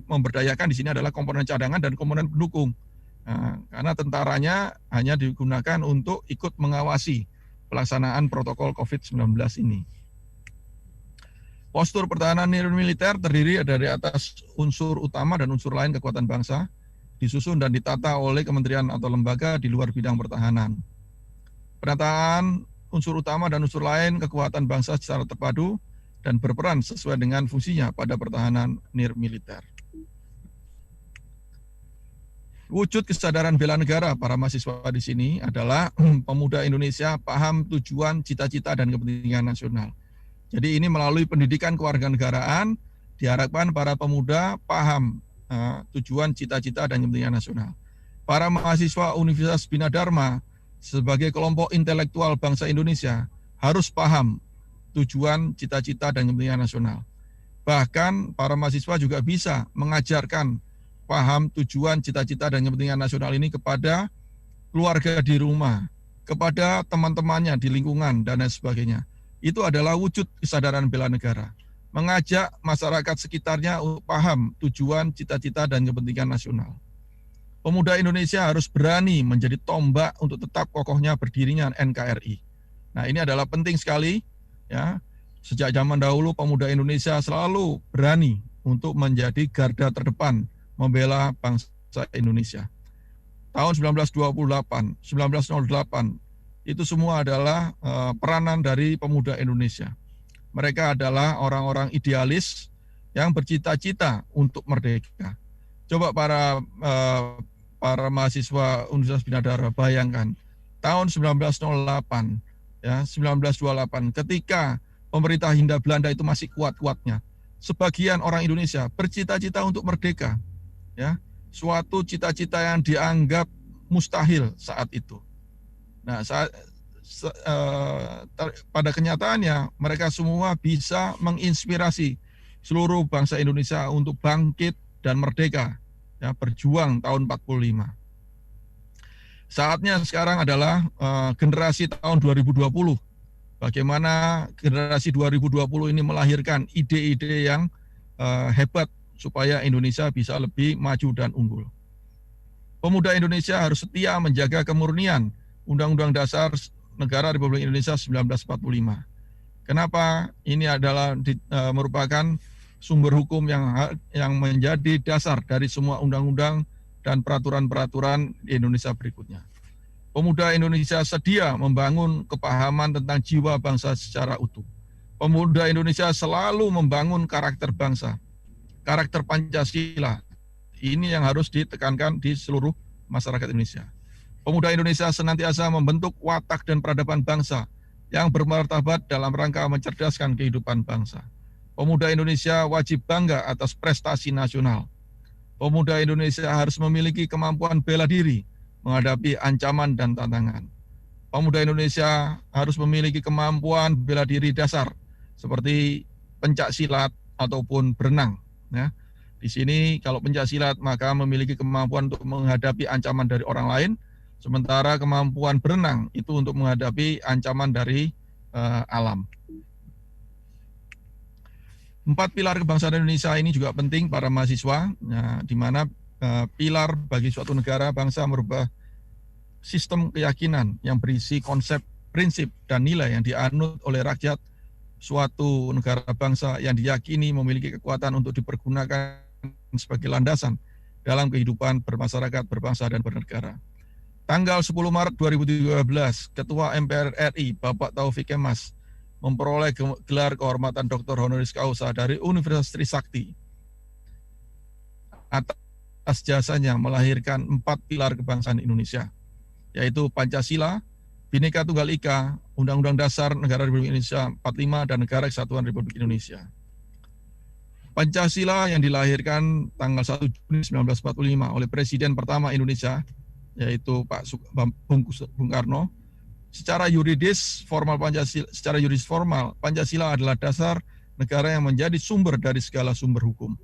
memberdayakan di sini adalah komponen cadangan dan komponen pendukung. Nah, karena tentaranya hanya digunakan untuk ikut mengawasi pelaksanaan protokol COVID-19 ini. Postur pertahanan nirmiliter terdiri dari atas unsur utama dan unsur lain kekuatan bangsa, disusun dan ditata oleh kementerian atau lembaga di luar bidang pertahanan. Penataan unsur utama dan unsur lain kekuatan bangsa secara terpadu dan berperan sesuai dengan fungsinya pada pertahanan nirmiliter. Wujud kesadaran bela negara para mahasiswa di sini adalah pemuda Indonesia paham tujuan, cita-cita, dan kepentingan nasional. Jadi ini melalui pendidikan kewarganegaraan diharapkan para pemuda paham tujuan, cita-cita, dan kepentingan nasional. Para mahasiswa Universitas Bina Dharma sebagai kelompok intelektual bangsa Indonesia harus paham tujuan, cita-cita, dan kepentingan nasional. Bahkan para mahasiswa juga bisa mengajarkan paham tujuan, cita-cita, dan kepentingan nasional ini kepada keluarga di rumah, kepada teman-temannya di lingkungan, dan lain sebagainya. Itu adalah wujud kesadaran bela negara. Mengajak masyarakat sekitarnya untuk paham tujuan, cita-cita, dan kepentingan nasional. Pemuda Indonesia harus berani menjadi tombak untuk tetap kokohnya berdirinya NKRI. Nah, ini adalah penting sekali, ya. Sejak zaman dahulu pemuda Indonesia selalu berani untuk menjadi garda terdepan membela bangsa Indonesia. Tahun 1928, 1908, itu semua adalah peranan dari pemuda Indonesia. Mereka adalah orang-orang idealis yang bercita-cita untuk merdeka. Coba para mahasiswa Universitas Bina Dharma bayangkan, tahun 1908, ya 1928, ketika pemerintah Hindia Belanda itu masih kuat-kuatnya, sebagian orang Indonesia bercita-cita untuk merdeka. Ya, suatu cita-cita yang dianggap mustahil saat itu. Nah, pada kenyataannya mereka semua bisa menginspirasi seluruh bangsa Indonesia untuk bangkit dan merdeka, ya, berjuang tahun 45. Saatnya sekarang adalah generasi tahun 2020. Bagaimana generasi 2020 ini melahirkan ide-ide yang hebat supaya Indonesia bisa lebih maju dan unggul. Pemuda Indonesia harus setia menjaga kemurnian Undang-Undang Dasar Negara Republik Indonesia 1945. Kenapa? Ini adalah merupakan sumber hukum yang menjadi dasar dari semua undang-undang dan peraturan-peraturan di Indonesia berikutnya. Pemuda Indonesia sedia membangun kepahaman tentang jiwa bangsa secara utuh. Pemuda Indonesia selalu membangun karakter bangsa. Karakter Pancasila ini yang harus ditekankan di seluruh masyarakat Indonesia. Pemuda Indonesia senantiasa membentuk watak dan peradaban bangsa yang bermartabat dalam rangka mencerdaskan kehidupan bangsa. Pemuda Indonesia wajib bangga atas prestasi nasional. Pemuda Indonesia harus memiliki kemampuan bela diri menghadapi ancaman dan tantangan. Pemuda Indonesia harus memiliki kemampuan bela diri dasar seperti pencak silat ataupun berenang. Ya, di sini kalau pencak silat maka memiliki kemampuan untuk menghadapi ancaman dari orang lain, sementara kemampuan berenang itu untuk menghadapi ancaman dari alam. 4 pilar kebangsaan Indonesia ini juga penting para mahasiswa, ya, di mana pilar bagi suatu negara bangsa merubah sistem keyakinan yang berisi konsep, prinsip, dan nilai yang dianut oleh rakyat suatu negara bangsa yang diyakini memiliki kekuatan untuk dipergunakan sebagai landasan dalam kehidupan bermasyarakat, berbangsa, dan bernegara. Tanggal 10 Maret 2013, Ketua MPR RI Bapak Taufik Kemas memperoleh gelar kehormatan Dr. Honoris Causa dari Universitas Trisakti atas jasanya melahirkan 4 pilar kebangsaan Indonesia, yaitu Pancasila, Bhinneka Tunggal Ika, Undang-Undang Dasar Negara Republik Indonesia 45, dan Negara Kesatuan Republik Indonesia. Pancasila yang dilahirkan tanggal 1 Juni 1945 oleh Presiden pertama Indonesia, yaitu Pak Bung Karno. Secara yuridis formal Pancasila adalah dasar negara yang menjadi sumber dari segala sumber hukum.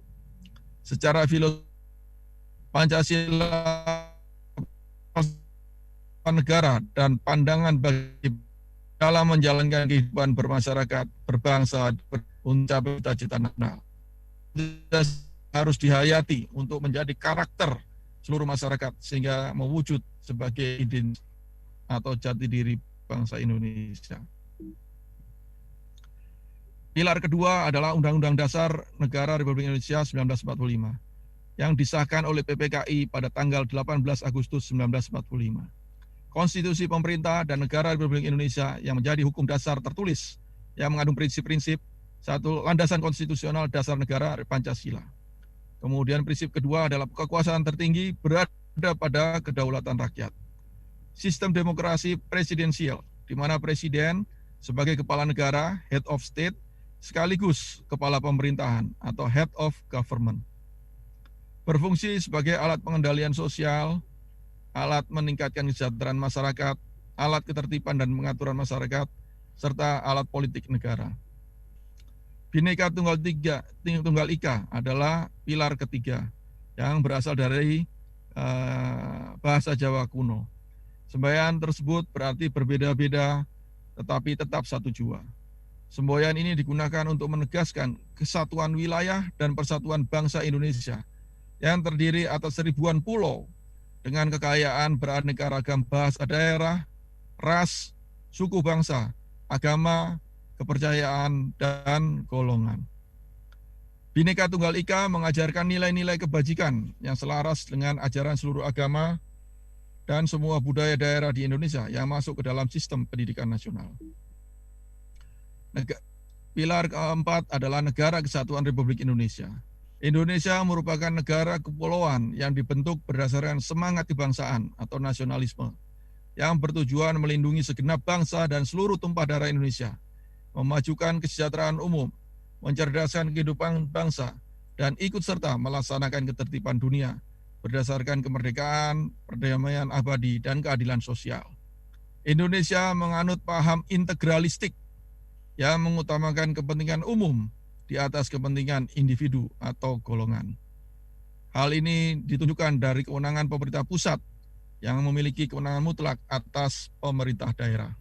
Secara filosofi, Pancasila negara dan pandangan bagi dalam menjalankan kehidupan bermasyarakat, berbangsa, mencapai cita-cita nasional. Harus dihayati untuk menjadi karakter seluruh masyarakat sehingga mewujud sebagai identitas atau jati diri bangsa Indonesia. Pilar kedua adalah Undang-Undang Dasar Negara Republik Indonesia 1945 yang disahkan oleh PPKI pada tanggal 18 Agustus 1945. Konstitusi pemerintah dan negara Republik Indonesia yang menjadi hukum dasar tertulis yang mengandung prinsip-prinsip. Satu, landasan konstitusional dasar negara Pancasila. Kemudian prinsip kedua adalah kekuasaan tertinggi berada berada pada kedaulatan rakyat. Sistem demokrasi presidensial, di mana presiden sebagai kepala negara, head of state, sekaligus kepala pemerintahan atau head of government. Berfungsi sebagai alat pengendalian sosial, alat meningkatkan kesejahteraan masyarakat, alat ketertiban dan pengaturan masyarakat, serta alat politik negara. Bhinneka Tunggal Ika adalah pilar ketiga yang berasal dari bahasa Jawa kuno. Semboyan tersebut berarti berbeda-beda tetapi tetap satu jua. Semboyan ini digunakan untuk menegaskan kesatuan wilayah dan persatuan bangsa Indonesia yang terdiri atas ribuan pulau dengan kekayaan beraneka ragam bahasa daerah, ras, suku bangsa, agama, kepercayaan, dan golongan. Bhinneka Tunggal Ika mengajarkan nilai-nilai kebajikan yang selaras dengan ajaran seluruh agama dan semua budaya daerah di Indonesia yang masuk ke dalam sistem pendidikan nasional. Pilar keempat adalah Negara Kesatuan Republik Indonesia. Indonesia merupakan negara kepulauan yang dibentuk berdasarkan semangat kebangsaan atau nasionalisme yang bertujuan melindungi segenap bangsa dan seluruh tumpah darah Indonesia, memajukan kesejahteraan umum, mencerdaskan kehidupan bangsa, dan ikut serta melaksanakan ketertiban dunia berdasarkan kemerdekaan, perdamaian abadi, dan keadilan sosial. Indonesia menganut paham integralistik yang mengutamakan kepentingan umum di atas kepentingan individu atau golongan. Hal ini ditunjukkan dari kewenangan pemerintah pusat yang memiliki kewenangan mutlak atas pemerintah daerah.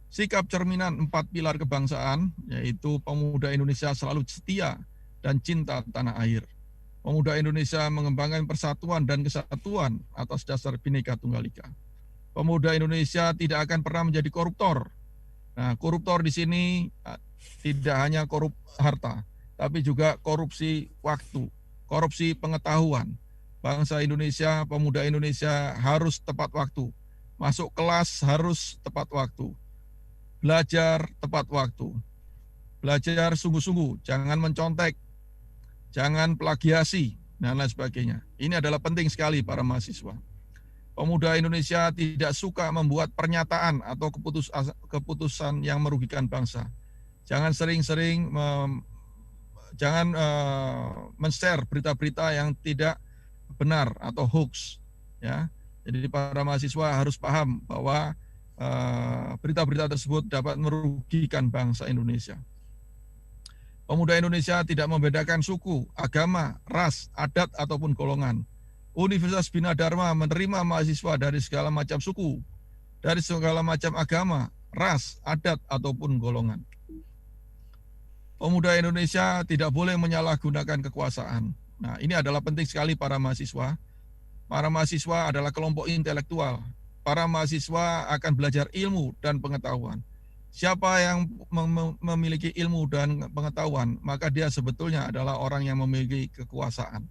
Sikap cerminan 4 pilar kebangsaan, yaitu pemuda Indonesia selalu setia dan cinta tanah air. Pemuda Indonesia mengembangkan persatuan dan kesatuan atas dasar Bhinneka Tunggal Ika. Pemuda Indonesia tidak akan pernah menjadi koruptor. Nah, koruptor di sini tidak hanya korup harta, tapi juga korupsi waktu, korupsi pengetahuan. Bangsa Indonesia, pemuda Indonesia harus tepat waktu. Masuk kelas harus tepat waktu. Belajar tepat waktu. Belajar sungguh-sungguh, jangan mencontek, jangan plagiasi, dan lain sebagainya. Ini adalah penting sekali para mahasiswa. Pemuda Indonesia tidak suka membuat pernyataan atau keputusan yang merugikan bangsa. Jangan sering-sering men-share berita-berita yang tidak benar atau hoax. Ya, jadi para mahasiswa harus paham bahwa berita-berita tersebut dapat merugikan bangsa Indonesia. Pemuda Indonesia tidak membedakan suku, agama, ras, adat ataupun golongan. Universitas Bina Dharma menerima mahasiswa dari segala macam suku, dari segala macam agama, ras, adat ataupun golongan. Pemuda Indonesia tidak boleh menyalahgunakan kekuasaan. Nah, ini adalah penting sekali para mahasiswa. Para mahasiswa adalah kelompok intelektual. Para mahasiswa akan belajar ilmu dan pengetahuan. Siapa yang memiliki ilmu dan pengetahuan, maka dia sebetulnya adalah orang yang memiliki kekuasaan.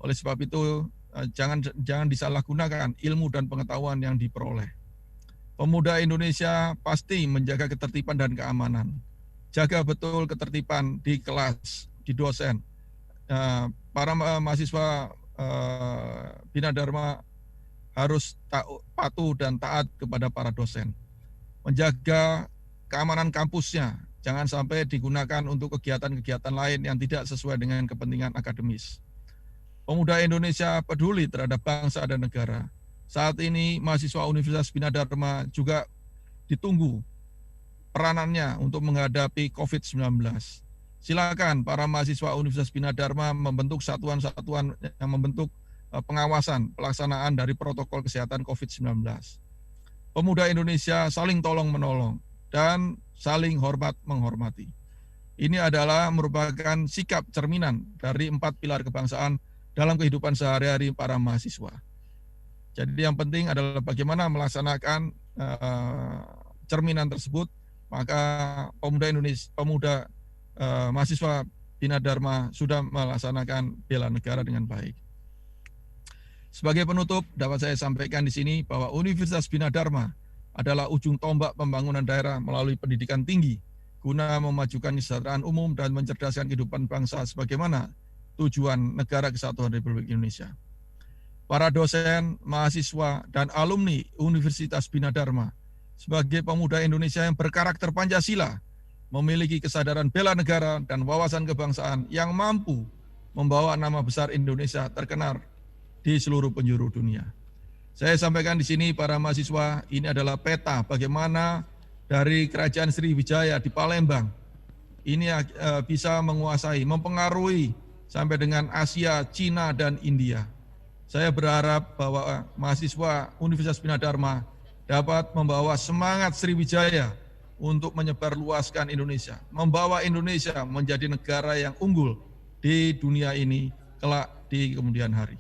Oleh sebab itu, jangan disalahgunakan ilmu dan pengetahuan yang diperoleh. Pemuda Indonesia pasti menjaga ketertiban dan keamanan. Jaga betul ketertiban di kelas, di dosen. Para mahasiswa Bina Dharma harus patuh dan taat kepada para dosen. Menjaga keamanan kampusnya, jangan sampai digunakan untuk kegiatan-kegiatan lain yang tidak sesuai dengan kepentingan akademis. Pemuda Indonesia peduli terhadap bangsa dan negara. Saat ini mahasiswa Universitas Bina Dharma juga ditunggu peranannya untuk menghadapi COVID-19. Silakan para mahasiswa Universitas Bina Dharma membentuk satuan-satuan yang membentuk pengawasan pelaksanaan dari protokol kesehatan COVID-19. Pemuda Indonesia saling tolong-menolong dan saling hormat-menghormati. Ini adalah merupakan sikap cerminan dari 4 pilar kebangsaan dalam kehidupan sehari-hari para mahasiswa. Jadi yang penting adalah bagaimana melaksanakan cerminan tersebut, maka pemuda mahasiswa Bina Dharma sudah melaksanakan bela negara dengan baik. Sebagai penutup, dapat saya sampaikan di sini bahwa Universitas Bina Dharma adalah ujung tombak pembangunan daerah melalui pendidikan tinggi, guna memajukan kesejahteraan umum dan mencerdaskan kehidupan bangsa sebagaimana tujuan negara kesatuan Republik Indonesia. Para dosen, mahasiswa, dan alumni Universitas Bina Dharma sebagai pemuda Indonesia yang berkarakter Pancasila, memiliki kesadaran bela negara dan wawasan kebangsaan yang mampu membawa nama besar Indonesia terkenal di seluruh penjuru dunia. Saya sampaikan di sini para mahasiswa, ini adalah peta bagaimana dari Kerajaan Sriwijaya di Palembang ini bisa menguasai, mempengaruhi sampai dengan Asia, Cina, dan India. Saya berharap bahwa mahasiswa Universitas Bina Dharma dapat membawa semangat Sriwijaya untuk menyebarluaskan Indonesia, membawa Indonesia menjadi negara yang unggul di dunia ini kelak di kemudian hari.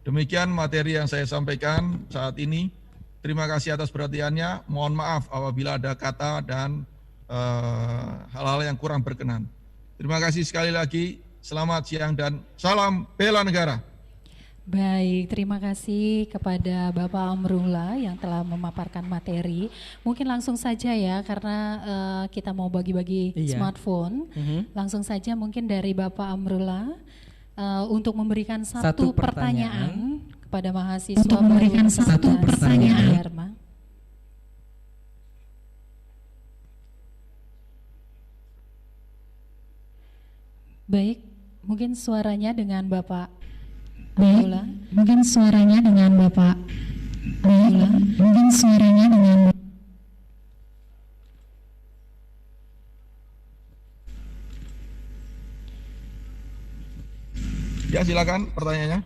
Demikian materi yang saya sampaikan saat ini. Terima kasih atas perhatiannya. Mohon maaf apabila ada kata dan hal-hal yang kurang berkenan. Terima kasih sekali lagi. Selamat siang dan salam bela negara. Baik, terima kasih kepada Bapak Amrullah yang telah memaparkan materi. Mungkin langsung saja ya, karena kita mau bagi-bagi smartphone. Langsung saja mungkin dari Bapak Amrullah untuk memberikan satu pertanyaan kepada mahasiswa. Untuk memberikan satu pertanyaan. Baik, mungkin suaranya dengan Bapak. Baik, mungkin suaranya dengan Bapak. Baik, mungkin suaranya dengan Ya, silakan pertanyaannya.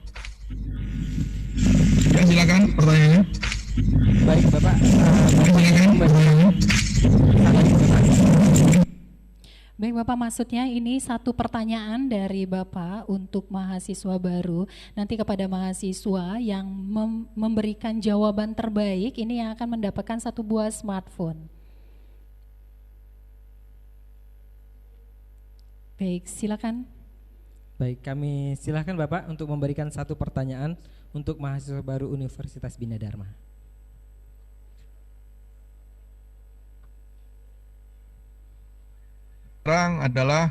Ya, silakan pertanyaannya. Baik, Bapak. Silakan pertanyaannya. Baik Bapak, maksudnya ini satu pertanyaan dari Bapak untuk mahasiswa baru. Nanti kepada mahasiswa yang memberikan jawaban terbaik ini yang akan mendapatkan satu buah smartphone. Baik, silakan. Baik, kami silakan Bapak untuk memberikan satu pertanyaan untuk mahasiswa baru Universitas Bina Dharma. Sekarang adalah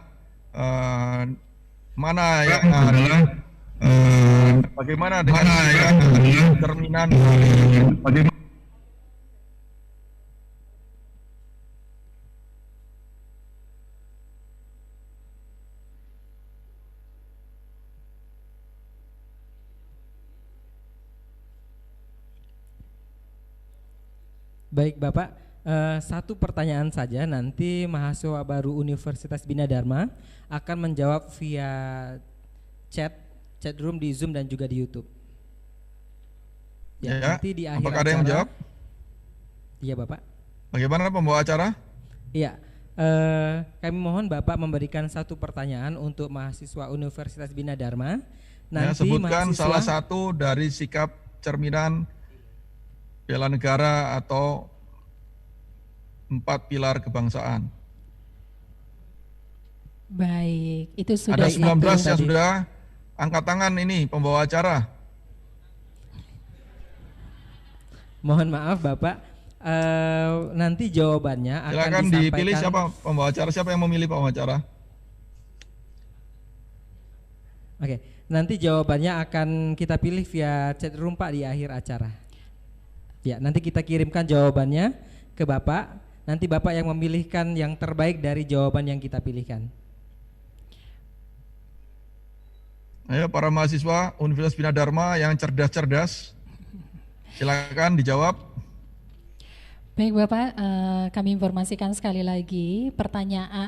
mana yang adalah bagaimana dengan cerminan bagaimana. Baik Bapak, satu pertanyaan saja, nanti mahasiswa baru Universitas Bina Dharma akan menjawab via chat room di Zoom dan juga di YouTube. Ya, nanti di akhir apakah acara, ada yang menjawab? Iya Bapak. Bagaimana pembawa acara? Iya, kami mohon Bapak memberikan satu pertanyaan untuk mahasiswa Universitas Bina Dharma. Nanti sebutkan salah satu dari sikap cerminan bela negara atau 4 pilar kebangsaan. Baik, itu sudah. Ada 19 yang sudah angkat tangan ini pembawa acara. Mohon maaf Bapak, nanti jawabannya akan silakan disampaikan. Dipilih siapa pembawa acara, siapa yang memilih pembawa acara? Oke, nanti jawabannya akan kita pilih via chat room Pak di akhir acara. Ya, nanti kita kirimkan jawabannya ke Bapak. Nanti Bapak yang memilihkan yang terbaik dari jawaban yang kita pilihkan. Ayo para mahasiswa Universitas Bina Dharma yang cerdas-cerdas, silakan dijawab. Baik Bapak, kami informasikan sekali lagi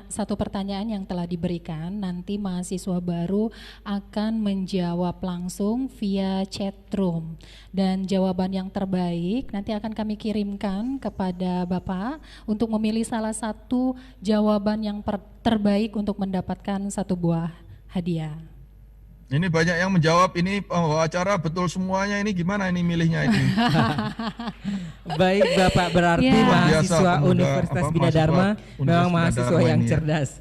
satu pertanyaan yang telah diberikan, nanti mahasiswa baru akan menjawab langsung via chat room, dan jawaban yang terbaik nanti akan kami kirimkan kepada Bapak untuk memilih salah satu jawaban yang terbaik untuk mendapatkan satu buah hadiah. Ini banyak yang menjawab, ini pembawa acara betul semuanya, ini gimana ini milihnya ini? Baik Bapak, berarti mahasiswa Universitas Bina Dharma memang mahasiswa yang cerdas.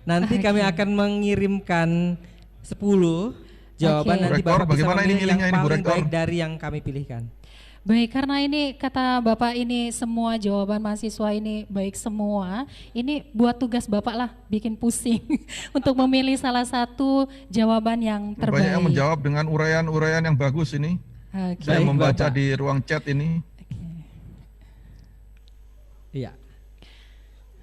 Nanti kami akan mengirimkan 10 jawaban, nanti Bapak bisa memilih yang paling baik dari yang kami pilihkan. Baik, karena ini kata Bapak ini semua jawaban mahasiswa ini baik semua, ini buat tugas Bapak lah bikin pusing untuk memilih salah satu jawaban yang terbaik. Banyak yang menjawab dengan uraian-uraian yang bagus ini. Okay. Saya membaca di ruang chat ini. Iya.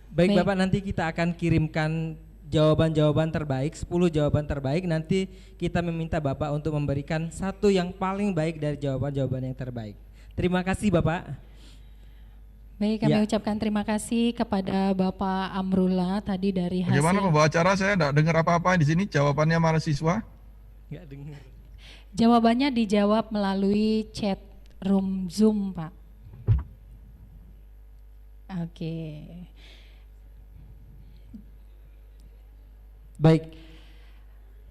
Baik Bapak, nanti kita akan kirimkan jawaban-jawaban terbaik, 10 jawaban terbaik. Nanti kita meminta Bapak untuk memberikan satu yang paling baik dari jawaban-jawaban yang terbaik. Terima kasih Bapak. Baik, kami ucapkan terima kasih kepada Bapak Amrullah tadi dari hasil. Bagaimana pembawa acara? Saya tidak dengar apa-apa di sini. Jawabannya mahasiswa? Enggak dengar. Jawabannya dijawab melalui chat room Zoom, Pak. Oke. Baik,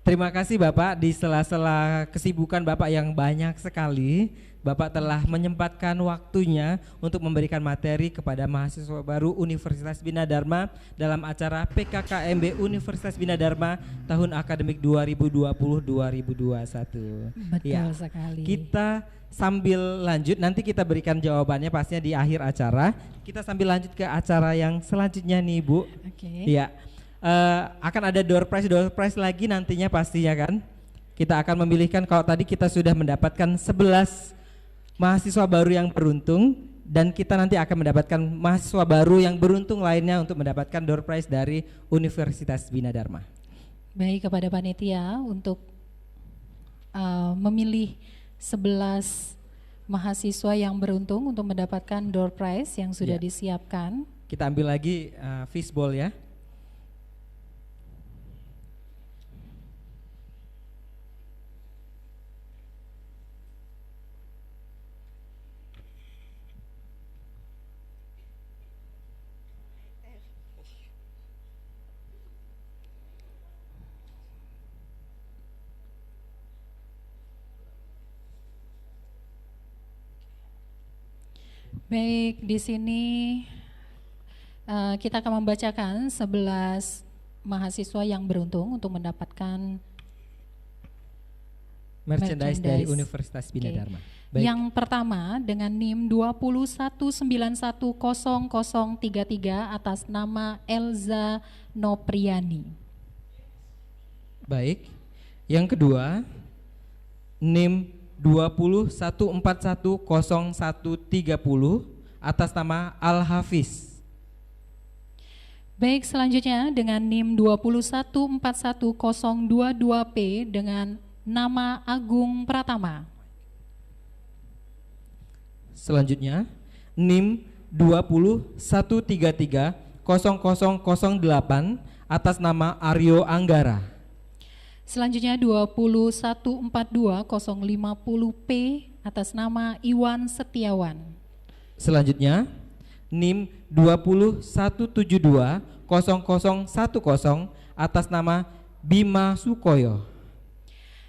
terima kasih Bapak. Di sela-sela kesibukan Bapak yang banyak sekali, Bapak telah menyempatkan waktunya untuk memberikan materi kepada mahasiswa baru Universitas Bina Dharma dalam acara PKKMB Universitas Bina Dharma tahun akademik 2020-2021. Betul sekali. Kita sambil lanjut, nanti kita berikan jawabannya pastinya di akhir acara. Kita sambil lanjut ke acara yang selanjutnya nih Bu. Oke. Iya. Akan ada door prize lagi nantinya pastinya kan. Kita akan memilihkan, kalau tadi kita sudah mendapatkan 11 mahasiswa baru yang beruntung, dan kita nanti akan mendapatkan mahasiswa baru yang beruntung lainnya untuk mendapatkan door prize dari Universitas Bina Dharma. Baik, kepada panitia untuk memilih 11 mahasiswa yang beruntung untuk mendapatkan door prize yang sudah disiapkan. Kita ambil lagi fishbowl ya. Baik, di sini kita akan membacakan 11 mahasiswa yang beruntung untuk mendapatkan merchandise dari Universitas Bina Dharma. Baik. Yang pertama dengan NIM 219100033 atas nama Elza Nopriani. Baik. Yang kedua NIM 201410130 atas nama Al-Hafiz. Baik, selanjutnya dengan NIM 2141022P dengan nama Agung Pratama. Selanjutnya NIM 201330008 atas nama Aryo Anggara. Selanjutnya 2142050P atas nama Iwan Setiawan. Selanjutnya NIM 201720010 atas nama Bima Sukoyo.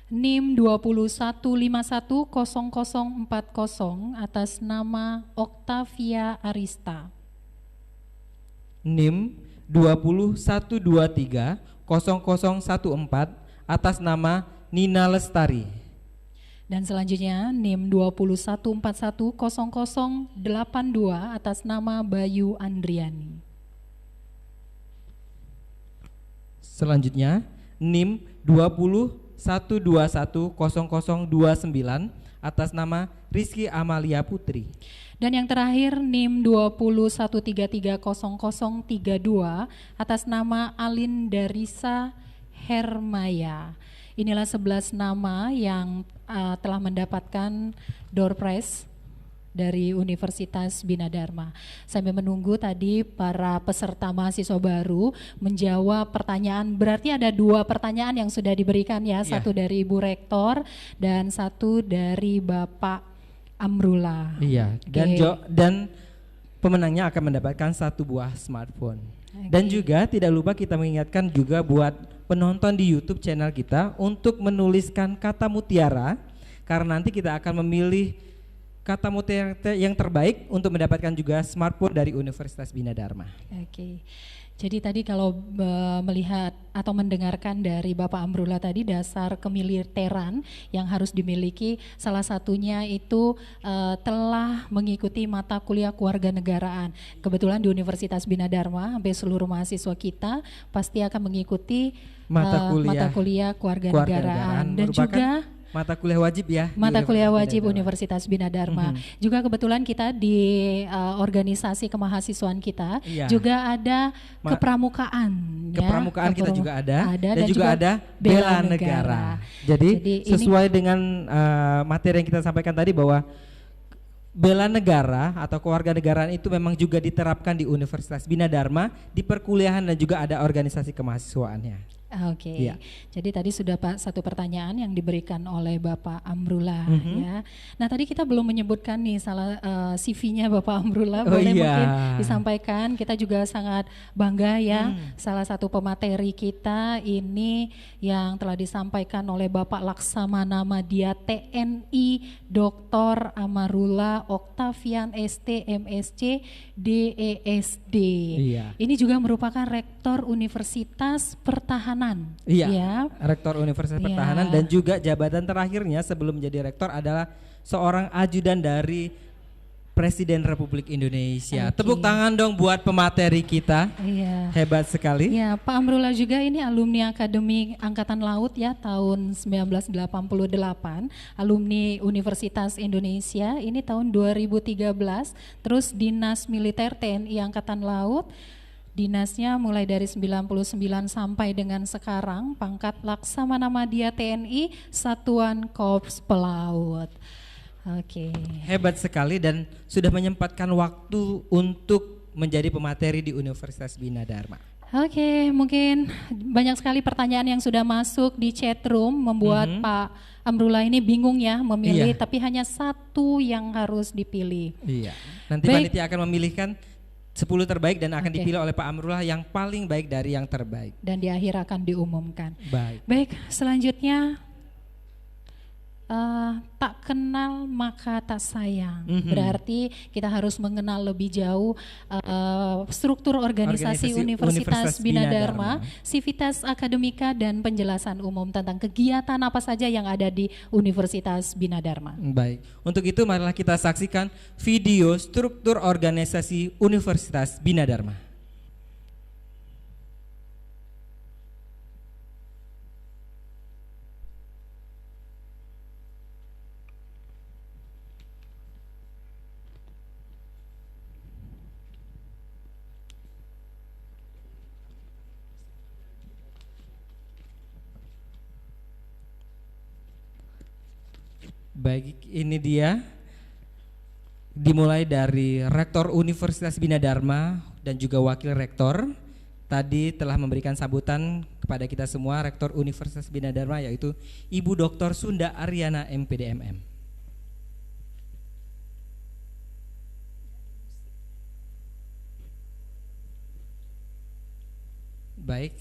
NIM 2151040 atas nama Octavia Arista. NIM 211230014 atas nama Nina Lestari. Dan selanjutnya NIM 2141082 atas nama Bayu Andriani. Selanjutnya NIM 201210029 atas nama Rizky Amalia Putri. Dan yang terakhir NIM 213300032 atas nama Alin Darisa Hermaya. Inilah 11 nama yang telah mendapatkan door prize dari Universitas Bina Dharma. Sambil menunggu tadi para peserta mahasiswa baru menjawab pertanyaan, berarti ada 2 pertanyaan yang sudah diberikan ya, satu dari Ibu Rektor dan satu dari Bapak Amrullah. Iya, dan pemenangnya akan mendapatkan 1 buah smartphone. Dan juga tidak lupa kita mengingatkan juga buat penonton di YouTube channel kita untuk menuliskan kata mutiara, karena nanti kita akan memilih kata mutiara yang terbaik untuk mendapatkan juga smartphone dari Universitas Bina Dharma. Oke. Jadi tadi kalau melihat atau mendengarkan dari Bapak Amrullah tadi, dasar kemiliteran yang harus dimiliki salah satunya itu telah mengikuti mata kuliah kewarganegaraan. Kebetulan di Universitas Bina Dharma hampir seluruh mahasiswa kita pasti akan mengikuti mata kuliah kewarganegaraan dan juga mata kuliah wajib ya. Mata kuliah wajib Universitas Bina Dharma. Juga kebetulan kita di organisasi kemahasiswaan kita juga ada kepramukaan. Kepramukaan kita juga ada dan juga ada bela negara. Jadi sesuai dengan materi yang kita sampaikan tadi bahwa bela negara atau kewarganegaraan itu memang juga diterapkan di Universitas Bina Dharma di perkuliahan dan juga ada organisasi kemahasiswaannya. Oke. Jadi tadi sudah satu pertanyaan yang diberikan oleh Bapak Amrullah ya. Nah, tadi kita belum menyebutkan nih salah CV-nya Bapak Amrullah, boleh mungkin disampaikan. Kita juga sangat bangga ya, salah satu pemateri kita ini yang telah disampaikan oleh Bapak Laksamana Madya TNI Dr. Amarullah Octavian ST MSc DESD. Ini juga merupakan Rektor Universitas Pertahanan. Iya, Rektor Universitas Pertahanan dan juga jabatan terakhirnya sebelum menjadi rektor adalah seorang ajudan dari Presiden Republik Indonesia. Tepuk tangan dong buat pemateri kita. Hebat sekali. Ya, Pak Amrullah juga ini alumni Akademi Angkatan Laut ya, tahun 1988, alumni Universitas Indonesia ini tahun 2013, terus Dinas Militer TNI Angkatan Laut. Dinasnya mulai dari 99 sampai dengan sekarang, pangkat Laksamana Madya TNI Satuan Korps Pelaut. Hebat sekali dan sudah menyempatkan waktu untuk menjadi pemateri di Universitas Bina Dharma. Mungkin banyak sekali pertanyaan yang sudah masuk di chat room membuat Pak Amrullah ini bingung ya memilih, tapi hanya satu yang harus dipilih. Nanti panitia akan memilihkan 10 terbaik dan akan dipilih oleh Pak Amrullah yang paling baik dari yang terbaik. Dan di akhir akan diumumkan. Baik, selanjutnya tak kenal maka tak sayang. Berarti kita harus mengenal lebih jauh struktur organisasi Universitas Bina Dharma, sivitas akademika dan penjelasan umum tentang kegiatan apa saja yang ada di Universitas Bina Dharma. Baik, untuk itu marilah kita saksikan video struktur organisasi Universitas Bina Dharma. Baik, ini dia dimulai dari Rektor Universitas Bina Dharma dan juga Wakil Rektor. Tadi telah memberikan sambutan kepada kita semua Rektor Universitas Bina Dharma yaitu Ibu Dr. Sunda Aryana MPDMM. Baik,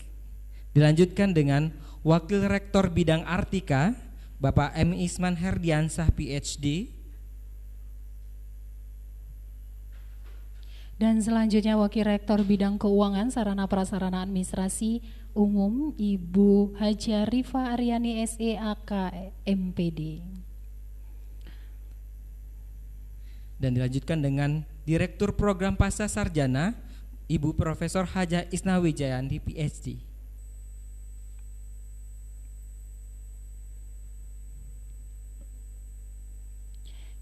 dilanjutkan dengan Wakil Rektor Bidang Artika Bapak M. Isman Herdiansah PhD. Dan selanjutnya Wakil Rektor Bidang Keuangan Sarana Prasarana Administrasi Umum Ibu Haja Rifa Aryani SEAK MPD. Dan dilanjutkan dengan Direktur Program Pasca Sarjana Ibu Profesor Haja Isna Wijayanti PhD.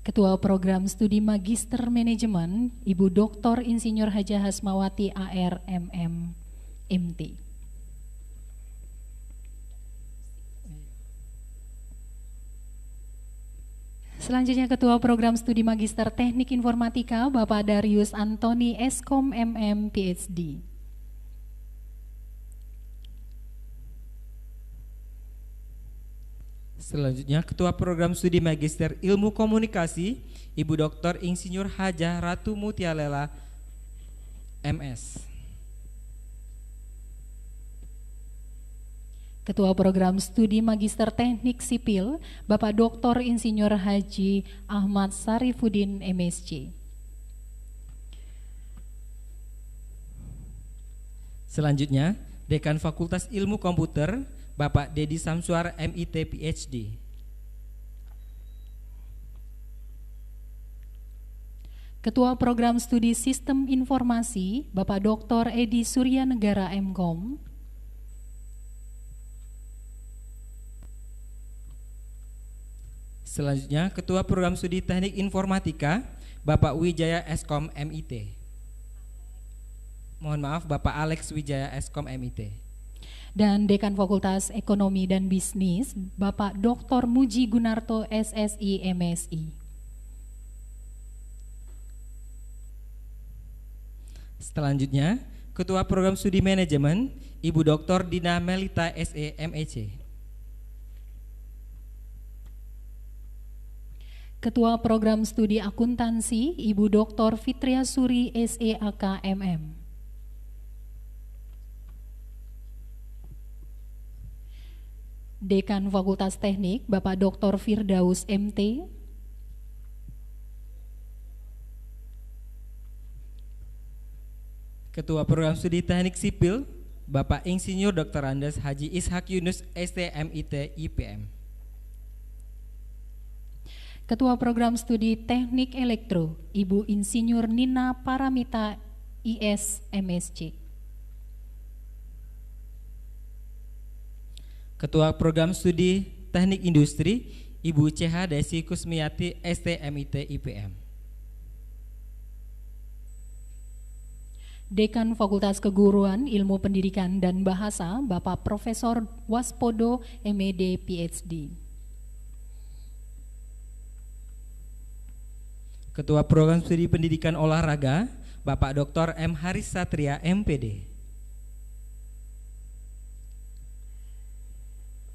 Ketua Program Studi Magister Manajemen Ibu Dr. Insinyur Haja Hasmawati AR MM MT. Selanjutnya Ketua Program Studi Magister Teknik Informatika Bapak Darius Antoni Eskom MM PhD. Selanjutnya Ketua Program Studi Magister Ilmu Komunikasi Ibu Dr. Insinyur Haja Ratu Mutialela MS. Ketua Program Studi Magister Teknik Sipil Bapak Dr. Insinyur Haji Ahmad Sarifuddin MSc. Selanjutnya, Dekan Fakultas Ilmu Komputer, Bapak Dedi Samsuar, MIT PhD. Ketua Program Studi Sistem Informasi, Bapak Dr. Edi Suryanegara, MKom. Selanjutnya, Ketua Program Studi Teknik Informatika, Bapak Wijaya Eskom, MIT. Mohon maaf, Bapak Alex Wijaya Eskom, MIT. Dan Dekan Fakultas Ekonomi dan Bisnis, Bapak Dr. Muji Gunarto, SSI, MSI. Selanjutnya, Ketua Program Studi Manajemen, Ibu Dr. Dina Melita, SE, MEC. Ketua Program Studi Akuntansi, Ibu Dr. Fitria Suri, SEAK, MM. Dekan Fakultas Teknik, Bapak Dr. Firdaus, MT. Ketua Program Studi Teknik Sipil, Bapak Insinyur Dr. Andes Haji Ishak Yunus, STMIT, IPM. Ketua Program Studi Teknik Elektro, Ibu Insinyur Nina Paramita, IS, MSc. Ketua Program Studi Teknik Industri, Ibu CH Desi Kusmiati, STMIT, IPM. Dekan Fakultas Keguruan, Ilmu Pendidikan dan Bahasa, Bapak Profesor Waspodo, MED, PhD. Ketua Program Studi Pendidikan Olahraga, Bapak Dr. M. Haris Satria, MPD.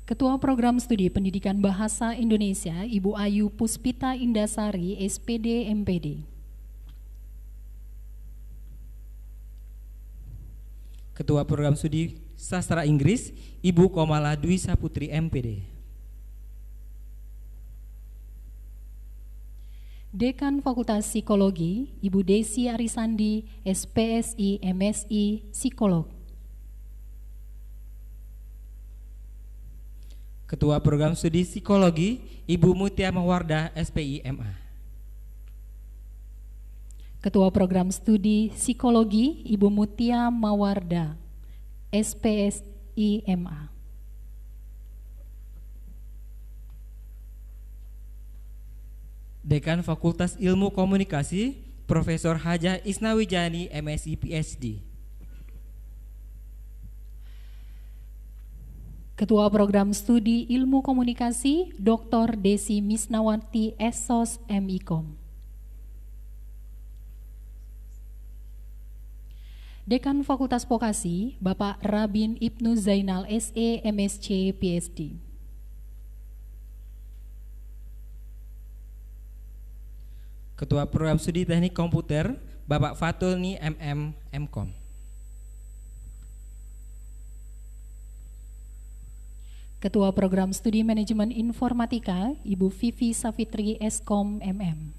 Ketua Program Studi Pendidikan Bahasa Indonesia, Ibu Ayu Puspita Indasari, SPD, MPD. Ketua Program Studi Sastra Inggris, Ibu Komala Dwi Saputri, MPD. Dekan Fakultas Psikologi, Ibu Desi Arisandi, SPSI, MSI, Psikolog. Ketua Program Studi Psikologi, Ibu Mutia Mawarda, SPI, MA. Ketua Program Studi Psikologi, Ibu Mutia Mawarda, SPSI, MA. Dekan Fakultas Ilmu Komunikasi, Profesor Hajah Isnawijani, MSI, PhD. Ketua Program Studi Ilmu Komunikasi, Dr. Desi Misnawati, SOS, MIKOM. Dekan Fakultas Vokasi, Bapak Rabin Ibnu Zainal, SE, MSc, PhD. Ketua Program Studi Teknik Komputer, Bapak Fatulni, MM, MKom. Ketua Program Studi Manajemen Informatika, Ibu Vivi Safitri, Eskom, MM.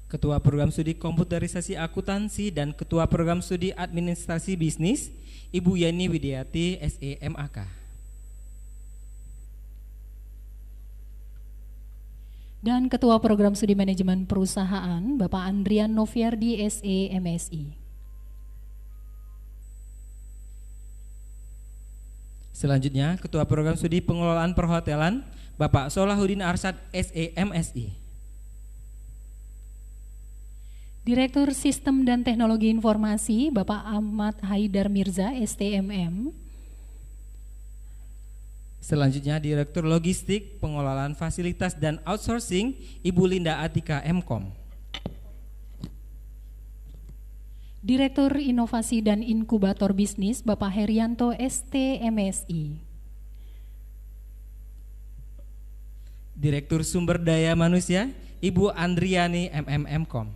Ketua Program Studi Komputerisasi Akuntansi dan Ketua Program Studi Administrasi Bisnis, Ibu Yani Widiati, SE, MAK. Dan Ketua Program Studi Manajemen Perusahaan, Bapak Andrian Noviardi, SE, MSI. Selanjutnya, Ketua Program Studi Pengelolaan Perhotelan, Bapak Solahuddin Arsyad, SE, MSI. Direktur Sistem dan Teknologi Informasi, Bapak Ahmad Haidar Mirza, STMM. Selanjutnya, Direktur Logistik, Pengelolaan Fasilitas dan Outsourcing, Ibu Linda Atika, MKom. Direktur Inovasi dan Inkubator Bisnis, Bapak Herianto, STMSI. Direktur Sumber Daya Manusia, Ibu Andriani, MKom.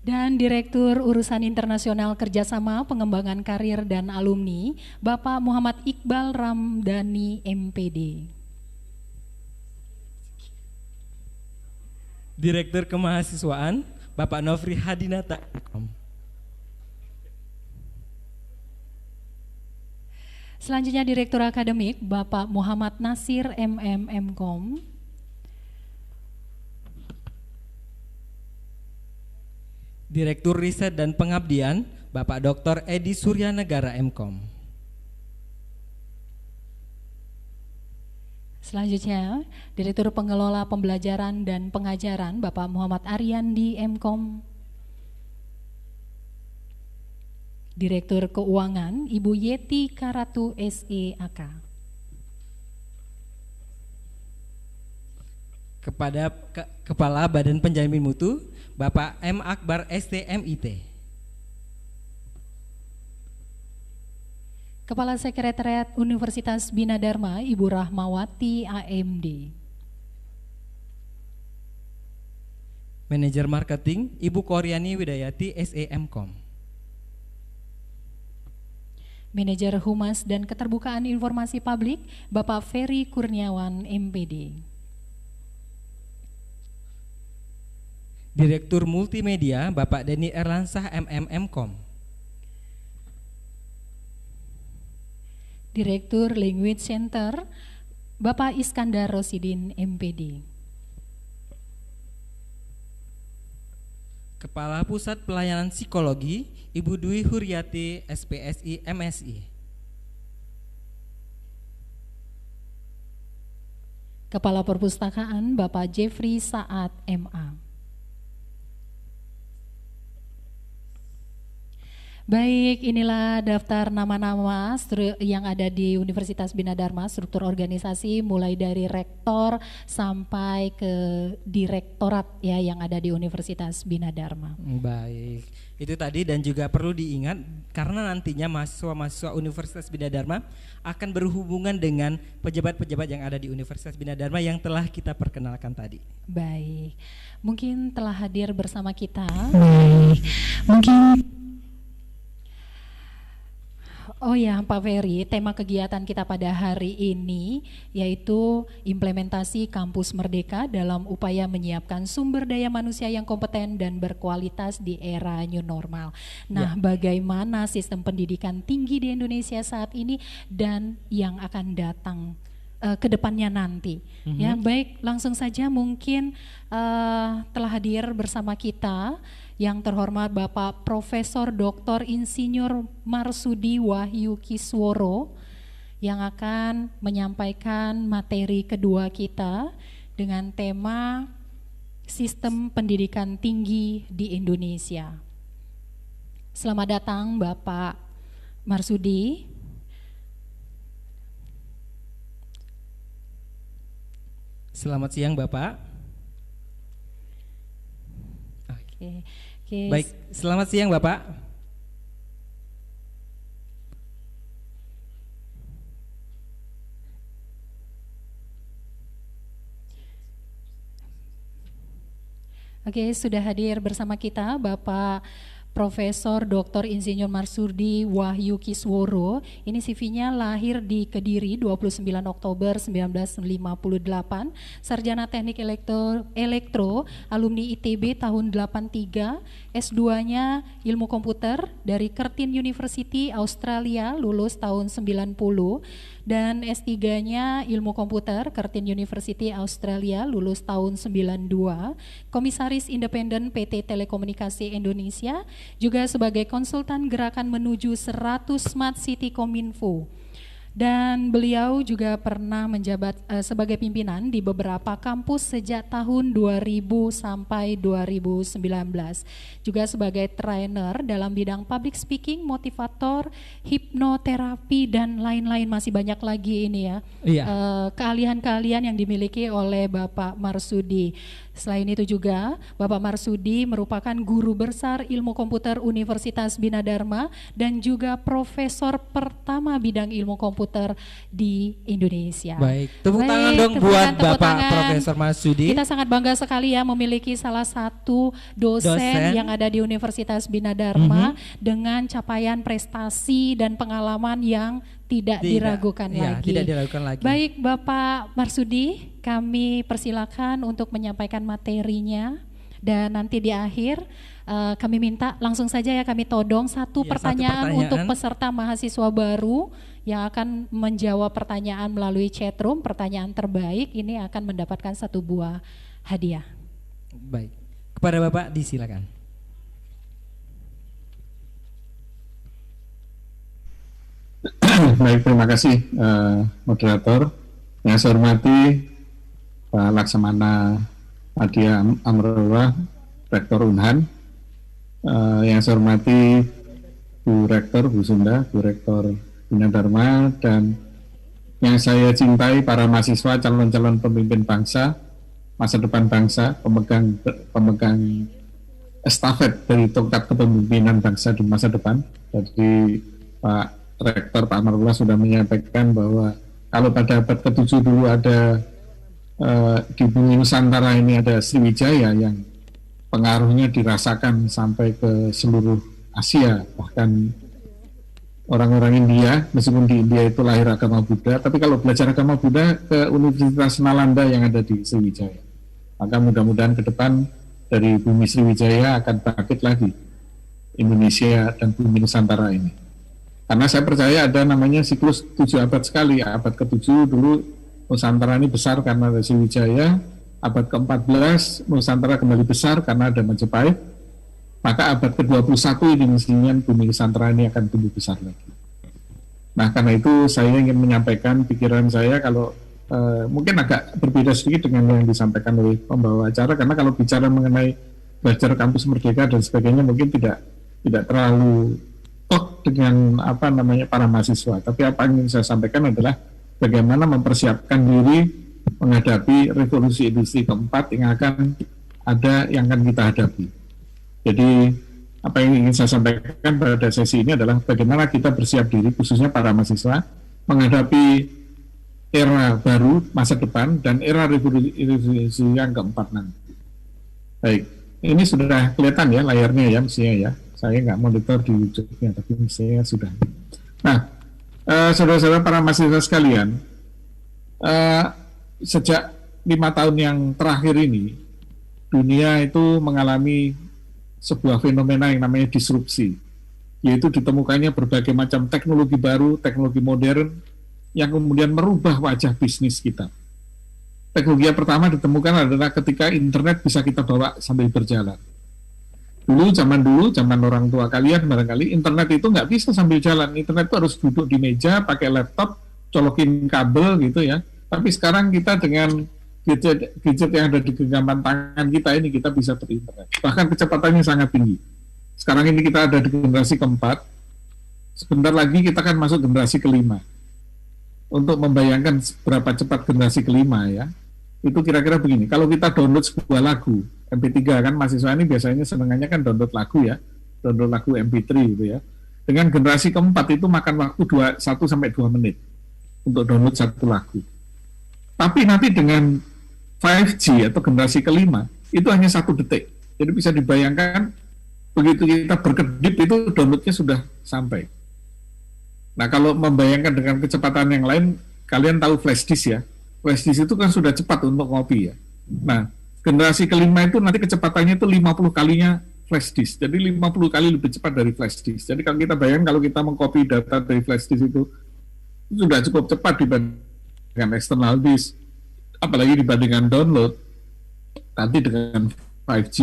Dan Direktur Urusan Internasional Kerjasama Pengembangan Karir dan Alumni, Bapak Muhammad Iqbal Ramdhani, MPD. Direktur Kemahasiswaan Bapak Nofri Hadinata. Selanjutnya Direktur Akademik Bapak Muhammad Nasir MMM.Com. Direktur Riset dan Pengabdian Bapak Dr. Edi Suryanegara M.Com. Selanjutnya Direktur Pengelola Pembelajaran dan Pengajaran Bapak Muhammad Ariandi M.Com. Direktur Keuangan Ibu Yeti Karatu SEAK. Kepada Kepala Badan Penjamin Mutu Bapak M. Akbar STMIT. Kepala Sekretariat Universitas Bina Dharma Ibu Rahmawati AMD. Manajer Marketing Ibu Koryani Widayati SEMkom. Manajer Humas dan Keterbukaan Informasi Publik Bapak Ferry Kurniawan MPD. Direktur Multimedia Bapak Denny Erlansah MMM.Com. Direktur Language Center Bapak Iskandar Rosidin MPD. Kepala Pusat Pelayanan Psikologi Ibu Dwi Huryati SPSI MSI. Kepala Perpustakaan Bapak Jeffrey Saad MA. Baik, inilah daftar nama-nama yang ada di Universitas Bina Dharma, struktur organisasi mulai dari rektor sampai ke direktorat ya yang ada di Universitas Bina Dharma. Baik, itu tadi dan juga perlu diingat karena nantinya mahasiswa-mahasiswa Universitas Bina Dharma akan berhubungan dengan pejabat-pejabat yang ada di Universitas Bina Dharma yang telah kita perkenalkan tadi. Baik, mungkin telah hadir bersama kita. Oh ya Pak Ferry, tema kegiatan kita pada hari ini yaitu implementasi Kampus Merdeka dalam upaya menyiapkan sumber daya manusia yang kompeten dan berkualitas di era new normal. Nah, bagaimana sistem pendidikan tinggi di Indonesia saat ini dan yang akan datang ke depannya nanti. Ya, baik, langsung saja mungkin telah hadir bersama kita yang terhormat Bapak Profesor Dr. Insinyur Marsudi Wahyu Kisworo yang akan menyampaikan materi kedua kita dengan tema Sistem Pendidikan Tinggi di Indonesia. Selamat datang Bapak Marsudi. Selamat siang Bapak. Oke. Baik, selamat siang Bapak. Oke, sudah hadir bersama kita Bapak Profesor Dr. Insinyur Marsudi Wahyu Kisworo. Ini CV-nya lahir di Kediri 29 Oktober 1958, sarjana teknik elektro, alumni ITB tahun 83, S2-nya ilmu komputer dari Curtin University Australia, lulus tahun 90, dan S3-nya ilmu komputer Curtin University Australia, lulus tahun 92, komisaris independen PT Telekomunikasi Indonesia, juga sebagai konsultan gerakan menuju 100 Smart City Kominfo. Dan beliau juga pernah menjabat sebagai pimpinan di beberapa kampus sejak tahun 2000 sampai 2019. Juga sebagai trainer dalam bidang public speaking, motivator, hipnoterapi, dan lain-lain, masih banyak lagi ini ya. Iya. Keahlian-keahlian yang dimiliki oleh Bapak Marsudi. Selain itu juga Bapak Marsudi merupakan guru besar ilmu komputer Universitas Bina Dharma dan juga profesor pertama bidang ilmu komputer di Indonesia. Baik, tepuk tangan dong buat Bapak Profesor Marsudi. Kita sangat bangga sekali ya memiliki salah satu dosen yang ada di Universitas Bina Dharma dengan capaian prestasi dan pengalaman yang tidak diragukan ya, lagi. Tidak diragukan lagi. Baik Bapak Marsudi, kami persilakan untuk menyampaikan materinya dan nanti di akhir kami minta langsung saja ya kami todong satu pertanyaan untuk peserta mahasiswa baru yang akan menjawab pertanyaan melalui chatroom. Pertanyaan terbaik ini akan mendapatkan 1 buah hadiah. Baik, kepada Bapak disilakan. Baik, terima kasih moderator. Yang saya hormati Pak Laksamana Adia Amrullah, Rektor Unhan. Yang saya hormati Bu Rektor, Bu Sunda, Bu Rektor Bina Dharma, dan yang saya cintai para mahasiswa, calon-calon pemimpin bangsa, masa depan bangsa, pemegang estafet dari tongkat kepemimpinan bangsa di masa depan. Jadi Pak Rektor Pak Amrullah sudah menyampaikan bahwa kalau pada abad ke-7 dulu ada di bumi Nusantara ini ada Sriwijaya yang pengaruhnya dirasakan sampai ke seluruh Asia, bahkan orang-orang India, meskipun di India itu lahir agama Buddha, tapi kalau belajar agama Buddha ke Universitas Nalanda yang ada di Sriwijaya. Maka mudah-mudahan ke depan dari bumi Sriwijaya akan bangkit lagi Indonesia dan bumi Nusantara ini. Karena saya percaya ada namanya siklus 7 abad sekali. Abad ke-7 dulu Nusantara ini besar karena ada Sriwijaya. Abad ke-14 Nusantara kembali besar karena ada Majapahit. Maka abad ke-21 ini mestinya bumi Nusantara ini akan tumbuh besar lagi. Nah, karena itu saya ingin menyampaikan pikiran saya kalau mungkin agak berbeda sedikit dengan yang disampaikan oleh pembawa acara, karena kalau bicara mengenai belajar kampus merdeka dan sebagainya mungkin tidak terlalu dengan para mahasiswa. Tapi apa yang ingin saya sampaikan adalah bagaimana mempersiapkan diri menghadapi revolusi industri keempat yang akan kita hadapi. Jadi apa yang ingin saya sampaikan pada sesi ini adalah bagaimana kita bersiap diri, khususnya para mahasiswa, menghadapi era baru masa depan dan era revolusi yang keempat nanti. Baik, ini sudah kelihatan ya layarnya ya mestinya ya. Saya nggak monitor di YouTube-nya, tapi mestinya sudah. Nah, saudara-saudara para mahasiswa sekalian, sejak 5 tahun yang terakhir ini, dunia itu mengalami sebuah fenomena yang namanya disrupsi, yaitu ditemukannya berbagai macam teknologi baru, teknologi modern, yang kemudian merubah wajah bisnis kita. Teknologi yang pertama ditemukan adalah ketika internet bisa kita bawa sambil berjalan. Zaman orang tua kalian barangkali internet itu nggak bisa sambil jalan. Internet itu harus duduk di meja, pakai laptop, colokin kabel gitu ya. Tapi sekarang kita dengan gadget yang ada di genggaman tangan kita ini, kita bisa berinternet. Bahkan kecepatannya sangat tinggi. Sekarang ini kita ada di generasi keempat. Sebentar lagi kita akan masuk generasi kelima. Untuk membayangkan seberapa cepat generasi kelima ya, itu kira-kira begini. Kalau kita download sebuah lagu MP3 kan, mahasiswa ini biasanya senengannya kan download lagu ya, download lagu MP3 gitu ya. Dengan generasi keempat itu makan waktu 1-2 menit untuk download satu lagu. Tapi nanti dengan 5G atau generasi kelima itu hanya 1 detik. Jadi bisa dibayangkan begitu kita berkedip itu downloadnya sudah sampai. Nah, kalau membayangkan dengan kecepatan yang lain, kalian tahu flash disk ya. Flash disk itu kan sudah cepat untuk ngopi ya. Nah, generasi kelima itu nanti kecepatannya itu 50 kalinya flash disk. Jadi 50 kali lebih cepat dari flash disk. Jadi kalau kita bayangkan kalau kita mengcopy data dari flash disk itu sudah cukup cepat dibandingkan external disk. Apalagi dibandingkan download. Nanti dengan 5G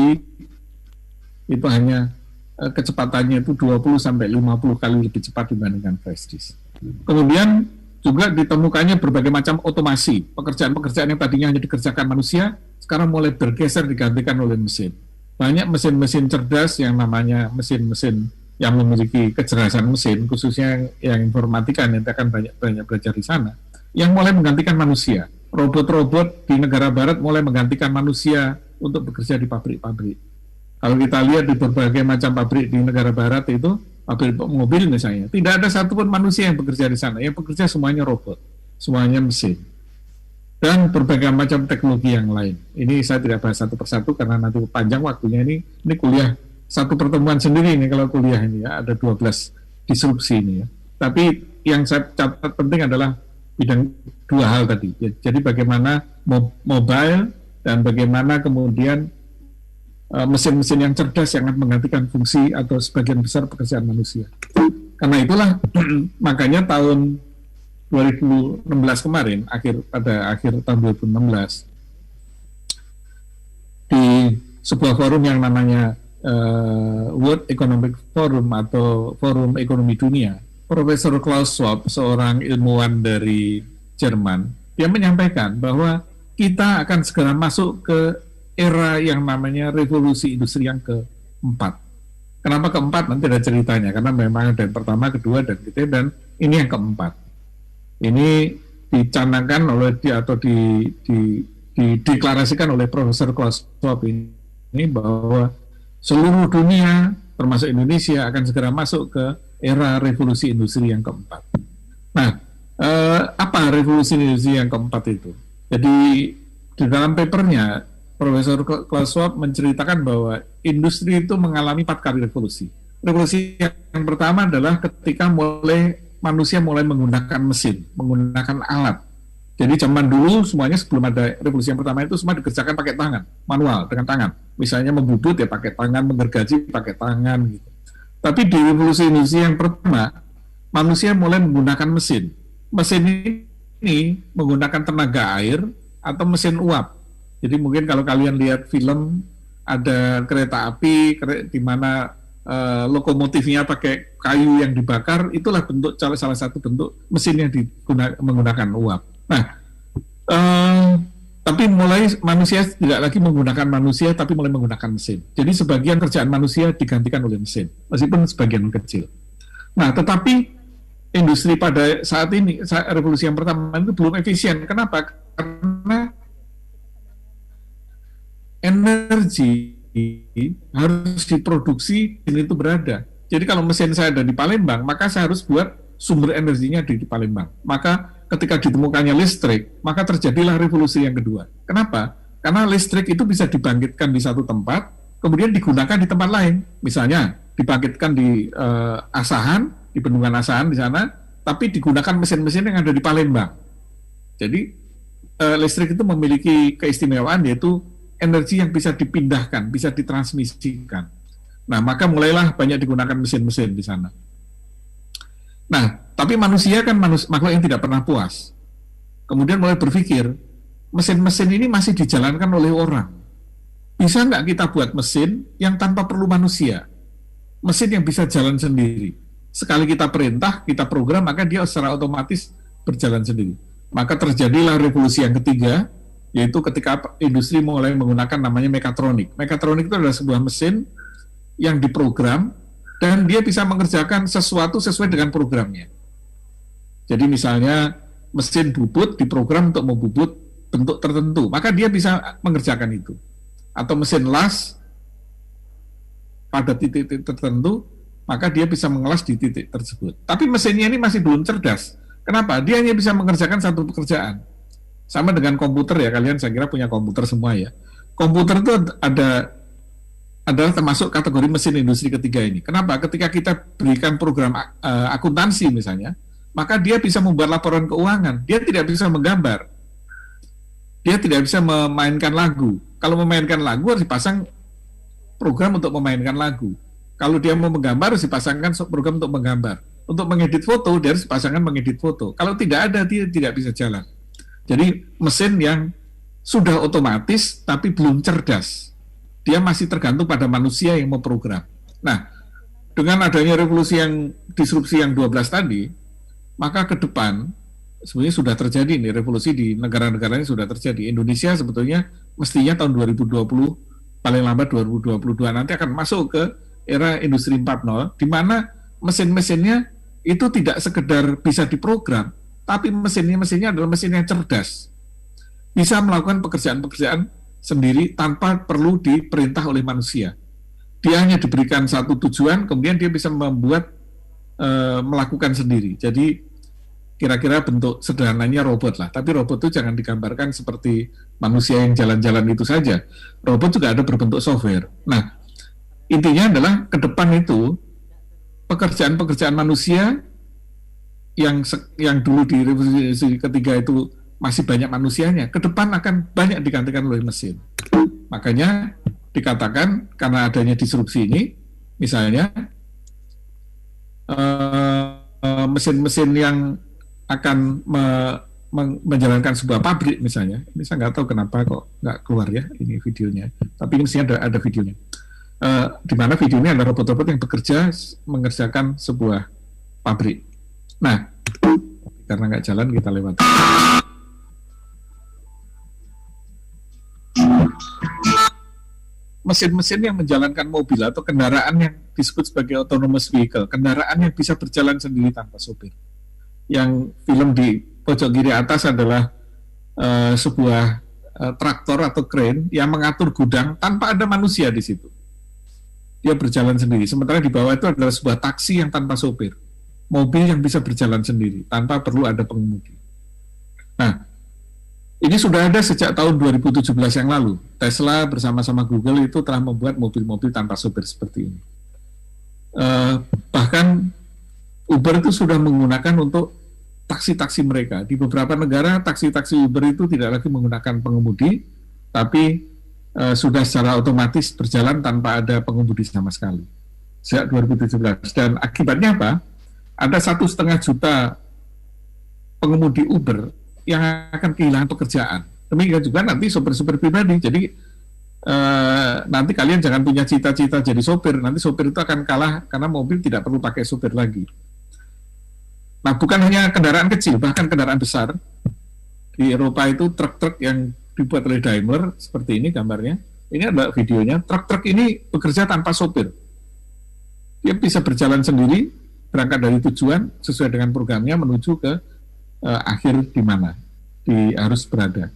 itu hanya kecepatannya itu 20-50 kali lebih cepat dibandingkan flash disk. Kemudian juga ditemukannya berbagai macam otomasi. Pekerjaan-pekerjaan yang tadinya hanya dikerjakan manusia, sekarang mulai bergeser digantikan oleh mesin. Banyak mesin-mesin cerdas yang namanya mesin-mesin yang memiliki kecerdasan mesin, khususnya yang informatika, nanti akan banyak belajar di sana, yang mulai menggantikan manusia. Robot-robot di negara barat mulai menggantikan manusia untuk bekerja di pabrik-pabrik. Kalau kita lihat di berbagai macam pabrik di negara barat itu, pabrik mobil misalnya, tidak ada satupun manusia yang bekerja di sana. Yang bekerja semuanya robot, semuanya mesin. Dan berbagai macam teknologi yang lain. Ini saya tidak bahas satu persatu karena nanti panjang waktunya. Ini kuliah, satu pertemuan sendiri ini kalau kuliah ini ya, ada 12 disrupsi ini ya. Tapi yang saya catat penting adalah bidang dua hal tadi. Jadi bagaimana mobile dan bagaimana kemudian mesin-mesin yang cerdas yang akan menggantikan fungsi atau sebagian besar pekerjaan manusia. Karena itulah makanya tahun 2016 kemarin, pada akhir tahun 2016, di sebuah forum yang namanya World Economic Forum atau Forum Ekonomi Dunia, Profesor Klaus Schwab, seorang ilmuwan dari Jerman, dia menyampaikan bahwa kita akan segera masuk ke era yang namanya revolusi industri yang keempat. Kenapa keempat? Nanti ada ceritanya, karena memang ada yang pertama, kedua, dan ketiga, dan ini yang keempat. Ini dicanangkan oleh atau dideklarasikan oleh Profesor Klaus Schwab ini bahwa seluruh dunia, termasuk Indonesia, akan segera masuk ke era revolusi industri yang keempat. Nah, apa revolusi industri yang keempat itu? Jadi di dalam papernya, Profesor Klaus Schwab menceritakan bahwa industri itu mengalami 4 kali revolusi. Revolusi yang pertama adalah ketika manusia mulai menggunakan mesin, menggunakan alat. Jadi zaman dulu semuanya sebelum ada revolusi yang pertama itu semua dikerjakan pakai tangan, manual, dengan tangan. Misalnya membubut ya pakai tangan, menggergaji pakai tangan gitu. Tapi di revolusi industri yang pertama, manusia mulai menggunakan mesin. Mesin ini menggunakan tenaga air atau mesin uap. Jadi mungkin kalau kalian lihat film, ada kereta api di mana lokomotifnya pakai kayu yang dibakar, itulah bentuk salah satu bentuk mesin yang menggunakan uap. Nah, tapi mulai manusia tidak lagi menggunakan manusia, tapi mulai menggunakan mesin. Jadi sebagian kerjaan manusia digantikan oleh mesin, meskipun sebagian kecil. Nah, tetapi industri pada saat ini, revolusi yang pertama itu belum efisien. Kenapa? Karena energi harus diproduksi dan itu berada. Jadi kalau mesin saya ada di Palembang, maka saya harus buat sumber energinya di Palembang. Maka ketika ditemukannya listrik, maka terjadilah revolusi yang kedua. Kenapa? Karena listrik itu bisa dibangkitkan di satu tempat, kemudian digunakan di tempat lain. Misalnya dibangkitkan di Asahan, di bendungan Asahan di sana, tapi digunakan mesin-mesin yang ada di Palembang. Jadi listrik itu memiliki keistimewaan, yaitu energi yang bisa dipindahkan, bisa ditransmisikan. Nah, maka mulailah banyak digunakan mesin-mesin di sana. Nah, tapi manusia kan makhluk yang tidak pernah puas. Kemudian mulai berpikir, mesin-mesin ini masih dijalankan oleh orang. Bisa nggak kita buat mesin yang tanpa perlu manusia? Mesin yang bisa jalan sendiri. Sekali kita perintah, kita program, maka dia secara otomatis berjalan sendiri. Maka terjadilah revolusi yang ketiga, yaitu ketika industri mulai menggunakan namanya mekatronik. Mekatronik itu adalah sebuah mesin yang diprogram dan dia bisa mengerjakan sesuatu sesuai dengan programnya. Jadi misalnya mesin bubut diprogram untuk membubut bentuk tertentu, maka dia bisa mengerjakan itu. Atau mesin las pada titik-titik tertentu, maka dia bisa mengelas di titik tersebut. Tapi mesinnya ini masih belum cerdas. Kenapa? Dia hanya bisa mengerjakan satu pekerjaan. Sama dengan komputer ya, kalian saya kira punya komputer semua ya. Komputer itu adalah termasuk kategori mesin industri ketiga ini. Kenapa? Ketika kita berikan program akuntansi misalnya, maka dia bisa membuat laporan keuangan. Dia tidak bisa menggambar. Dia tidak bisa memainkan lagu. Kalau memainkan lagu harus dipasang program untuk memainkan lagu. Kalau dia mau menggambar harus dipasangkan program untuk menggambar. Untuk mengedit foto dia harus dipasangkan mengedit foto. Kalau tidak ada dia tidak bisa jalan. Jadi mesin yang sudah otomatis tapi belum cerdas. Dia masih tergantung pada manusia yang memprogram. Nah, dengan adanya revolusi yang disrupsi yang 12 tadi, maka ke depan sebenarnya sudah terjadi nih revolusi di negara-negara ini sudah terjadi. Indonesia sebetulnya mestinya tahun 2020 paling lambat 2022 nanti akan masuk ke era industri 4.0 di mana mesin-mesinnya itu tidak sekedar bisa diprogram, tapi mesinnya adalah mesin yang cerdas. Bisa melakukan pekerjaan-pekerjaan sendiri tanpa perlu diperintah oleh manusia. Dia hanya diberikan satu tujuan, kemudian dia bisa membuat melakukan sendiri. Jadi kira-kira bentuk sederhananya robot lah. Tapi robot itu jangan digambarkan seperti manusia yang jalan-jalan itu saja. Robot juga ada berbentuk software. Nah, intinya adalah ke depan itu pekerjaan-pekerjaan manusia yang dulu di revolusi ketiga itu masih banyak manusianya, ke depan akan banyak digantikan oleh mesin. Makanya dikatakan karena adanya disrupsi ini, misalnya mesin-mesin yang akan menjalankan sebuah pabrik misalnya, ini saya nggak tahu kenapa kok nggak keluar ya ini videonya, tapi ini mestinya ada videonya, di mana videonya ada robot-robot yang bekerja mengerjakan sebuah pabrik. Nah, karena nggak jalan kita lewat. Mesin-mesin yang menjalankan mobil atau kendaraan yang disebut sebagai autonomous vehicle, kendaraan yang bisa berjalan sendiri tanpa sopir. Yang film di pojok kiri atas adalah sebuah traktor atau crane yang mengatur gudang tanpa ada manusia di situ. Dia berjalan sendiri. Sementara di bawah itu adalah sebuah taksi yang tanpa sopir. Mobil yang bisa berjalan sendiri tanpa perlu ada pengemudi. Nah, ini sudah ada sejak tahun 2017 yang lalu. Tesla bersama-sama Google itu telah membuat mobil-mobil tanpa sopir seperti ini. Bahkan Uber itu sudah menggunakan untuk taksi-taksi mereka. Di beberapa negara, taksi-taksi Uber itu tidak lagi menggunakan pengemudi, tapi sudah secara otomatis berjalan tanpa ada pengemudi sama sekali. Sejak 2017. Dan akibatnya apa? Ada 1,5 juta pengemudi Uber yang akan kehilangan pekerjaan. Demikian juga nanti sopir-sopir pribadi. Jadi nanti kalian jangan punya cita-cita jadi sopir. Nanti sopir itu akan kalah karena mobil tidak perlu pakai sopir lagi. Nah, bukan hanya kendaraan kecil, bahkan kendaraan besar. Di Eropa itu truk-truk yang dibuat oleh Daimler, seperti ini gambarnya. Ini adalah videonya. Truk-truk ini bekerja tanpa sopir. Dia bisa berjalan sendiri, berangkat dari tujuan sesuai dengan programnya menuju ke akhir di mana harus berada.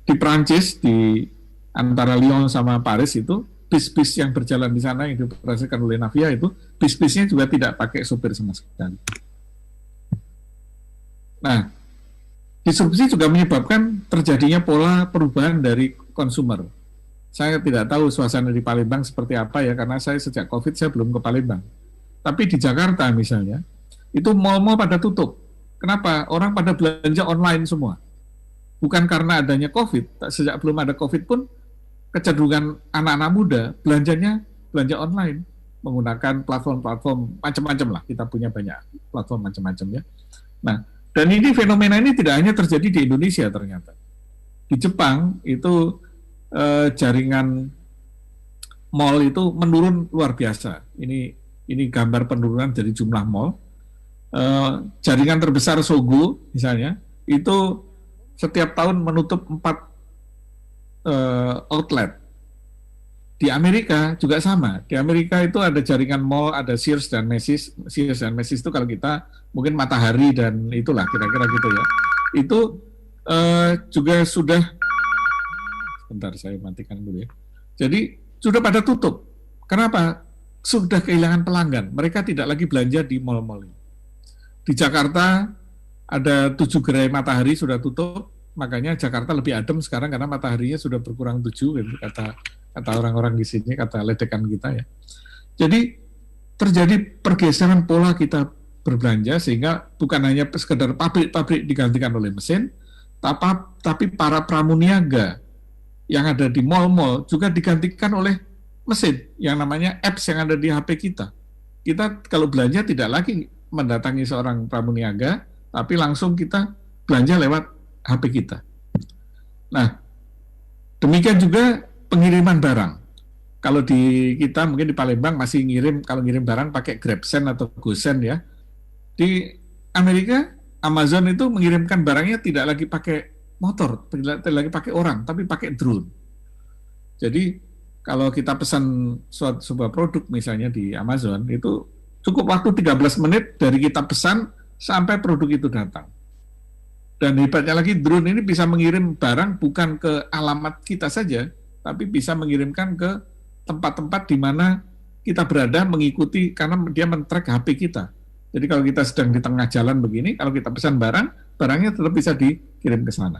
Di Prancis, di antara Lyon sama Paris itu, bis-bis yang berjalan di sana yang dioperasikan oleh Navia itu, bis-bisnya juga tidak pakai sopir sama sekali. Nah, disrupsi juga menyebabkan terjadinya pola perubahan dari konsumer. Saya tidak tahu suasana di Palembang seperti apa ya, karena saya sejak COVID saya belum ke Palembang. Tapi di Jakarta misalnya, itu mal-mal pada tutup. Kenapa? Orang pada belanja online semua. Bukan karena adanya COVID. Sejak belum ada COVID pun, kecenderungan anak-anak muda belanja online. Menggunakan platform-platform macam-macam lah. Kita punya banyak platform macam-macam ya. Nah, dan ini fenomena ini tidak hanya terjadi di Indonesia ternyata. Di Jepang itu jaringan mall itu menurun luar biasa. Ini gambar penurunan dari jumlah mall. Jaringan terbesar Sogo misalnya itu setiap tahun menutup 4 outlet. Di Amerika juga sama. Di Amerika itu ada jaringan mall, ada Sears dan Macy's. Sears dan Macy's itu kalau kita mungkin Matahari dan itulah kira-kira gitu ya. Itu juga sudah, sebentar saya matikan dulu ya. Jadi sudah pada tutup. Kenapa? Sudah kehilangan pelanggan. Mereka tidak lagi belanja di mall-mall ini. Di Jakarta ada 7 gerai Matahari sudah tutup, makanya Jakarta lebih adem sekarang karena mataharinya sudah berkurang 7, gitu, kata orang-orang di sini, kata ledekan kita ya. Jadi terjadi pergeseran pola kita berbelanja sehingga bukan hanya sekedar pabrik-pabrik digantikan oleh mesin, tapi para pramuniaga yang ada di mall-mall juga digantikan oleh mesin yang namanya apps yang ada di HP kita. Kita kalau belanja tidak lagi mendatangi seorang pramuniaga, tapi langsung kita belanja lewat HP kita. Nah, demikian juga pengiriman barang. Kalau di kita mungkin di Palembang masih kalau ngirim barang pakai GrabSend atau GoSend ya. Di Amerika, Amazon itu mengirimkan barangnya tidak lagi pakai motor, tidak lagi pakai orang, tapi pakai drone. Jadi kalau kita pesan sebuah produk misalnya di Amazon, itu cukup waktu 13 menit dari kita pesan sampai produk itu datang. Dan hebatnya lagi, drone ini bisa mengirim barang bukan ke alamat kita saja, tapi bisa mengirimkan ke tempat-tempat di mana kita berada mengikuti, karena dia men-track HP kita. Jadi kalau kita sedang di tengah jalan begini, kalau kita pesan barangnya tetap bisa dikirim ke sana.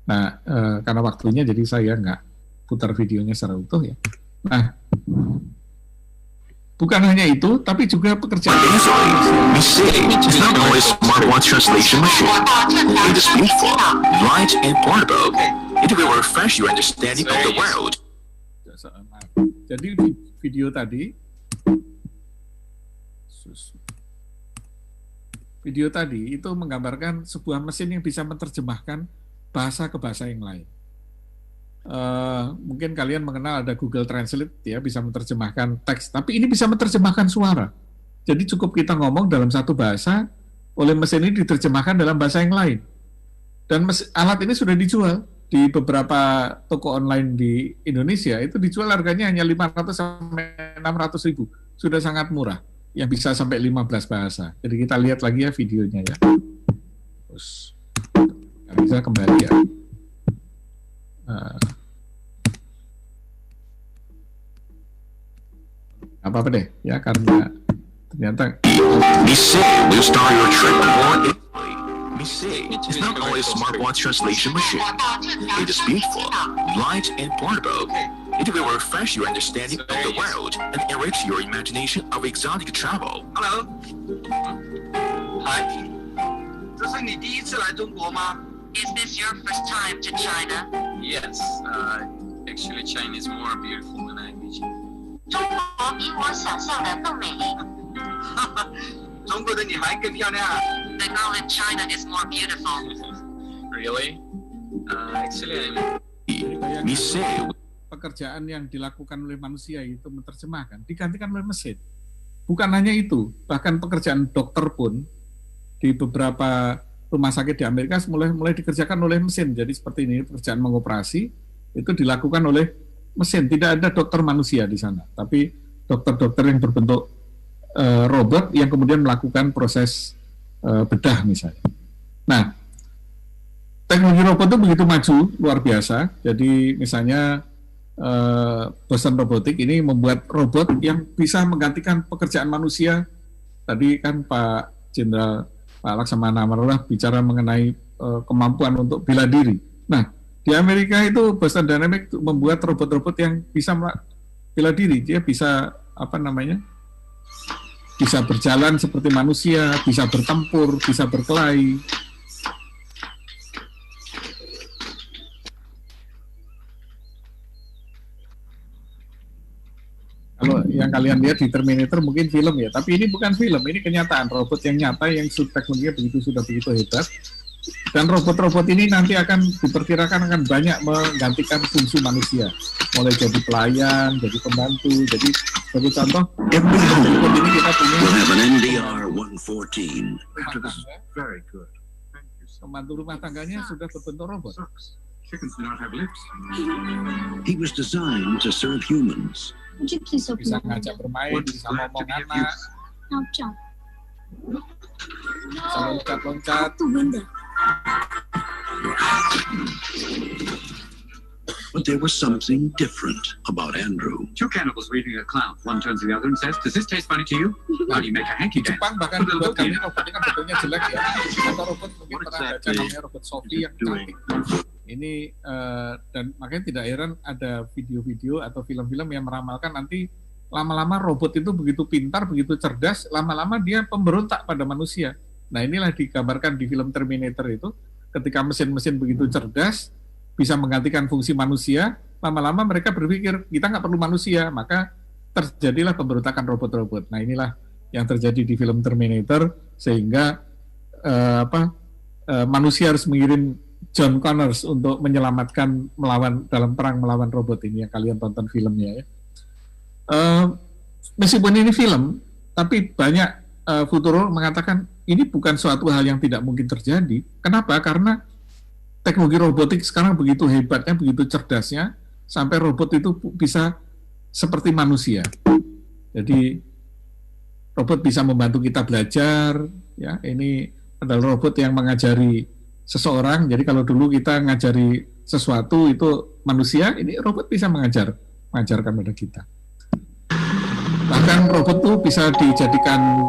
Nah, karena waktunya jadi saya nggak putar videonya secara utuh ya. Nah, Bukan hanya itu, tapi juga pekerjaan. Missing is not only a smartwatch translation machine. It is beautiful, light, and portable. It will refresh your understanding of the world. Jadi video tadi itu menggambarkan sebuah mesin yang bisa menerjemahkan bahasa ke bahasa yang lain. Mungkin kalian mengenal ada Google Translate, ya, bisa menerjemahkan teks, tapi ini bisa menerjemahkan suara. Jadi cukup kita ngomong dalam satu bahasa, oleh mesin ini diterjemahkan dalam bahasa yang lain. Dan alat ini sudah dijual di beberapa toko online di Indonesia, itu dijual harganya hanya 500 sampai 600 ribu, sudah sangat murah, yang bisa sampai 15 bahasa. Jadi kita lihat lagi ya videonya ya. Terus bisa kembali ya. Apa-apa deh ya, karena ternyata Missing will start your trip aboard Italy. Missing is not only a smartwatch translation machine. It is beautiful, light, and portable. It will refresh your understanding of the world and enrich your imagination of exotic travel. Hello. Hi. 这是你第一次来中国吗? Is this your first time to China? Yes. Actually, China is more beautiful than I imagined. 中国比我想象的更美丽。中国的女孩更漂亮。The girl in China is more beautiful. Really? Actually, pekerjaan yang dilakukan oleh manusia itu menerjemahkan digantikan oleh mesin. Bukan hanya itu, bahkan pekerjaan dokter pun di beberapa rumah sakit di Amerika mulai dikerjakan oleh mesin. Jadi seperti ini, pekerjaan mengoperasi itu dilakukan oleh mesin. Tidak ada dokter manusia di sana, tapi dokter-dokter yang berbentuk robot yang kemudian melakukan proses bedah misalnya. Nah, teknologi robot itu begitu maju, luar biasa. Jadi misalnya Boston Robotics ini membuat robot yang bisa menggantikan pekerjaan manusia. Tadi kan Pak Jenderal Pak Laksamana Amarullah bicara mengenai kemampuan untuk bela diri. Nah, di Amerika itu Boston Dynamics membuat robot-robot yang bisa bela diri. Dia bisa bisa berjalan seperti manusia, bisa bertempur, bisa berkelahi. Kalau yang kalian lihat di Terminator mungkin film ya, tapi ini bukan film, ini kenyataan, robot yang nyata yang teknologinya sudah begitu hebat. Dan robot-robot ini nanti akan diperkirakan akan banyak menggantikan fungsi manusia, mulai jadi pelayan, jadi pembantu. Jadi sebagai contoh, robot ini kita punya pembantu rumah tangganya sudah berbentuk robot. He was designed to serve humans. Bisa ngajak bermain, bisa ngomong anak, bisa loncat-loncat. But there was something different about Andrew. Two cannibals reading a clown. One turns to the other and says, "Does this taste funny to you? How do you make a hanky dance?" Jepang bahkan buat kami robotnya kan bentuknya jelek ya. Kata robot mungkin pernah baca namanya robot Sophie yang cantik. Ini dan makanya tidak heran ada video-video atau film-film yang meramalkan nanti lama-lama robot itu begitu pintar, begitu cerdas, lama-lama dia pemberontak pada manusia. Nah inilah digambarkan di film Terminator itu, ketika mesin-mesin begitu cerdas, bisa menggantikan fungsi manusia, lama-lama mereka berpikir, kita nggak perlu manusia, maka terjadilah pemberontakan robot-robot. Nah inilah yang terjadi di film Terminator, sehingga manusia harus mengirim John Connors untuk menyelamatkan dalam perang melawan robot ini, yang kalian tonton filmnya ya. Meskipun ini film, tapi banyak futurolog mengatakan ini bukan suatu hal yang tidak mungkin terjadi. Kenapa? Karena teknologi robotik sekarang begitu hebatnya, begitu cerdasnya, sampai robot itu bisa seperti manusia. Jadi robot bisa membantu kita belajar, ya. Ini adalah robot yang mengajari seseorang. Jadi kalau dulu kita ngajari sesuatu itu manusia, ini robot bisa mengajarkan pada kita. Bahkan robot tuh bisa dijadikan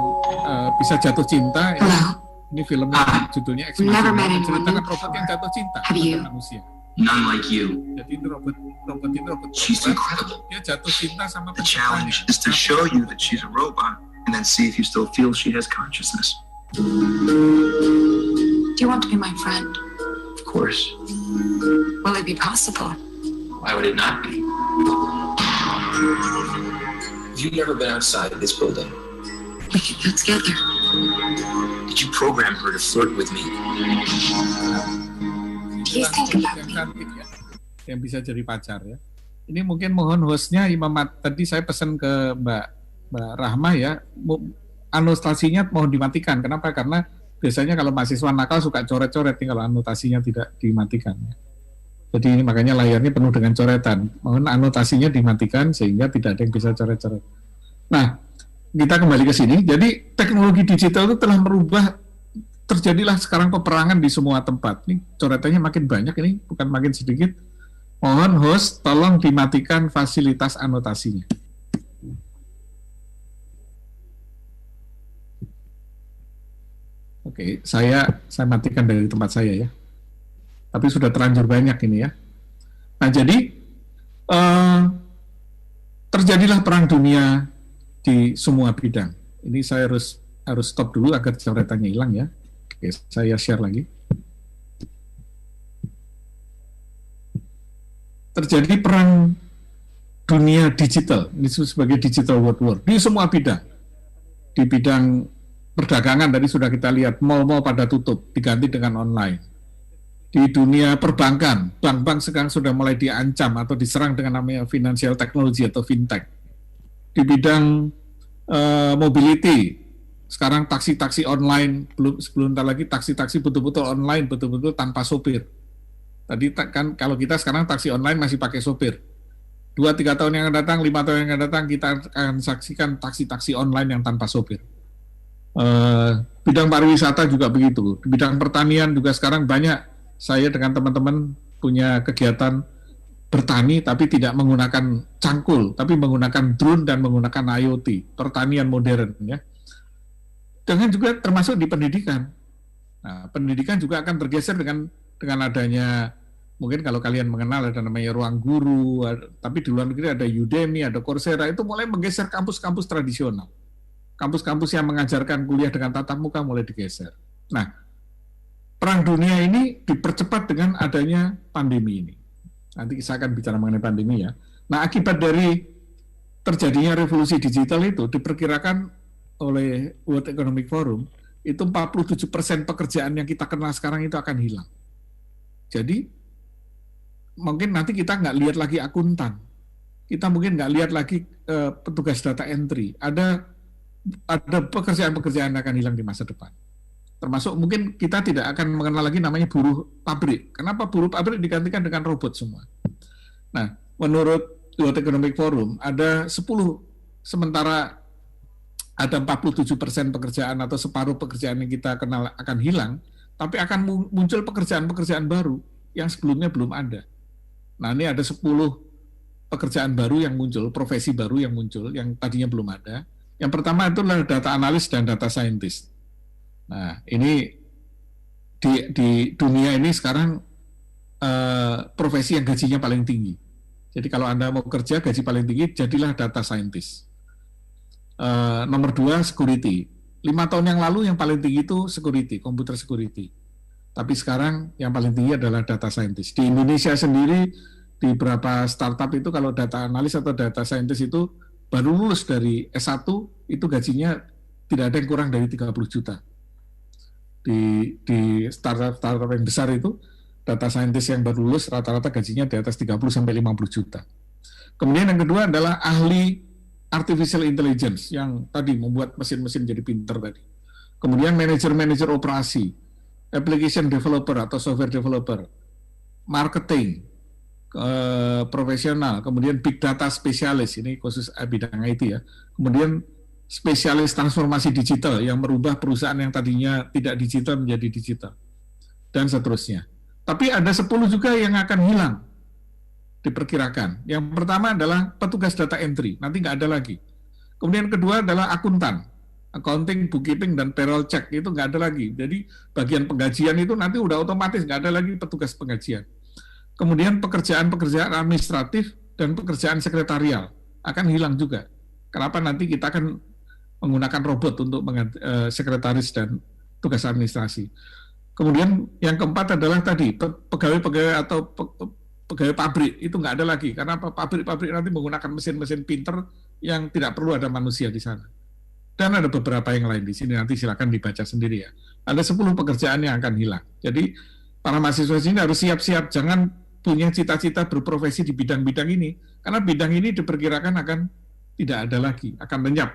bisa jatuh cinta. Ya. Ini filmnya judulnya Exhibition, menceritakan robot yang jatuh cinta pada manusia. None like you. Jadi robot ini robot. She's incredible. Dia jatuh cinta sama The challenge is to show you that she's a robot and then see if you still feel she has consciousness. Do you want to be my friend? Of course. Will it be possible? Why would it not be? Have you never been outside of this building? We can go together. Did you program her to flirt with me? Do you think about me? Yang bisa jadi pacar ya. Ini mungkin mohon hostnya Imam tadi saya pesan ke Mbak Rahma ya, anotasinya mohon dimatikan. Kenapa? Karena biasanya kalau mahasiswa nakal suka coret-coret nih kalau anotasinya tidak dimatikan. Jadi ini makanya layarnya penuh dengan coretan. Mohon anotasinya dimatikan sehingga tidak ada yang bisa coret-coret. Nah, kita kembali ke sini. Jadi teknologi digital itu telah merubah, terjadilah sekarang peperangan di semua tempat. Ini coretannya makin banyak, ini bukan makin sedikit. Mohon host tolong dimatikan fasilitas anotasinya. Oke, saya matikan dari tempat saya ya. Tapi sudah terlanjur banyak ini ya. Nah jadi terjadilah perang dunia di semua bidang. Ini saya harus stop dulu agar coretannya hilang ya. Oke, saya share lagi. Terjadi perang dunia digital, ini sebagai digital world war di semua bidang. Di bidang perdagangan tadi sudah kita lihat, mal-mal pada tutup, diganti dengan online. Di dunia perbankan, bank-bank sekarang sudah mulai diancam atau diserang dengan namanya financial technology atau fintech. Di bidang mobility, sekarang taksi-taksi online, sebelum lagi taksi-taksi betul-betul online, betul-betul tanpa sopir. Tadi kan kalau kita sekarang taksi online masih pakai sopir. 2-3 tahun yang akan datang, 5 tahun yang akan datang, kita akan saksikan taksi-taksi online yang tanpa sopir. Bidang pariwisata juga begitu. Di bidang pertanian juga sekarang banyak. Saya dengan teman-teman punya kegiatan bertani tapi tidak menggunakan cangkul, tapi menggunakan drone dan menggunakan IoT, pertanian modern ya. Dengan juga termasuk di pendidikan. Nah, pendidikan juga akan bergeser dengan adanya, mungkin kalau kalian mengenal ada namanya Ruang Guru, tapi di luar negeri ada Udemy, ada Coursera, itu mulai menggeser kampus-kampus tradisional. Kampus-kampus yang mengajarkan kuliah dengan tatap muka mulai digeser. Nah, perang dunia ini dipercepat dengan adanya pandemi ini. Nanti saya akan bicara mengenai pandemi ya. Nah, akibat dari terjadinya revolusi digital itu diperkirakan oleh World Economic Forum, itu 47% pekerjaan yang kita kenal sekarang itu akan hilang. Jadi, mungkin nanti kita nggak lihat lagi akuntan. Kita mungkin nggak lihat lagi petugas data entry. Ada pekerjaan-pekerjaan yang akan hilang di masa depan. Termasuk mungkin kita tidak akan mengenal lagi namanya buruh pabrik. Kenapa buruh pabrik digantikan dengan robot semua? Nah, menurut World Economic Forum ada 10, sementara ada 47% pekerjaan atau separuh pekerjaan yang kita kenal akan hilang, tapi akan muncul pekerjaan-pekerjaan baru yang sebelumnya belum ada. Nah, ini ada 10 pekerjaan baru yang muncul, profesi baru yang muncul, yang tadinya belum ada. Yang pertama itu adalah data analis dan data scientist. Nah, ini di dunia ini sekarang profesi yang gajinya paling tinggi. Jadi kalau Anda mau kerja gaji paling tinggi, jadilah data scientist. Nomor 2, security. 5 tahun yang lalu yang paling tinggi itu security, computer security. Tapi sekarang yang paling tinggi adalah data scientist. Di Indonesia sendiri, di beberapa startup itu kalau data analis atau data scientist itu baru lulus dari S1, itu gajinya tidak ada yang kurang dari 30 juta. Di startup yang besar itu, data scientist yang baru lulus rata-rata gajinya di atas 30-50 juta. Kemudian yang kedua adalah ahli artificial intelligence yang tadi membuat mesin-mesin jadi pinter tadi. Kemudian manajer operasi, application developer atau software developer, marketing, profesional, kemudian big data spesialis, ini khusus bidang IT ya. Kemudian spesialis transformasi digital yang merubah perusahaan yang tadinya tidak digital menjadi digital, dan seterusnya. Tapi ada 10 juga yang akan hilang, diperkirakan. Yang pertama adalah petugas data entry, nanti nggak ada lagi. Kemudian kedua adalah akuntan, accounting, bookkeeping, dan payroll check, itu nggak ada lagi. Jadi bagian penggajian itu nanti udah otomatis, nggak ada lagi petugas penggajian. kemudian pekerjaan-pekerjaan administratif dan pekerjaan sekretarial akan hilang juga. Kenapa? Nanti kita akan menggunakan robot untuk sekretaris dan tugas administrasi. Kemudian yang keempat adalah tadi pegawai-pegawai atau pegawai pabrik itu nggak ada lagi, karena pabrik-pabrik nanti menggunakan mesin-mesin pinter yang tidak perlu ada manusia di sana. Dan ada beberapa yang lain di sini, nanti silakan dibaca sendiri ya. Ada 10 pekerjaan yang akan hilang. Jadi para mahasiswa sini harus siap-siap, jangan punya cita-cita berprofesi di bidang-bidang ini, karena bidang ini diperkirakan akan tidak ada lagi, akan lenyap.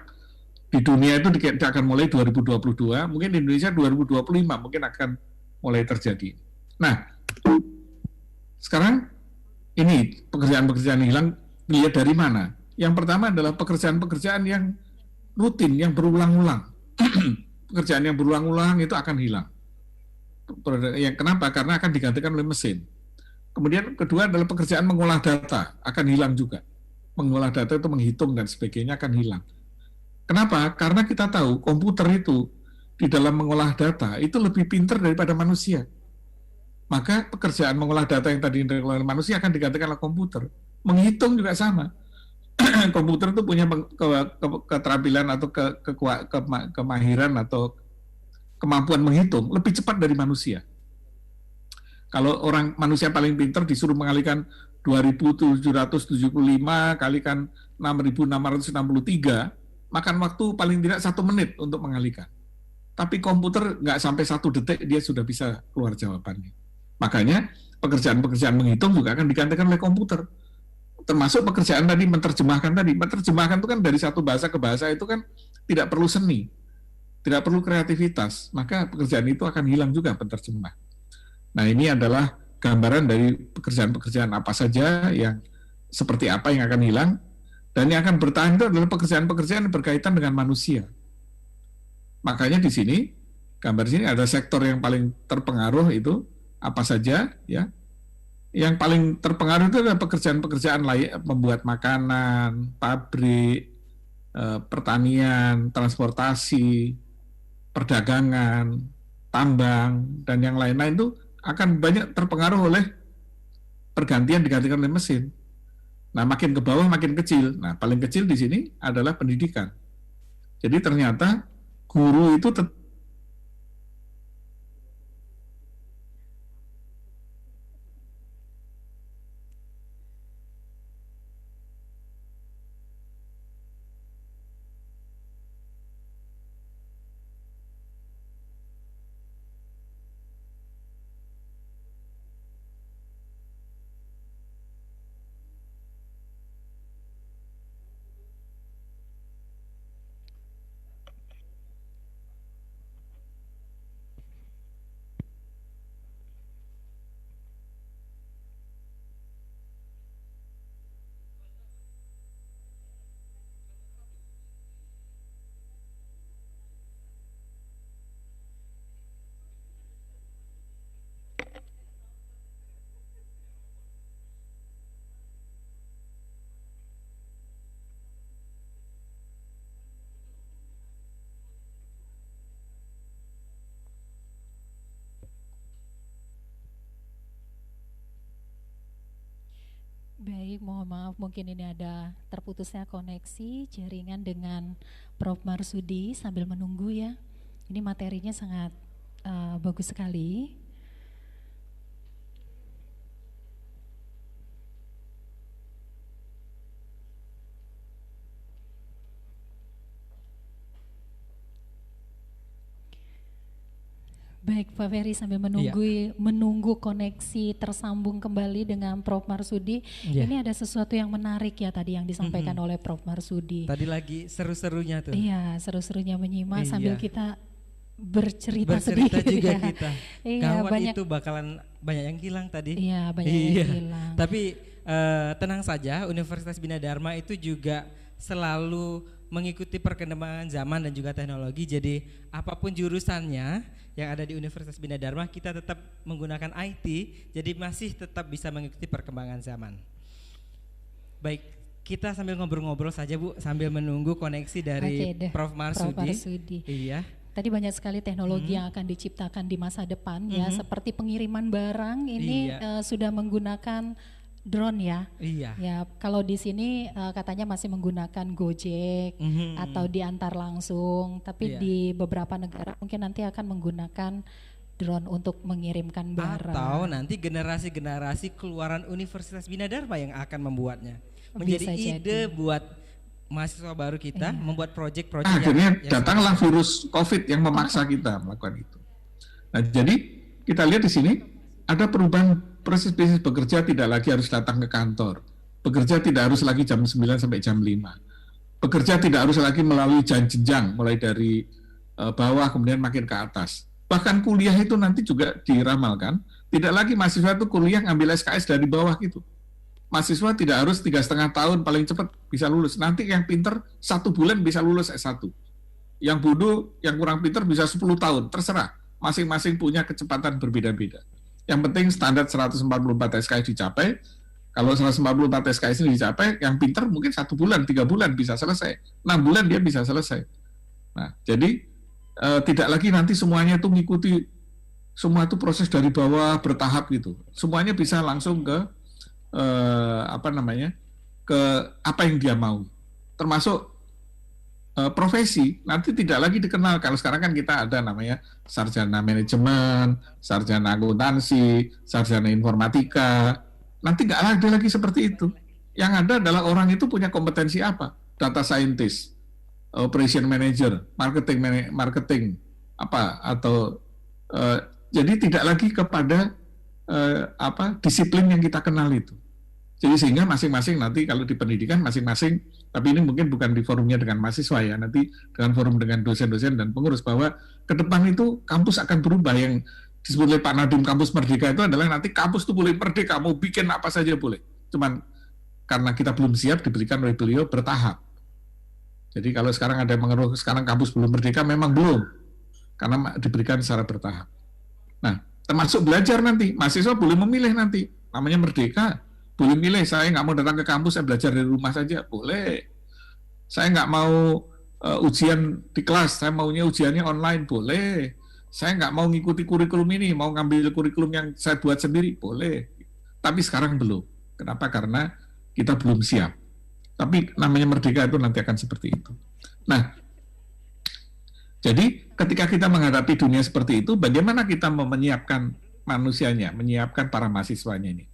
Di dunia itu akan mulai 2022, mungkin di Indonesia 2025 mungkin akan mulai terjadi. Nah, sekarang ini pekerjaan-pekerjaan hilang dilihat dari mana? Yang pertama adalah pekerjaan-pekerjaan yang rutin, yang berulang-ulang. Pekerjaan yang berulang-ulang itu akan hilang. Yang kenapa? Karena akan digantikan oleh mesin. Kemudian kedua adalah pekerjaan mengolah data, akan hilang juga. Mengolah data itu menghitung dan sebagainya akan hilang. Kenapa? Karena kita tahu komputer itu di dalam mengolah data itu lebih pintar daripada manusia. Maka pekerjaan mengolah data yang tadi dilakukan oleh manusia akan digantikan oleh komputer. Menghitung juga sama. Komputer itu punya keterampilan atau kemahiran atau kemampuan menghitung lebih cepat dari manusia. Kalau manusia paling pintar disuruh mengalihkan 2.775 kalikan 6.663, makan waktu paling tidak 1 menit untuk mengalihkan. Tapi komputer nggak sampai 1 detik dia sudah bisa keluar jawabannya. Makanya pekerjaan-pekerjaan menghitung juga akan digantikan oleh komputer. Termasuk pekerjaan tadi menerjemahkan tadi. Menerjemahkan itu kan dari satu bahasa ke bahasa itu kan tidak perlu seni, tidak perlu kreativitas. Maka pekerjaan itu akan hilang juga penerjemah. Nah, ini adalah gambaran dari pekerjaan-pekerjaan apa saja yang seperti apa yang akan hilang, dan yang akan bertahan itu adalah pekerjaan-pekerjaan yang berkaitan dengan manusia. Makanya di sini, gambar sini ada sektor yang paling terpengaruh itu apa saja, ya. Yang paling terpengaruh itu adalah pekerjaan-pekerjaan lain, membuat makanan, pabrik, pertanian, transportasi, perdagangan, tambang, dan yang lain-lain itu akan banyak terpengaruh oleh digantikan oleh mesin. Nah, makin ke bawah makin kecil. Nah, paling kecil di sini adalah pendidikan. Jadi ternyata guru itu Baik, mohon maaf mungkin ini ada terputusnya koneksi jaringan dengan Prof. Marsudi sambil menunggu ya. Ini materinya sangat bagus sekali. Baik, Pak Ferry sambil menunggu koneksi tersambung kembali dengan Prof. Marsudi. Ini ada sesuatu yang menarik ya tadi yang disampaikan oleh Prof. Marsudi. Tadi lagi seru-serunya tuh. Iya, seru-serunya menyimak sambil kita bercerita sedikit juga ya. Kita. Kawan itu bakalan banyak yang hilang tadi. Iya, banyak yang hilang. Tapi tenang saja, Universitas Bina Dharma itu juga selalu mengikuti perkembangan zaman dan juga teknologi. Jadi apapun jurusannya yang ada di Universitas Bina Dharma, kita tetap menggunakan IT, jadi masih tetap bisa mengikuti perkembangan zaman. Baik, kita sambil ngobrol-ngobrol saja Bu, sambil menunggu koneksi dari Prof. Marsudi. Prof. Marsudi. Iya. Tadi banyak sekali teknologi yang akan diciptakan di masa depan ya, seperti pengiriman barang ini sudah menggunakan drone ya. Iya. Ya, kalau di sini katanya masih menggunakan Gojek atau diantar langsung, tapi di beberapa negara mungkin nanti akan menggunakan drone untuk mengirimkan barang. Atau nanti generasi-generasi keluaran Universitas Bina Dharma yang akan membuatnya. Menjadi ide buat mahasiswa baru kita membuat proyek-proyek. Akhirnya datanglah virus COVID yang memaksa kita melakukan itu. Nah, jadi kita lihat di sini ada perubahan proses bisnis bekerja, tidak lagi harus datang ke kantor. Bekerja tidak harus lagi jam 9 sampai jam 5. Bekerja tidak harus lagi melalui jenjang mulai dari bawah kemudian makin ke atas. Bahkan kuliah itu nanti juga diramalkan, tidak lagi mahasiswa itu kuliah ngambil SKS dari bawah gitu. Mahasiswa tidak harus 3,5 tahun paling cepat bisa lulus. Nanti yang pinter 1 bulan bisa lulus S1. Yang bodoh, yang kurang pinter bisa 10 tahun, terserah. Masing-masing punya kecepatan berbeda-beda. Yang penting standar 144 SKS dicapai. Kalau 144 SKS ini dicapai, yang pinter mungkin 1 bulan, 3 bulan bisa selesai. 6 bulan dia bisa selesai. Nah, jadi tidak lagi nanti semuanya itu mengikuti, semua itu proses dari bawah bertahap gitu. Semuanya bisa langsung ke ke apa yang dia mau. Termasuk profesi nanti tidak lagi dikenal. Kalau sekarang kan kita ada namanya sarjana manajemen, sarjana akuntansi, sarjana informatika. Nanti nggak ada lagi seperti itu. Yang ada adalah orang itu punya kompetensi apa? Data scientist, operation manager, marketing apa, atau jadi tidak lagi kepada disiplin yang kita kenal itu. Jadi sehingga masing-masing nanti kalau di pendidikan masing-masing, tapi ini mungkin bukan di forumnya dengan mahasiswa ya, nanti dengan forum dengan dosen-dosen dan pengurus, bahwa ke depan itu kampus akan berubah. Yang disebut oleh Pak Nadiem kampus merdeka itu adalah nanti kampus itu boleh merdeka, mau bikin apa saja boleh. Cuman karena kita belum siap, diberikan oleh beliau bertahap. Jadi kalau sekarang ada yang mengeluh sekarang kampus belum merdeka, memang belum, karena diberikan secara bertahap. Nah, termasuk belajar nanti, mahasiswa boleh memilih nanti, namanya merdeka, boleh milih, saya nggak mau datang ke kampus, saya belajar dari rumah saja, boleh. Saya nggak mau ujian di kelas, saya maunya ujiannya online, boleh. Saya nggak mau ngikuti kurikulum ini, mau ngambil kurikulum yang saya buat sendiri, boleh. Tapi sekarang belum. Kenapa? Karena kita belum siap. Tapi namanya merdeka itu nanti akan seperti itu. Nah, jadi ketika kita menghadapi dunia seperti itu, bagaimana kita menyiapkan manusianya, menyiapkan para mahasiswanya ini.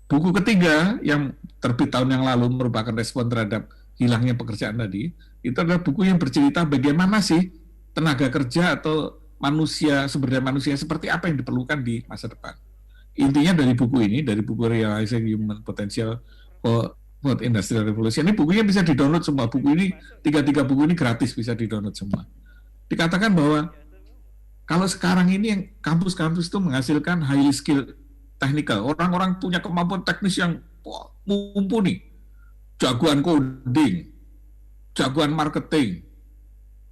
Buku ketiga yang terbit tahun yang lalu merupakan respon terhadap hilangnya pekerjaan tadi, itu adalah buku yang bercerita bagaimana sih tenaga kerja atau manusia, sumber daya manusia seperti apa yang diperlukan di masa depan. Intinya dari buku ini, dari buku Realizing Human Potential for Industrial Revolution, ini bukunya bisa di-download semua. Buku ini, tiga buku ini gratis, bisa di-download semua. Dikatakan bahwa kalau sekarang ini yang kampus-kampus itu menghasilkan highly skilled technical, orang-orang punya kemampuan teknis yang mumpuni, jagoan coding, jagoan marketing,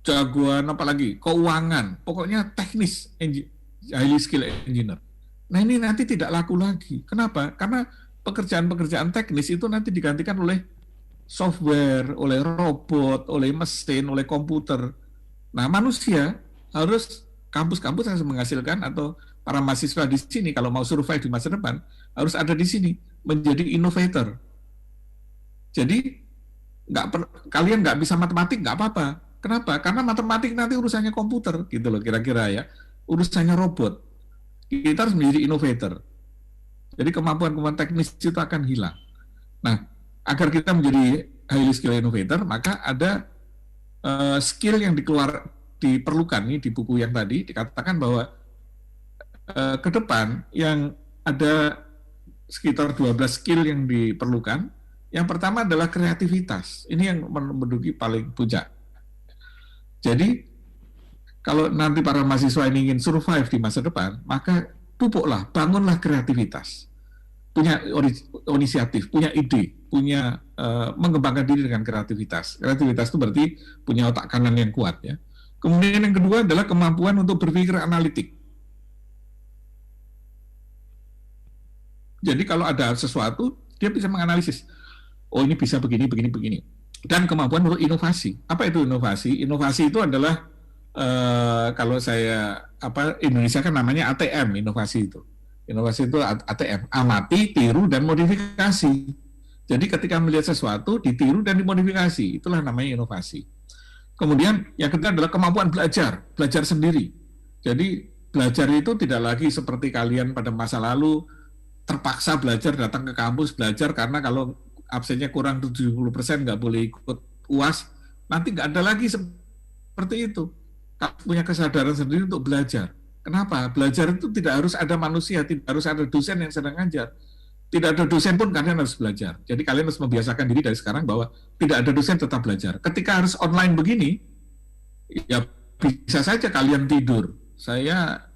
jagoan apalagi keuangan, pokoknya teknis, highly skilled engineer. Nah ini nanti tidak laku lagi. Kenapa? Karena pekerjaan-pekerjaan teknis itu nanti digantikan oleh software, oleh robot, oleh mesin, oleh komputer. Nah manusia harus, kampus-kampus harus menghasilkan, atau para mahasiswa di sini kalau mau survive di masa depan harus ada di sini menjadi innovator. Jadi kalian nggak bisa matematik nggak apa-apa. Kenapa? Karena matematik nanti urusannya komputer gitu loh, kira-kira ya, urusannya robot. Kita harus menjadi innovator. Jadi kemampuan-kemampuan teknis itu akan hilang. Nah, agar kita menjadi highly skilled innovator, maka ada skill yang diperlukan nih di buku yang tadi dikatakan bahwa ke depan yang ada sekitar 12 skill yang diperlukan. Yang pertama adalah kreativitas. Ini yang menduduki paling puncak. Jadi kalau nanti para mahasiswa ini ingin survive di masa depan, maka pupuklah, bangunlah kreativitas. Punya inisiatif, punya ide, punya mengembangkan diri dengan kreativitas. Kreativitas itu berarti punya otak kanan yang kuat ya. Kemudian yang kedua adalah kemampuan untuk berpikir analitik. Jadi kalau ada sesuatu, dia bisa menganalisis. Oh ini bisa begini, begini, begini. Dan kemampuan untuk inovasi. Apa itu inovasi? Inovasi itu adalah kalau saya Indonesia kan namanya ATM, inovasi itu. Inovasi itu ATM, amati, tiru, dan modifikasi. Jadi ketika melihat sesuatu, ditiru dan dimodifikasi, itulah namanya inovasi. Kemudian yang kedua adalah kemampuan belajar sendiri. Jadi belajar itu tidak lagi seperti kalian pada masa lalu, terpaksa belajar, datang ke kampus belajar, karena kalau absennya kurang 70% nggak boleh ikut UAS, nanti nggak ada lagi seperti itu. Kalian punya kesadaran sendiri untuk belajar. Kenapa? Belajar itu tidak harus ada manusia, tidak harus ada dosen yang sedang ngajar. Tidak ada dosen pun kalian harus belajar. Jadi kalian harus membiasakan diri dari sekarang bahwa tidak ada dosen tetap belajar. Ketika harus online begini, ya bisa saja kalian tidur. Saya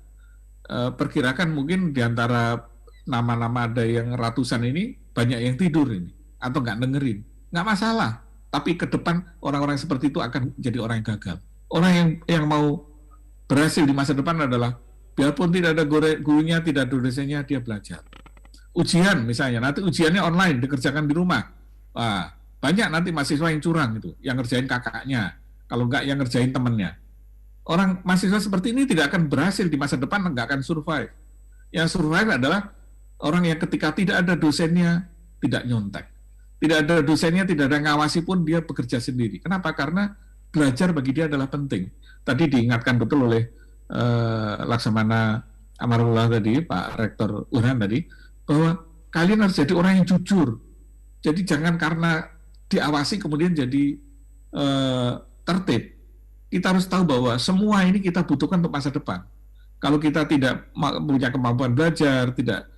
perkirakan mungkin di antara nama-nama ada yang ratusan ini, banyak yang tidur ini, atau nggak dengerin. Nggak masalah, tapi ke depan orang-orang seperti itu akan jadi orang yang gagal. Orang yang mau berhasil di masa depan adalah biarpun tidak ada gurunya, tidak ada dosennya, dia belajar. Ujian misalnya, nanti ujiannya online, dikerjakan di rumah. Wah, banyak nanti mahasiswa yang curang itu, yang ngerjain kakaknya, kalau enggak yang ngerjain temennya. Orang mahasiswa seperti ini tidak akan berhasil di masa depan, enggak akan survive. Yang survive adalah orang yang ketika tidak ada dosennya, tidak nyontek. Tidak ada dosennya, tidak ada ngawasi pun, dia bekerja sendiri. Kenapa? Karena belajar bagi dia adalah penting. Tadi diingatkan betul oleh Laksamana Amarullah tadi, Pak Rektor Unhan tadi, bahwa kalian harus jadi orang yang jujur. Jadi jangan karena diawasi kemudian jadi tertib. Kita harus tahu bahwa semua ini kita butuhkan untuk masa depan. Kalau kita tidak punya kemampuan belajar, tidak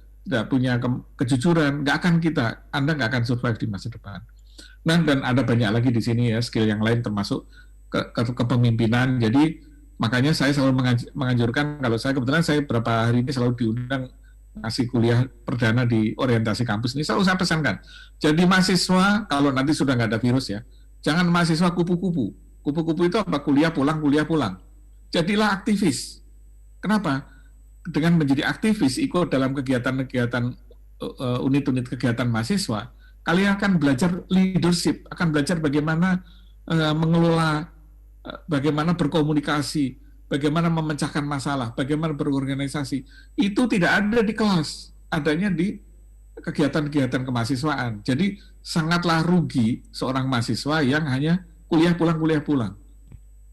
punya kejujuran, Anda nggak akan survive di masa depan. Nah, dan ada banyak lagi di sini ya skill yang lain termasuk kepemimpinan. Jadi makanya saya selalu menganjurkan, kalau saya kebetulan saya beberapa hari ini selalu diundang ngasih kuliah perdana di orientasi kampus ini, selalu saya pesankan. Jadi mahasiswa kalau nanti sudah nggak ada virus ya, jangan mahasiswa kupu-kupu. Kupu-kupu itu apa? Kuliah pulang. Jadilah aktivis. Kenapa? Dengan menjadi aktivis, ikut dalam kegiatan-kegiatan unit-unit kegiatan mahasiswa, kalian akan belajar leadership, akan belajar bagaimana mengelola, bagaimana berkomunikasi, bagaimana memecahkan masalah, bagaimana berorganisasi. Itu tidak ada di kelas, adanya di kegiatan-kegiatan kemahasiswaan. Jadi sangatlah rugi seorang mahasiswa yang hanya kuliah pulang.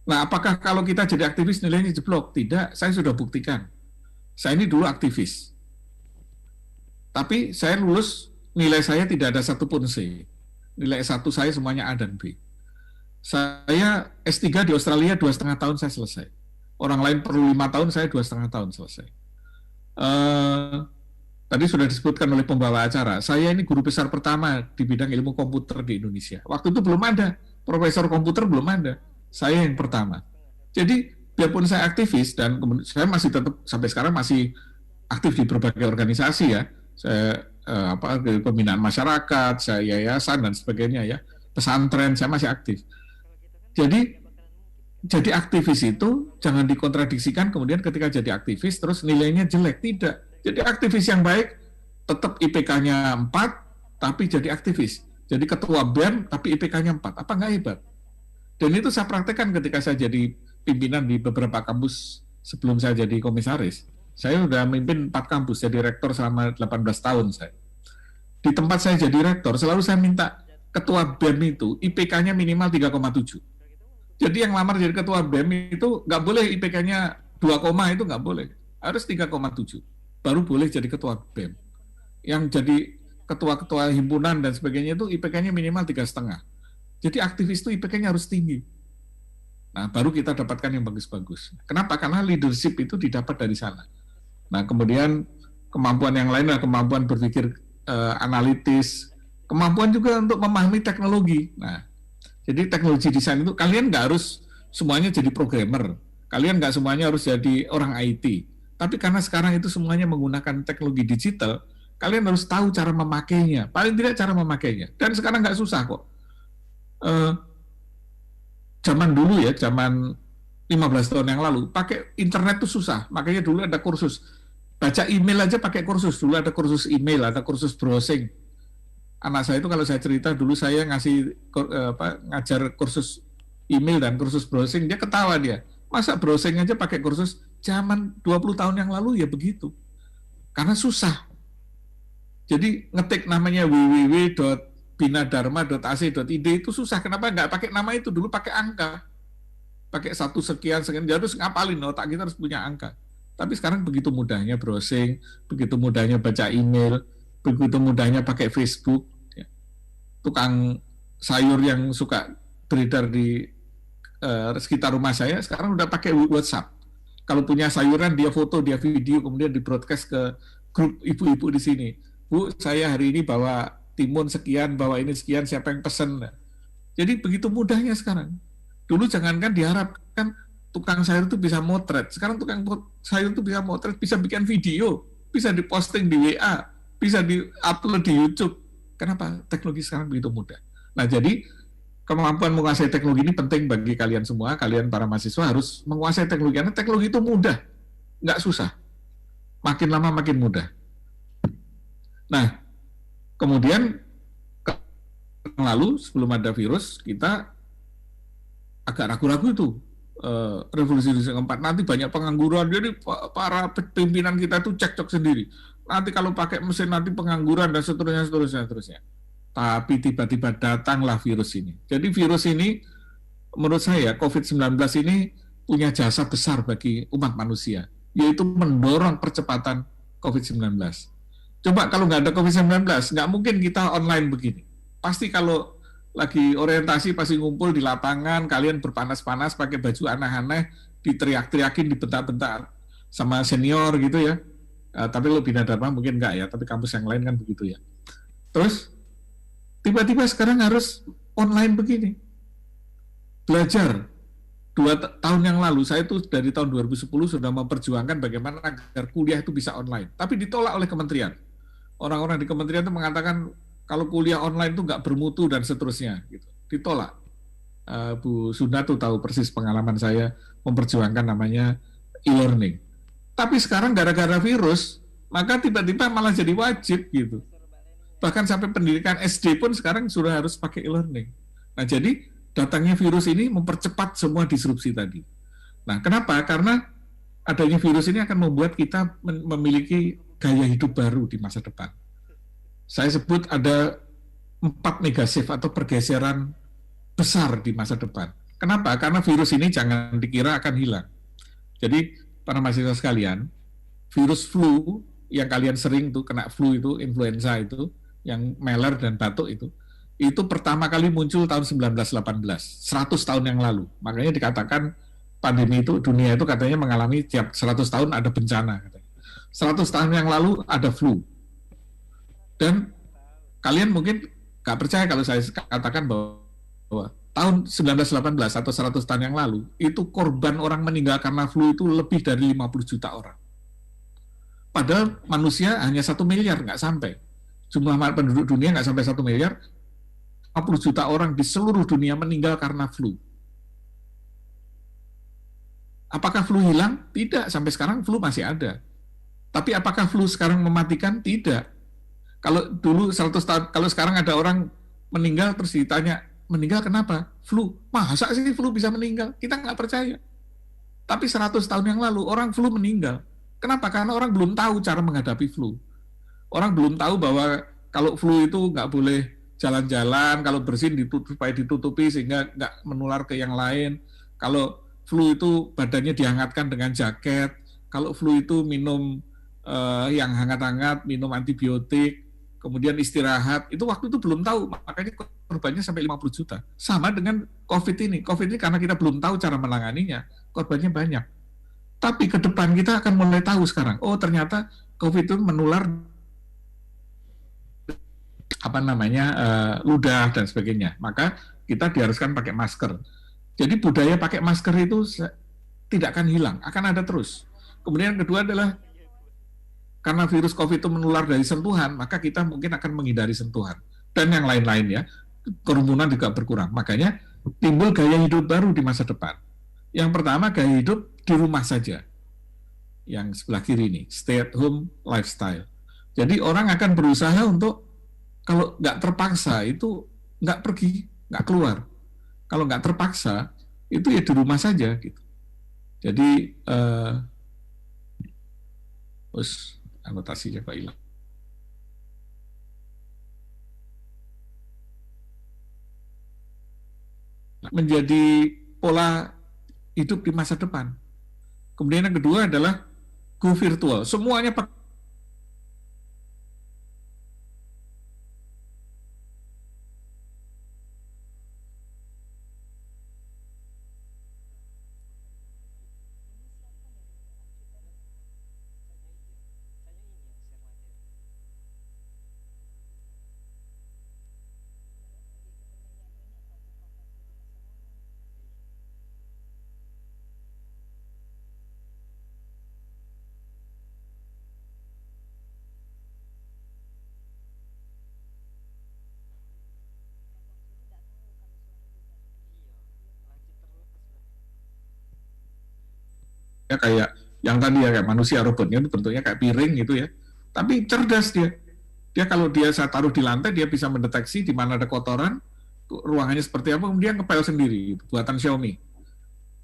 Nah, apakah kalau kita jadi aktivis nilainya jeblok? Tidak, saya sudah buktikan. Saya ini dulu aktivis. Tapi saya lulus, nilai saya tidak ada satupun C. Nilai S1 saya semuanya A dan B. Saya S3 di Australia 2,5 tahun saya selesai. Orang lain perlu 5 tahun, saya 2,5 tahun selesai. Tadi sudah disebutkan oleh pembawa acara, saya ini guru besar pertama di bidang ilmu komputer di Indonesia. Waktu itu belum ada, profesor komputer belum ada. Saya yang pertama. Jadi, biarpun saya aktivis, dan saya masih tetap, sampai sekarang masih aktif di berbagai organisasi ya. Saya pembinaan masyarakat, saya yayasan, dan sebagainya ya. Pesantren, saya masih aktif. Jadi aktivis itu jangan dikontradiksikan kemudian ketika jadi aktivis terus nilainya jelek. Tidak. Jadi aktivis yang baik tetap IPK-nya 4 tapi jadi aktivis. Jadi ketua BEM tapi IPK-nya 4. Apa nggak hebat? Dan itu saya praktekkan ketika saya jadi pimpinan di beberapa kampus sebelum saya jadi komisaris. Saya sudah memimpin 4 kampus, jadi rektor selama 18 tahun saya. Di tempat saya jadi rektor selalu saya minta ketua BEM itu IPK-nya minimal 3,7. Jadi yang lamar jadi ketua BEM itu nggak boleh IPK-nya 2, itu nggak boleh. Harus 3,7. Baru boleh jadi ketua BEM. Yang jadi ketua-ketua himpunan dan sebagainya itu IPK-nya minimal 3,5. Jadi aktivis itu IPK-nya harus tinggi. Nah, baru kita dapatkan yang bagus-bagus. Kenapa? Karena leadership itu didapat dari sana. Nah, kemudian kemampuan yang lain adalah kemampuan berpikir analitis, kemampuan juga untuk memahami teknologi. Nah, jadi teknologi desain itu kalian nggak harus semuanya jadi programmer, kalian nggak semuanya harus jadi orang IT. Tapi karena sekarang itu semuanya menggunakan teknologi digital, kalian harus tahu cara memakainya. Paling tidak cara memakainya. Dan sekarang nggak susah kok. Zaman dulu ya, zaman 15 tahun yang lalu, pakai internet itu susah. Makanya dulu ada kursus. Baca email aja pakai kursus. Dulu ada kursus email, ada kursus browsing. Anak saya itu kalau saya cerita dulu saya ngajar kursus email dan kursus browsing, dia ketawa dia. Masa browsing aja pakai kursus zaman 20 tahun yang lalu ya begitu. Karena susah. Jadi ngetik namanya www.binadarma.ac.id itu susah. Kenapa nggak pakai nama itu? Dulu pakai angka. Pakai 1 sekian, jadi harus ngapalin, otak kita harus punya angka. Tapi sekarang begitu mudahnya browsing, begitu mudahnya baca email, begitu mudahnya pakai Facebook. Ya. Tukang sayur yang suka beredar di sekitar rumah saya sekarang udah pakai WhatsApp. Kalau punya sayuran dia foto, dia video, kemudian di broadcast ke grup ibu-ibu di sini. Bu, saya hari ini bawa timun sekian, bawa ini sekian, siapa yang pesen. Jadi begitu mudahnya sekarang. Dulu jangankan diharapkan tukang sayur itu bisa motret. Sekarang tukang sayur itu bisa motret, bisa bikin video, bisa diposting di WA, bisa di-upload di YouTube. Kenapa? Teknologi sekarang begitu mudah. Nah, jadi kemampuan menguasai teknologi ini penting bagi kalian semua. Kalian para mahasiswa harus menguasai teknologi, karena teknologi itu mudah, nggak susah. Makin lama makin mudah. Nah, kemudian lalu sebelum ada virus, kita agak ragu-ragu itu revolusi keempat. Nanti banyak pengangguran, jadi para pimpinan kita itu cekcok sendiri. Nanti kalau pakai mesin nanti pengangguran dan seterusnya. Tapi tiba-tiba datanglah virus ini. Jadi virus ini, menurut saya, COVID-19 ini punya jasa besar bagi umat manusia, yaitu mendorong percepatan COVID-19. Coba kalau nggak ada COVID-19, nggak mungkin kita online begini. Pasti kalau lagi orientasi, pasti ngumpul di lapangan, kalian berpanas-panas, pakai baju aneh-aneh, diteriak-teriakin, dibentak-bentak sama senior gitu ya. Tapi lo Bina Dharma mungkin nggak ya, tapi kampus yang lain kan begitu ya. Terus, tiba-tiba sekarang harus online begini. Belajar 2 tahun yang lalu, saya itu dari tahun 2010 sudah memperjuangkan bagaimana agar kuliah itu bisa online. Tapi ditolak oleh kementerian. Orang-orang di kementerian itu mengatakan kalau kuliah online itu nggak bermutu dan seterusnya. Gitu. Ditolak. Bu Sunda tuh tahu persis pengalaman saya memperjuangkan namanya e-learning. Tapi sekarang gara-gara virus, maka tiba-tiba malah jadi wajib gitu. Bahkan sampai pendidikan SD pun sekarang sudah harus pakai e-learning. Nah, jadi datangnya virus ini mempercepat semua disrupsi tadi. Nah, kenapa? Karena adanya virus ini akan membuat kita memiliki gaya hidup baru di masa depan. Saya sebut ada 4 megashift atau pergeseran besar di masa depan. Kenapa? Karena virus ini jangan dikira akan hilang. Jadi, para mahasiswa sekalian, virus flu yang kalian sering tuh kena flu itu, influenza itu, yang meler dan batuk itu pertama kali muncul tahun 1918, 100 tahun yang lalu. Makanya dikatakan pandemi itu, dunia itu katanya mengalami tiap 100 tahun ada bencana. 100 tahun yang lalu ada flu. Dan kalian mungkin nggak percaya kalau saya katakan bahwa tahun 1918 atau 100 tahun yang lalu, itu korban orang meninggal karena flu itu lebih dari 50 juta orang. Padahal manusia hanya 1 miliar, nggak sampai. Jumlah penduduk dunia nggak sampai 1 miliar, 50 juta orang di seluruh dunia meninggal karena flu. Apakah flu hilang? Tidak, sampai sekarang flu masih ada. Tapi apakah flu sekarang mematikan? Tidak. Kalau dulu 100 tahun, kalau sekarang ada orang meninggal terus ditanya, meninggal kenapa? Flu. Masa sih flu bisa meninggal? Kita nggak percaya. Tapi 100 tahun yang lalu orang flu meninggal. Kenapa? Karena orang belum tahu cara menghadapi flu. Orang belum tahu bahwa kalau flu itu nggak boleh jalan-jalan, kalau bersin supaya ditutupi sehingga nggak menular ke yang lain. Kalau flu itu badannya dihangatkan dengan jaket. Kalau flu itu minum yang hangat-hangat, minum antibiotik, kemudian istirahat. Itu waktu itu belum tahu, makanya korbannya sampai 50 juta. Sama dengan COVID ini. COVID ini karena kita belum tahu cara menanganinya, korbannya banyak. Tapi ke depan kita akan mulai tahu sekarang, oh ternyata COVID itu menular ludah dan sebagainya. Maka kita diharuskan pakai masker. Jadi budaya pakai masker itu tidak akan hilang, akan ada terus. Kemudian yang kedua adalah karena virus COVID itu menular dari sentuhan, maka kita mungkin akan menghindari sentuhan. Dan yang lain-lain ya, kerumunan juga berkurang. Makanya timbul gaya hidup baru di masa depan. Yang pertama, gaya hidup di rumah saja. Yang sebelah kiri ini, stay at home lifestyle. Jadi orang akan berusaha untuk, kalau nggak terpaksa, itu nggak pergi, nggak keluar. Kalau nggak terpaksa, itu ya di rumah saja. Gitu. Jadi terus anotasinya Pak hilang. Menjadi pola hidup di masa depan. Kemudian yang kedua adalah go virtual. Semuanya ya kayak yang tadi ya, kayak manusia robotnya itu bentuknya kayak piring gitu ya, tapi cerdas dia kalau saya taruh di lantai, dia bisa mendeteksi di mana ada kotoran, ruangannya seperti apa, kemudian ngepel sendiri, buatan Xiaomi.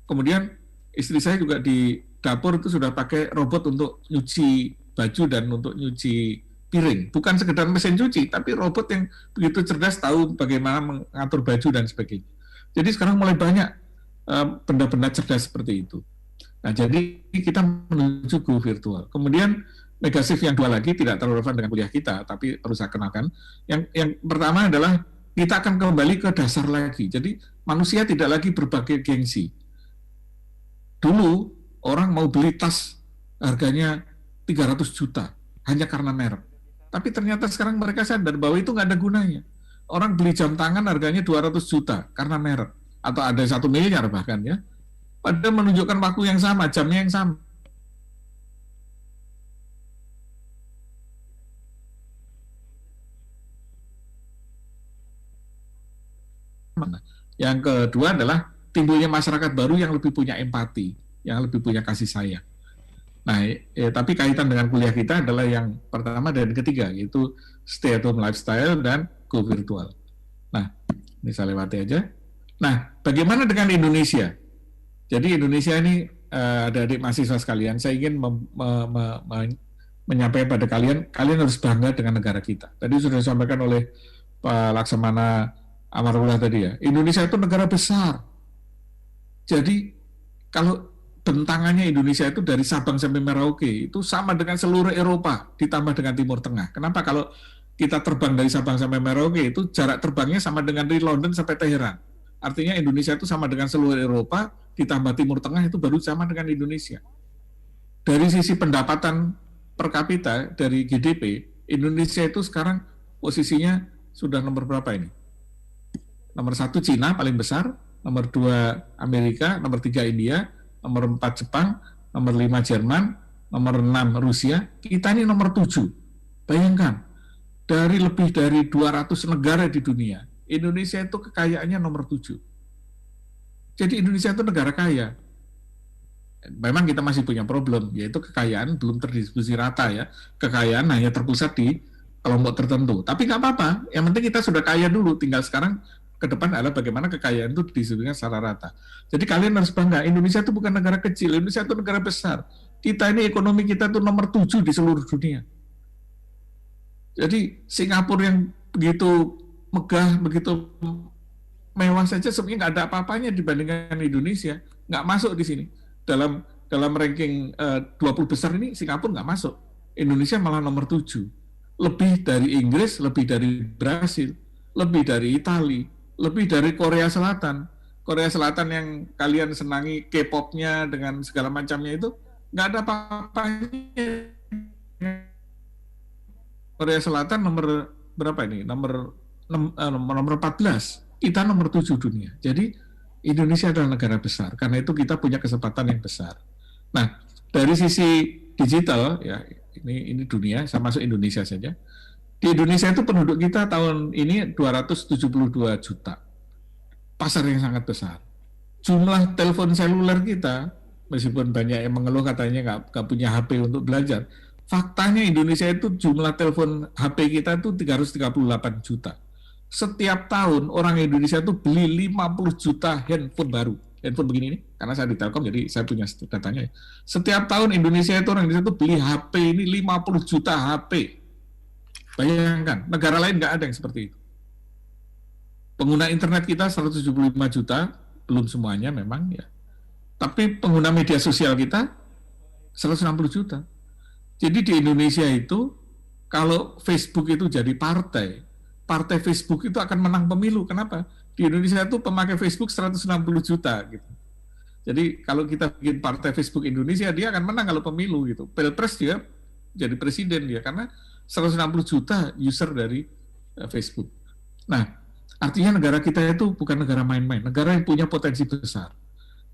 Kemudian istri saya juga di dapur itu sudah pakai robot untuk nyuci baju dan untuk nyuci piring, bukan sekedar mesin cuci, tapi robot yang begitu cerdas, tahu bagaimana mengatur baju dan sebagainya. Jadi sekarang mulai banyak benda-benda cerdas seperti itu. Nah, jadi kita menuju go virtual. Kemudian Megashift yang dua lagi tidak terlalu relevan dengan kuliah kita, tapi perlu saya kenalkan. Yang pertama adalah kita akan kembali ke dasar lagi. Jadi manusia tidak lagi berbagai gengsi. Dulu orang mau beli tas harganya 300 juta hanya karena merek. Tapi ternyata sekarang mereka sadar bahwa itu nggak ada gunanya. Orang beli jam tangan harganya 200 juta karena merek. Atau ada 1 miliar bahkan ya. Padahal menunjukkan waktu yang sama, jamnya yang sama. Yang kedua adalah timbulnya masyarakat baru yang lebih punya empati, yang lebih punya kasih sayang. Nah, tapi kaitan dengan kuliah kita adalah yang pertama dan ketiga, yaitu stay at home lifestyle dan go virtual. Nah, ini saya lewati aja. Nah, bagaimana dengan Indonesia? Jadi Indonesia ini, adik-adik mahasiswa sekalian, saya ingin menyampaikan pada kalian harus bangga dengan negara kita. Tadi sudah disampaikan oleh Pak Laksamana Amarullah tadi ya, Indonesia itu negara besar. Jadi kalau bentangannya Indonesia itu dari Sabang sampai Merauke itu sama dengan seluruh Eropa ditambah dengan Timur Tengah. Kenapa? Kalau kita terbang dari Sabang sampai Merauke itu jarak terbangnya sama dengan dari London sampai Teheran. Artinya Indonesia itu sama dengan seluruh Eropa ditambah Timur Tengah itu baru sama dengan Indonesia. Dari sisi pendapatan per kapita dari GDP, Indonesia itu sekarang posisinya sudah nomor berapa ini? Nomor 1 Cina paling besar, nomor 2 Amerika, nomor 3 India, nomor 4 Jepang, nomor 5 Jerman, nomor 6 Rusia, kita ini nomor 7. Bayangkan, dari lebih dari 200 negara di dunia, Indonesia itu kekayaannya nomor 7. Jadi Indonesia itu negara kaya. Memang kita masih punya problem, yaitu kekayaan belum terdistribusi rata ya. Kekayaan hanya terpusat di kelompok tertentu. Tapi nggak apa-apa, yang penting kita sudah kaya dulu, tinggal sekarang ke depan adalah bagaimana kekayaan itu didistribusikan secara rata. Jadi kalian harus bangga, Indonesia itu bukan negara kecil, Indonesia itu negara besar. Kita ini ekonomi kita itu nomor 7 di seluruh dunia. Jadi Singapura yang begitu megah, begitu mewah saja sebenarnya nggak ada apa-apanya dibandingkan Indonesia, nggak masuk di sini. Dalam ranking 20 besar ini Singapura nggak masuk. Indonesia malah nomor 7. Lebih dari Inggris, lebih dari Brasil, lebih dari Italia, lebih dari Korea Selatan. Korea Selatan yang kalian senangi K-pop-nya dengan segala macamnya itu nggak ada apa-apanya. Korea Selatan nomor berapa ini? Nomor 14. Kita nomor 7 dunia. Jadi Indonesia adalah negara besar. Karena itu kita punya kesempatan yang besar. Nah, dari sisi digital ya ini dunia, saya masuk Indonesia saja. Di Indonesia itu penduduk kita tahun ini 272 juta. Pasar yang sangat besar. Jumlah telepon seluler kita, meskipun banyak yang mengeluh katanya nggak punya HP untuk belajar, faktanya Indonesia itu jumlah telepon HP kita itu 338 juta. Setiap tahun orang Indonesia itu beli 50 juta handphone baru. handphone begini ini, karena saya di Telkom jadi saya punya datanya. Setiap tahun orang Indonesia itu beli HP ini 50 juta HP. Bayangkan, negara lain nggak ada yang seperti itu. Pengguna internet kita 175 juta, belum semuanya memang ya. Tapi pengguna media sosial kita 160 juta. Jadi di Indonesia itu, kalau Facebook itu jadi partai Facebook itu akan menang pemilu. Kenapa? Di Indonesia itu pemakai Facebook 160 juta gitu. Jadi kalau kita bikin partai Facebook Indonesia, dia akan menang kalau pemilu gitu. Pilpres dia jadi presiden dia karena 160 juta user dari Facebook. Nah, artinya negara kita itu bukan negara main-main, negara yang punya potensi besar.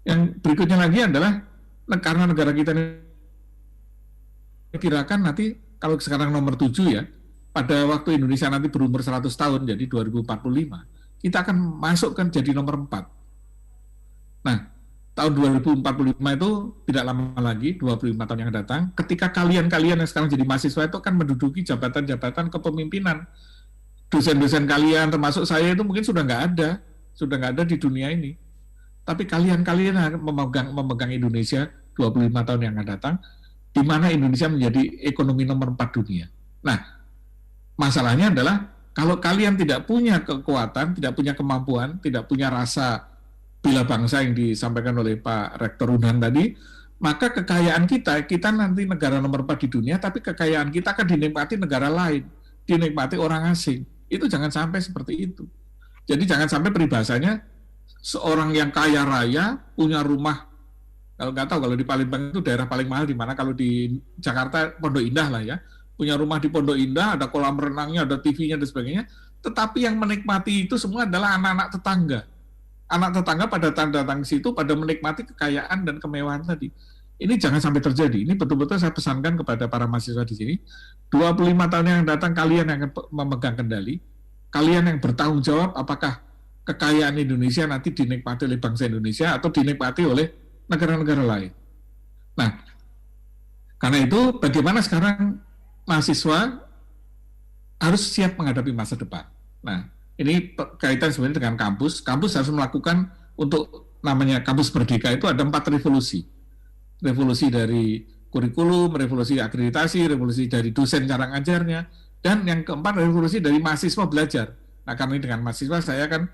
Yang berikutnya lagi adalah karena negara kita ini kirakan nanti kalau sekarang nomor 7 ya, pada waktu Indonesia nanti berumur 100 tahun, jadi 2045, kita akan masukkan jadi nomor 4. Nah, tahun 2045 itu tidak lama lagi, 25 tahun yang datang, ketika kalian-kalian yang sekarang jadi mahasiswa itu akan menduduki jabatan-jabatan kepemimpinan. Dosen-dosen kalian, termasuk saya itu mungkin sudah nggak ada di dunia ini. Tapi kalian-kalian akan memegang Indonesia 25 tahun yang akan datang, di mana Indonesia menjadi ekonomi nomor 4 dunia. Nah, masalahnya adalah kalau kalian tidak punya kekuatan, tidak punya kemampuan, tidak punya rasa bela bangsa yang disampaikan oleh Pak Rektor Unhan tadi, maka kekayaan kita nanti negara nomor 4 di dunia, tapi kekayaan kita akan dinikmati negara lain, dinikmati orang asing. Itu jangan sampai seperti itu. Jadi jangan sampai peribahasanya seorang yang kaya raya punya rumah, kalau nggak tahu kalau di Palembang itu daerah paling mahal di mana, kalau di Jakarta Pondok Indah lah ya, punya rumah di Pondok Indah, ada kolam renangnya, ada TV-nya, dan sebagainya, tetapi yang menikmati itu semua adalah anak-anak tetangga. Anak tetangga pada datang ke situ, pada menikmati kekayaan dan kemewahan tadi. Ini jangan sampai terjadi. Ini betul-betul saya pesankan kepada para mahasiswa di sini, 25 tahun yang datang kalian yang akan memegang kendali, kalian yang bertanggung jawab apakah kekayaan Indonesia nanti dinikmati oleh bangsa Indonesia atau dinikmati oleh negara-negara lain. Nah, karena itu bagaimana sekarang mahasiswa harus siap menghadapi masa depan. Nah, ini kaitan sebenarnya dengan kampus. Kampus harus melakukan untuk namanya kampus merdeka itu ada 4 revolusi. Revolusi dari kurikulum, revolusi akreditasi, revolusi dari dosen cara ngajarnya, dan yang keempat revolusi dari mahasiswa belajar. Nah, karena dengan mahasiswa saya akan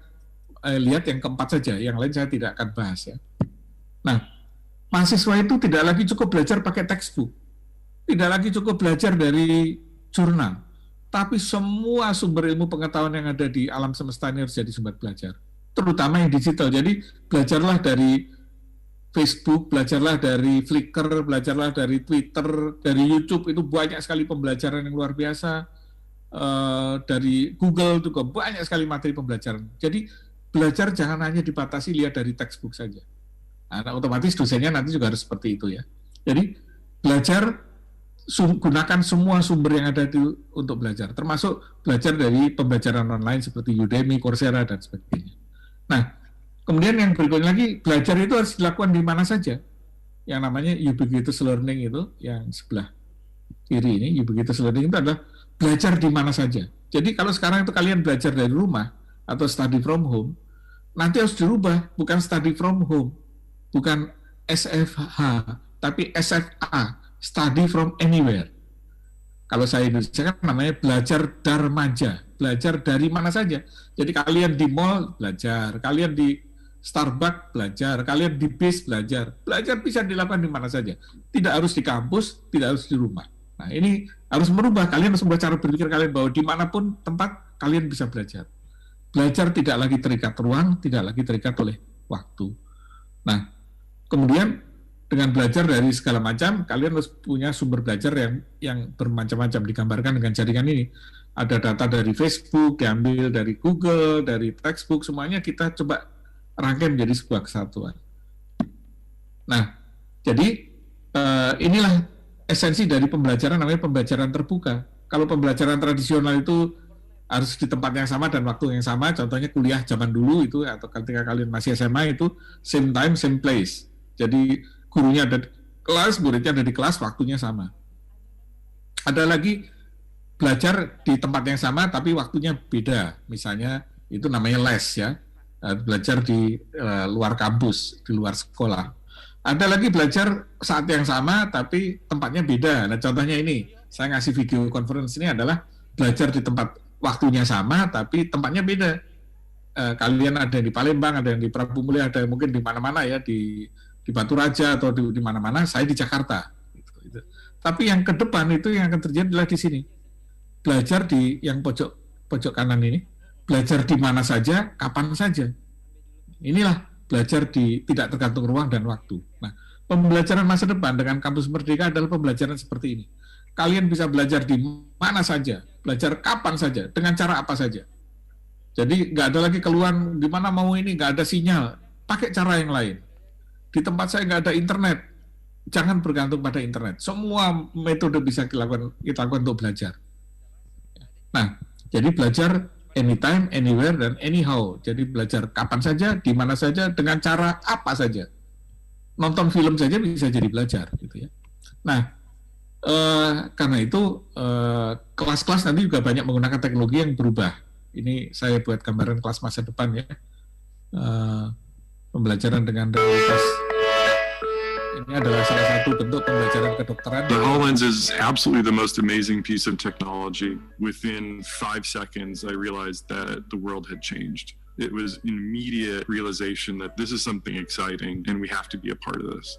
lihat yang keempat saja, yang lain saya tidak akan bahas ya. Nah, mahasiswa itu tidak lagi cukup belajar pakai textbook. Tidak lagi cukup belajar dari jurnal, tapi semua sumber ilmu pengetahuan yang ada di alam semesta ini harus jadi sumber belajar, terutama yang digital. Jadi belajarlah dari Facebook, belajarlah dari Flickr, belajarlah dari Twitter, dari YouTube, itu banyak sekali pembelajaran yang luar biasa. Dari Google juga banyak sekali materi pembelajaran. Jadi belajar jangan hanya dibatasi lihat dari textbook saja. Nah, otomatis dosennya nanti juga harus seperti itu ya. Jadi belajar, gunakan semua sumber yang ada untuk belajar, termasuk belajar dari pembelajaran online seperti Udemy, Coursera, dan sebagainya. Nah, kemudian yang berikutnya lagi, belajar itu harus dilakukan di mana saja. Yang namanya ubiquitous learning itu, yang sebelah kiri ini, ubiquitous learning itu adalah belajar di mana saja. Jadi kalau sekarang itu kalian belajar dari rumah atau study from home, nanti harus dirubah, bukan study from home, bukan SFH, tapi SFA, study from anywhere. Kalau saya Indonesia kan namanya belajar darmaja, belajar dari mana saja. Jadi kalian di mall belajar, kalian di Starbucks belajar, kalian di bis belajar. Belajar bisa dilakukan di mana saja. Tidak harus di kampus, tidak harus di rumah. Nah, ini harus merubah, kalian harus merubah cara berpikir kalian bahwa dimanapun tempat kalian bisa belajar. Belajar tidak lagi terikat ruang, tidak lagi terikat oleh waktu. Nah, kemudian dengan belajar dari segala macam, kalian harus punya sumber belajar yang bermacam-macam, digambarkan dengan jaringan ini. Ada data dari Facebook, diambil dari Google, dari textbook, semuanya kita coba rangkai menjadi sebuah kesatuan. Nah, jadi inilah esensi dari pembelajaran, namanya pembelajaran terbuka. Kalau pembelajaran tradisional itu harus di tempat yang sama dan waktu yang sama, contohnya kuliah zaman dulu itu, atau ketika kalian masih SMA itu same time, same place. Jadi gurunya ada di kelas, muridnya ada di kelas, waktunya sama. Ada lagi belajar di tempat yang sama, tapi waktunya beda. Misalnya itu namanya les ya. belajar di luar kampus, di luar sekolah. Ada lagi belajar saat yang sama tapi tempatnya beda. Nah, contohnya ini, saya ngasih video conference ini adalah belajar di tempat waktunya sama tapi tempatnya beda. Kalian ada yang di Palembang, ada yang di Prabu Mulya, ada yang mungkin di mana-mana ya, di Batu Raja atau di mana-mana, saya di Jakarta. Gitu. Tapi yang ke depan itu yang akan terjadi adalah di sini. Belajar di yang pojok kanan ini, belajar di mana saja, kapan saja. Inilah belajar tidak tergantung ruang dan waktu. Nah, pembelajaran masa depan dengan Kampus Merdeka adalah pembelajaran seperti ini. Kalian bisa belajar di mana saja, belajar kapan saja, dengan cara apa saja. Jadi nggak ada lagi keluhan di mana mau ini, nggak ada sinyal, pakai cara yang lain. Di tempat saya nggak ada internet, jangan bergantung pada internet. Semua metode bisa kita lakukan untuk belajar. Nah, jadi belajar anytime, anywhere, dan anyhow. Jadi belajar kapan saja, di mana saja, dengan cara apa saja. Nonton film saja bisa jadi belajar, gitu ya. Nah, karena itu kelas-kelas nanti juga banyak menggunakan teknologi yang berubah. Ini saya buat gambaran kelas masa depan ya. Pembelajaran dengan realitas. Ini adalah salah satu bentuk pembelajaran kedokteran. The HoloLens is absolutely the most amazing piece of technology. Within 5 seconds, I realized that the world had changed. It was an immediate realization that this is something exciting and we have to be a part of this.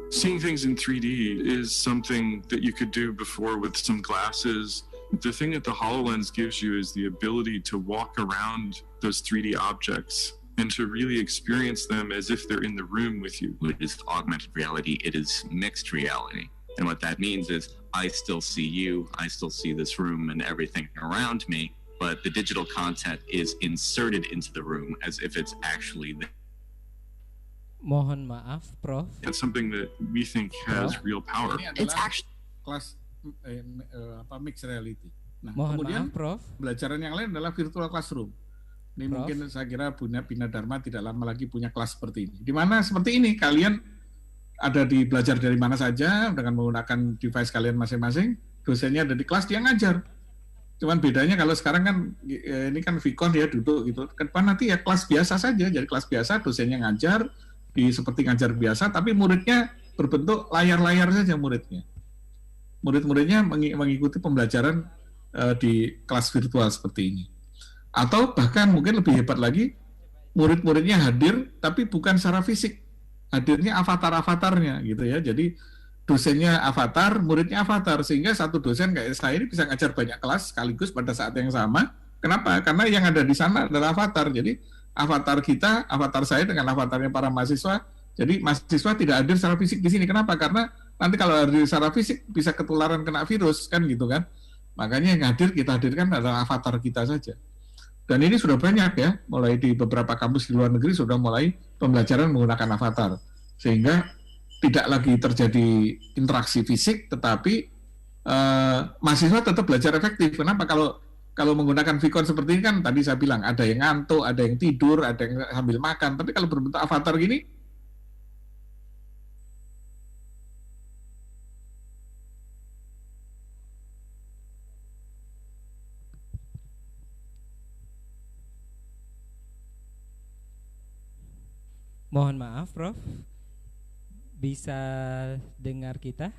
Seeing things in 3D is something that you could do before with some glasses. The thing that the HoloLens gives you is the ability to walk around those 3D objects and to really experience them as if they're in the room with you. It is augmented reality, it is mixed reality. And what that means is I still see you, I still see this room and everything around me, but the digital content is inserted into the room as if it's actually there. Mohon maaf, Prof. That's something that we think has real power. It's actually kelas mixed reality. Nah, Mohon kemudian maaf, Prof. Pelajaran yang lain adalah virtual classroom. Ini Prof. mungkin saya kira Bina Dharma tidak lama lagi punya kelas seperti ini. Di mana seperti ini kalian ada di belajar dari mana saja dengan menggunakan device kalian masing-masing. Dosennya ada di kelas, dia ngajar. Cuman bedanya kalau sekarang kan ini kan Vicon ya duduk gitu. Ke depan nanti ya kelas biasa saja. Jadi kelas biasa dosennya ngajar seperti ngajar biasa, tapi muridnya berbentuk layar-layar saja muridnya. Murid-muridnya mengikuti pembelajaran di kelas virtual seperti ini. Atau bahkan mungkin lebih hebat lagi, murid-muridnya hadir tapi bukan secara fisik, hadirnya avatar-avatarnya gitu ya. Jadi dosennya avatar, muridnya avatar, sehingga satu dosen kayak saya ini bisa ngajar banyak kelas sekaligus pada saat yang sama. Kenapa? Karena yang ada di sana adalah avatar. Jadi avatar kita, avatar saya dengan avatarnya para mahasiswa. Jadi mahasiswa tidak hadir secara fisik di sini. Kenapa? Karena nanti kalau hadir secara fisik bisa ketularan kena virus kan gitu kan. Makanya yang hadir kita hadirkan adalah avatar kita saja. Dan ini sudah banyak ya, mulai di beberapa kampus di luar negeri sudah mulai pembelajaran menggunakan avatar. Sehingga tidak lagi terjadi interaksi fisik, tetapi mahasiswa tetap belajar efektif. Kenapa? Kalau menggunakan Vicon seperti ini kan tadi saya bilang, ada yang ngantuk, ada yang tidur, ada yang sambil makan. Tapi kalau berbentuk avatar gini, Mohon maaf, Prof. Bisa dengar kita?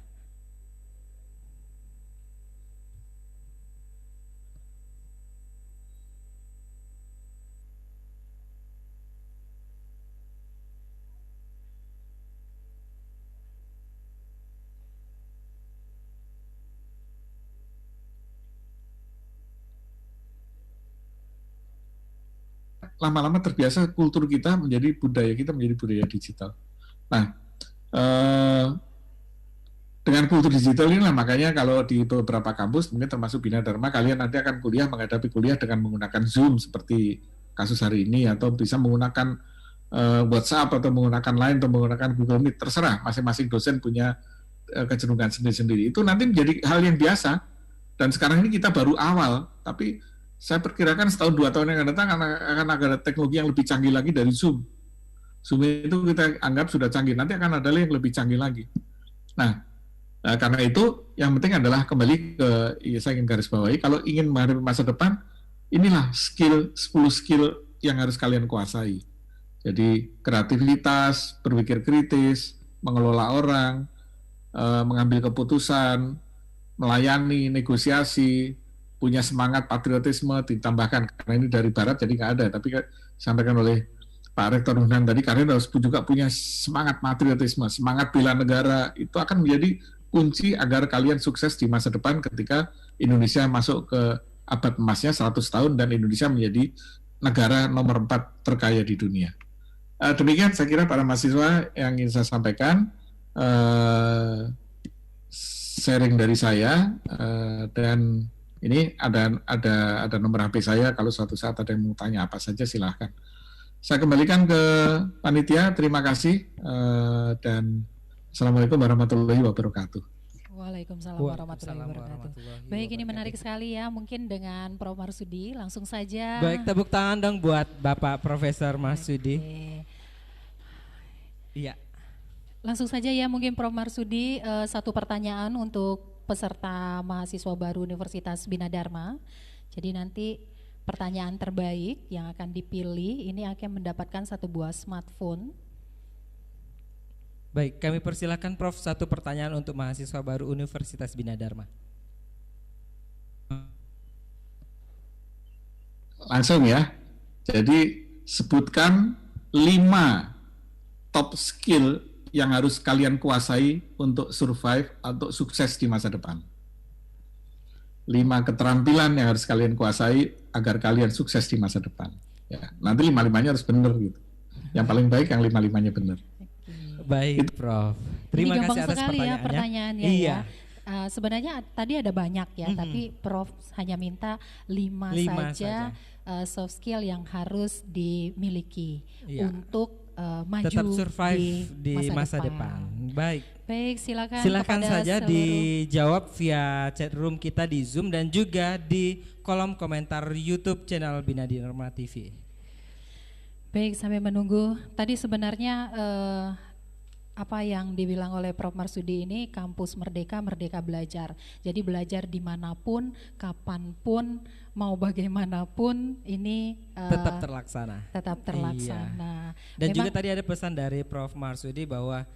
lama-lama terbiasa kultur kita menjadi budaya kita menjadi budaya digital. Nah, dengan kultur digital inilah makanya kalau di beberapa kampus mungkin termasuk Bina Dharma kalian nanti akan menghadapi kuliah dengan menggunakan Zoom seperti kasus hari ini, atau bisa menggunakan WhatsApp atau menggunakan Line atau menggunakan Google Meet, terserah, masing-masing dosen punya kecenderungan sendiri-sendiri. Itu nanti menjadi hal yang biasa, dan sekarang ini kita baru awal, tapi saya perkirakan setahun 2 tahun yang akan datang akan ada teknologi yang lebih canggih lagi dari Zoom. Zoom itu kita anggap sudah canggih, nanti akan ada yang lebih canggih lagi. Nah, karena itu yang penting adalah kembali ke, saya ingin garis bawahi, kalau ingin menghadapi masa depan, inilah 10 skill yang harus kalian kuasai. Jadi kreativitas, berpikir kritis, mengelola orang, mengambil keputusan, melayani, negosiasi, punya semangat patriotisme, ditambahkan karena ini dari barat jadi nggak ada, tapi disampaikan oleh Pak Rektor Unhan tadi, kalian harus juga punya semangat patriotisme, semangat bela negara, itu akan menjadi kunci agar kalian sukses di masa depan ketika Indonesia masuk ke abad emasnya 100 tahun dan Indonesia menjadi negara nomor 4 terkaya di dunia. Demikian saya kira para mahasiswa yang ingin saya sampaikan, sharing dari saya, dan ini ada nomor HP saya, kalau suatu saat ada yang mau tanya apa saja silahkan. Saya kembalikan ke panitia, terima kasih, dan Assalamualaikum warahmatullahi wabarakatuh. Waalaikumsalam warahmatullahi wabarakatuh. Baik, ini menarik sekali ya, mungkin dengan Prof. Marsudi, langsung saja. Baik, tepuk tangan dong buat Bapak Profesor Marsudi. Iya. Langsung saja ya, mungkin Prof. Marsudi, satu pertanyaan untuk peserta mahasiswa baru Universitas Bina Dharma. Jadi nanti pertanyaan terbaik yang akan dipilih ini akan mendapatkan satu buah smartphone. Baik, kami persilakan Prof, satu pertanyaan untuk mahasiswa baru Universitas Bina Dharma. Langsung ya. Jadi sebutkan 5 top skill yang harus kalian kuasai untuk survive atau sukses di masa depan. 5 keterampilan yang harus kalian kuasai agar kalian sukses di masa depan. Ya, nanti 5-5-nya harus benar gitu. Yang paling baik yang 5-5-nya benar. Baik, Prof. Terima kasih atas sekali ya pertanyaannya. Iya. Ya. Sebenarnya tadi ada banyak ya, tapi Prof hanya minta 5 saja soft skill yang harus dimiliki untuk maju tetap survive di masa depan. Baik. Baik, silakan saja dijawab via chat room kita di Zoom dan juga di kolom komentar YouTube channel Bina Dharma TV. Baik, sampai menunggu. Tadi sebenarnya apa yang dibilang oleh Prof. Marsudi ini kampus merdeka, merdeka belajar. Jadi belajar dimanapun, kapanpun, mau bagaimanapun ini tetap terlaksana. Tetap terlaksana. Iya. Dan juga tadi ada pesan dari Prof. Marsudi bahwa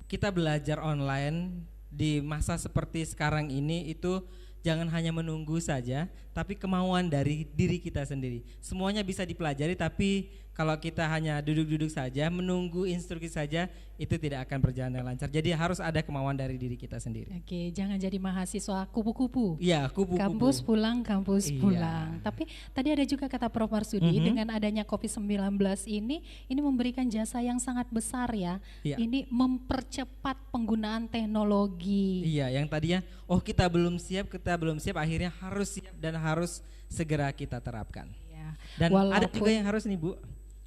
kita belajar online di masa seperti sekarang ini itu jangan hanya menunggu saja, tapi kemauan dari diri kita sendiri. Semuanya bisa dipelajari, tapi kalau kita hanya duduk-duduk saja, menunggu instruksi saja, itu tidak akan berjalan dengan lancar. Jadi harus ada kemauan dari diri kita sendiri. Oke, jangan jadi mahasiswa kupu-kupu. Iya, kupu-kupu. Kampus pulang, kampus pulang. Tapi tadi ada juga kata Prof. Marsudi, dengan adanya COVID-19 ini memberikan jasa yang sangat besar ya. Ini mempercepat penggunaan teknologi. Iya, yang tadinya kita belum siap, akhirnya harus siap dan harus segera kita terapkan. Ya. Dan ada juga yang harus nih Bu.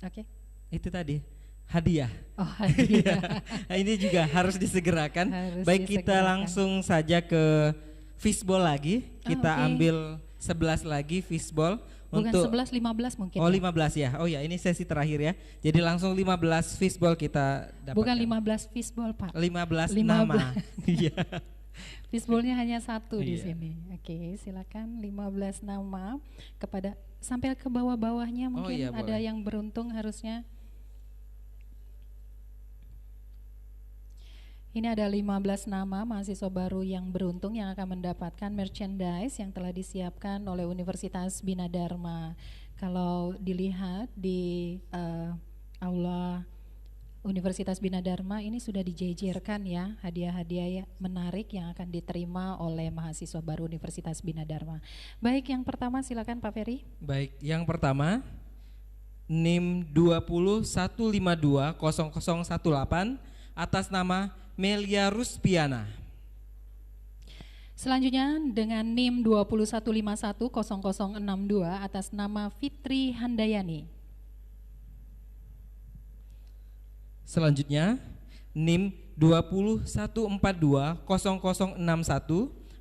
Oke. Itu tadi hadiah. Oh, hadiah. Ini juga harus disegerakan. Baik, kita langsung saja ke fishball lagi. Kita ambil 11 lagi fishball. Bukan untuk 11, 15 mungkin. Oh, 15 ya. Oh ya, ini sesi terakhir ya. Jadi langsung 15 fishball kita dapatkan. Bukan 15 fishball, Pak. 15 nama. Iya. Fishballnya hanya 1 di sini. Oke, silakan 15 nama kepada sampai ke bawah-bawahnya mungkin ada yang beruntung harusnya. Ini ada 15 nama mahasiswa baru yang beruntung yang akan mendapatkan merchandise yang telah disiapkan oleh Universitas Bina Dharma. Kalau dilihat di aula Universitas Bina Dharma ini sudah dijejerkan ya hadiah-hadiah menarik yang akan diterima oleh mahasiswa baru Universitas Bina Dharma. Baik, yang pertama silakan Pak Ferry. Baik, yang pertama NIM 201520018 atas nama Melia Ruspiana. Selanjutnya dengan NIM 201510062 atas nama Fitri Handayani. Selanjutnya NIM 201420061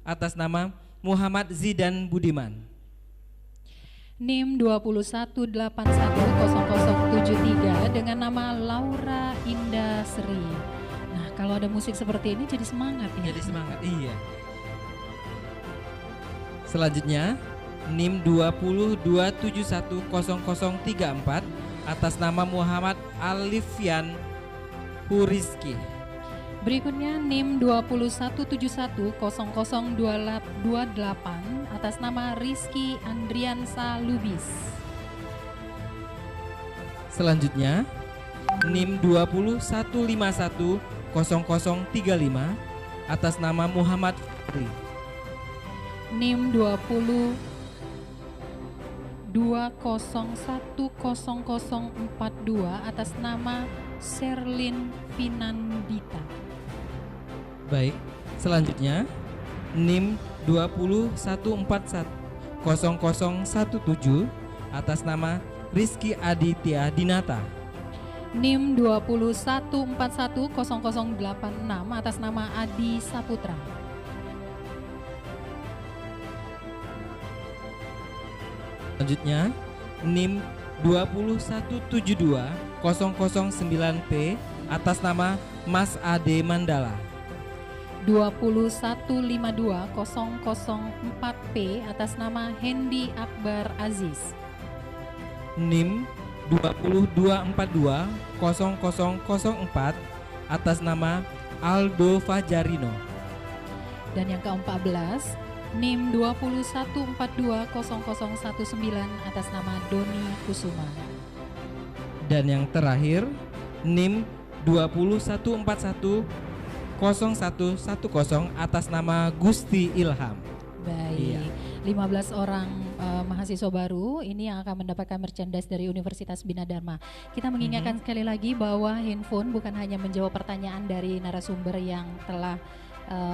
atas nama Muhammad Zidan Budiman. NIM 218100073 dengan nama Laura Indah Sri. Nah, kalau ada musik seperti ini jadi semangat ya. Jadi semangat, iya. Selanjutnya NIM 2027100034 atas nama Muhammad Alifian Huriski. Berikutnya NIM 21710028 atas nama Rizky Andriansa Lubis. Selanjutnya NIM 21510035 atas nama Muhammad Fikri. NIM 20210042 atas nama Sherlyn Finandita. Baik, selanjutnya NIM 21410017 atas nama Rizky Aditya Dinata. NIM 21410086 atas nama Adi Saputra. Selanjutnya NIM 2172009P atas nama Mas Ade Mandala. 2152004P atas nama Hendy Akbar Aziz. NIM 202420004 atas nama Aldo Fajarino. Dan yang ke-14 NIM 2142019 atas nama Doni Kusuma. Dan yang terakhir NIM 2141010 atas nama Gusti Ilham. Baik, 15 orang mahasiswa baru ini yang akan mendapatkan merchandise dari Universitas Bina Dharma. Kita mengingatkan sekali lagi bahwa handphone bukan hanya menjawab pertanyaan dari narasumber yang telah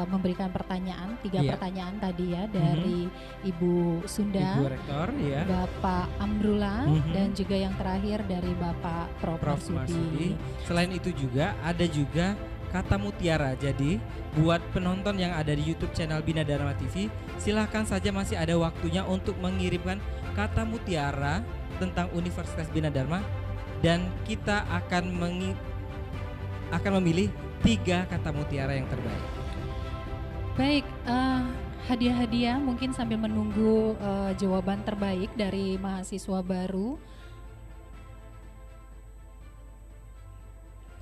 memberikan pertanyaan, 3 pertanyaan tadi ya dari Ibu Sunda, Ibu Rektor, ya. Bapak Amrullah, dan juga yang terakhir dari Bapak Prof. Marsudi. Selain itu juga ada juga kata mutiara. Jadi buat penonton yang ada di YouTube channel Bina Dharma TV, silahkan saja masih ada waktunya untuk mengirimkan kata mutiara tentang Universitas Bina Dharma, dan kita akan memilih 3 kata mutiara yang terbaik. Baik, hadiah-hadiah mungkin sambil menunggu jawaban terbaik dari mahasiswa baru.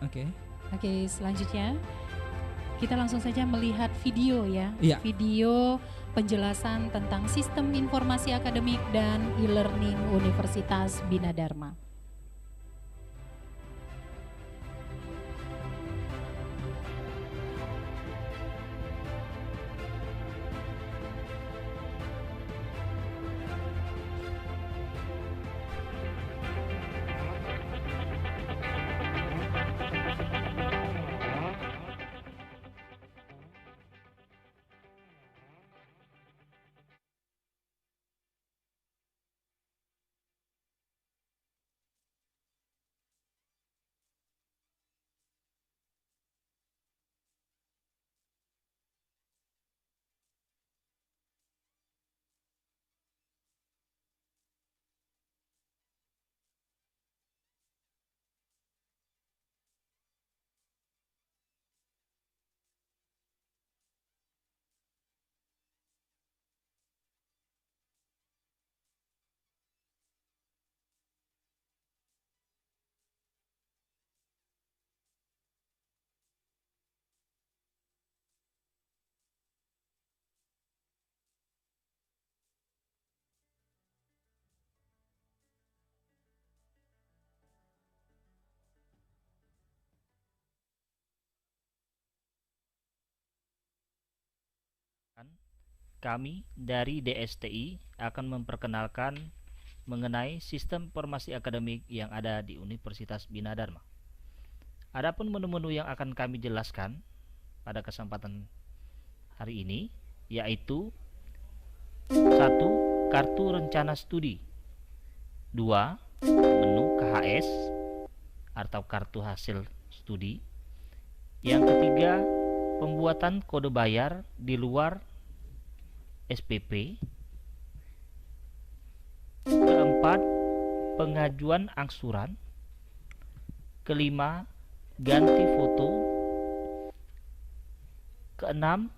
Oke, selanjutnya kita langsung saja melihat video ya. Video penjelasan tentang sistem informasi akademik dan e-learning Universitas Bina Dharma. Kami dari DSTI akan memperkenalkan mengenai sistem informasi akademik yang ada di Universitas Bina Dharma. Adapun menu-menu yang akan kami jelaskan pada kesempatan hari ini yaitu 1. Kartu rencana studi, 2. Menu KHS atau kartu hasil studi, yang ketiga pembuatan kode bayar di luar SPP, keempat pengajuan angsuran, kelima ganti foto, keenam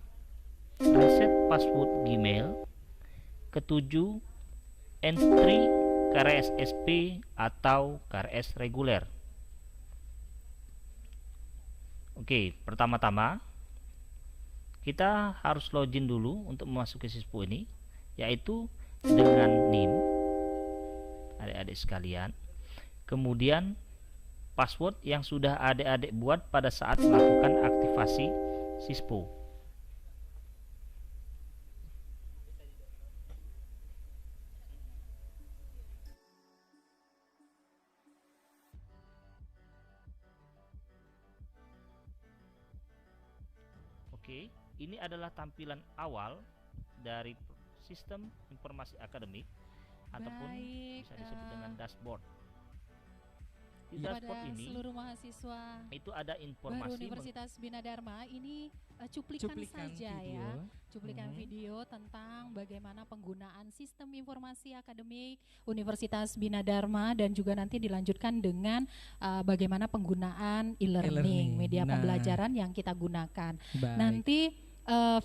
reset password Gmail, ketujuh N3 KRS SP atau KRS reguler. Oke, pertama-tama kita harus login dulu untuk memasuki SISPO ini, yaitu dengan NIM, adik-adik sekalian. Kemudian password yang sudah adik-adik buat pada saat melakukan aktivasi SISPO. Oke, ini adalah tampilan awal dari sistem informasi akademik ataupun bisa disebut dengan dashboard. Di dashboard ini seluruh mahasiswa itu ada informasi baru Universitas Bina Dharma. Ini cuplikan saja video. Ya, cuplikan video tentang bagaimana penggunaan sistem informasi akademik Universitas Bina Dharma, dan juga nanti dilanjutkan dengan bagaimana penggunaan e-learning, media pembelajaran yang kita gunakan. Baik. Nanti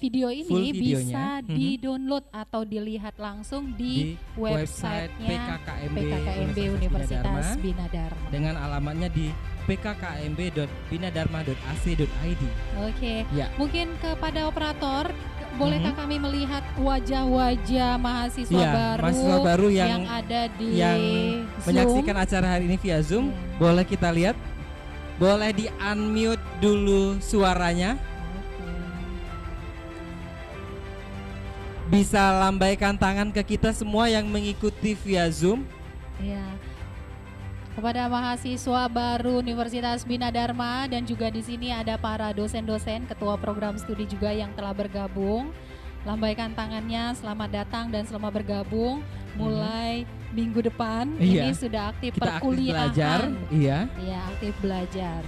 video ini bisa di-download atau dilihat langsung di websitenya PKKMB Universitas Bina Dharma. Dengan alamatnya di pkkmb.binadharma.ac.id. Oke, ya. Mungkin kepada operator, bolehkah kami melihat wajah-wajah mahasiswa baru yang ada di Zoom? Menyaksikan acara hari ini via Zoom? Boleh kita lihat? Boleh di-unmute dulu suaranya? Bisa lambaikan tangan ke kita semua yang mengikuti via Zoom. Ya. Kepada mahasiswa baru Universitas Bina Dharma, dan juga di sini ada para dosen-dosen, ketua program studi juga yang telah bergabung. Lambaikan tangannya, selamat datang dan selamat bergabung. Mulai minggu depan ini sudah aktif perkuliahan. Aktif belajar, Iya, aktif belajar.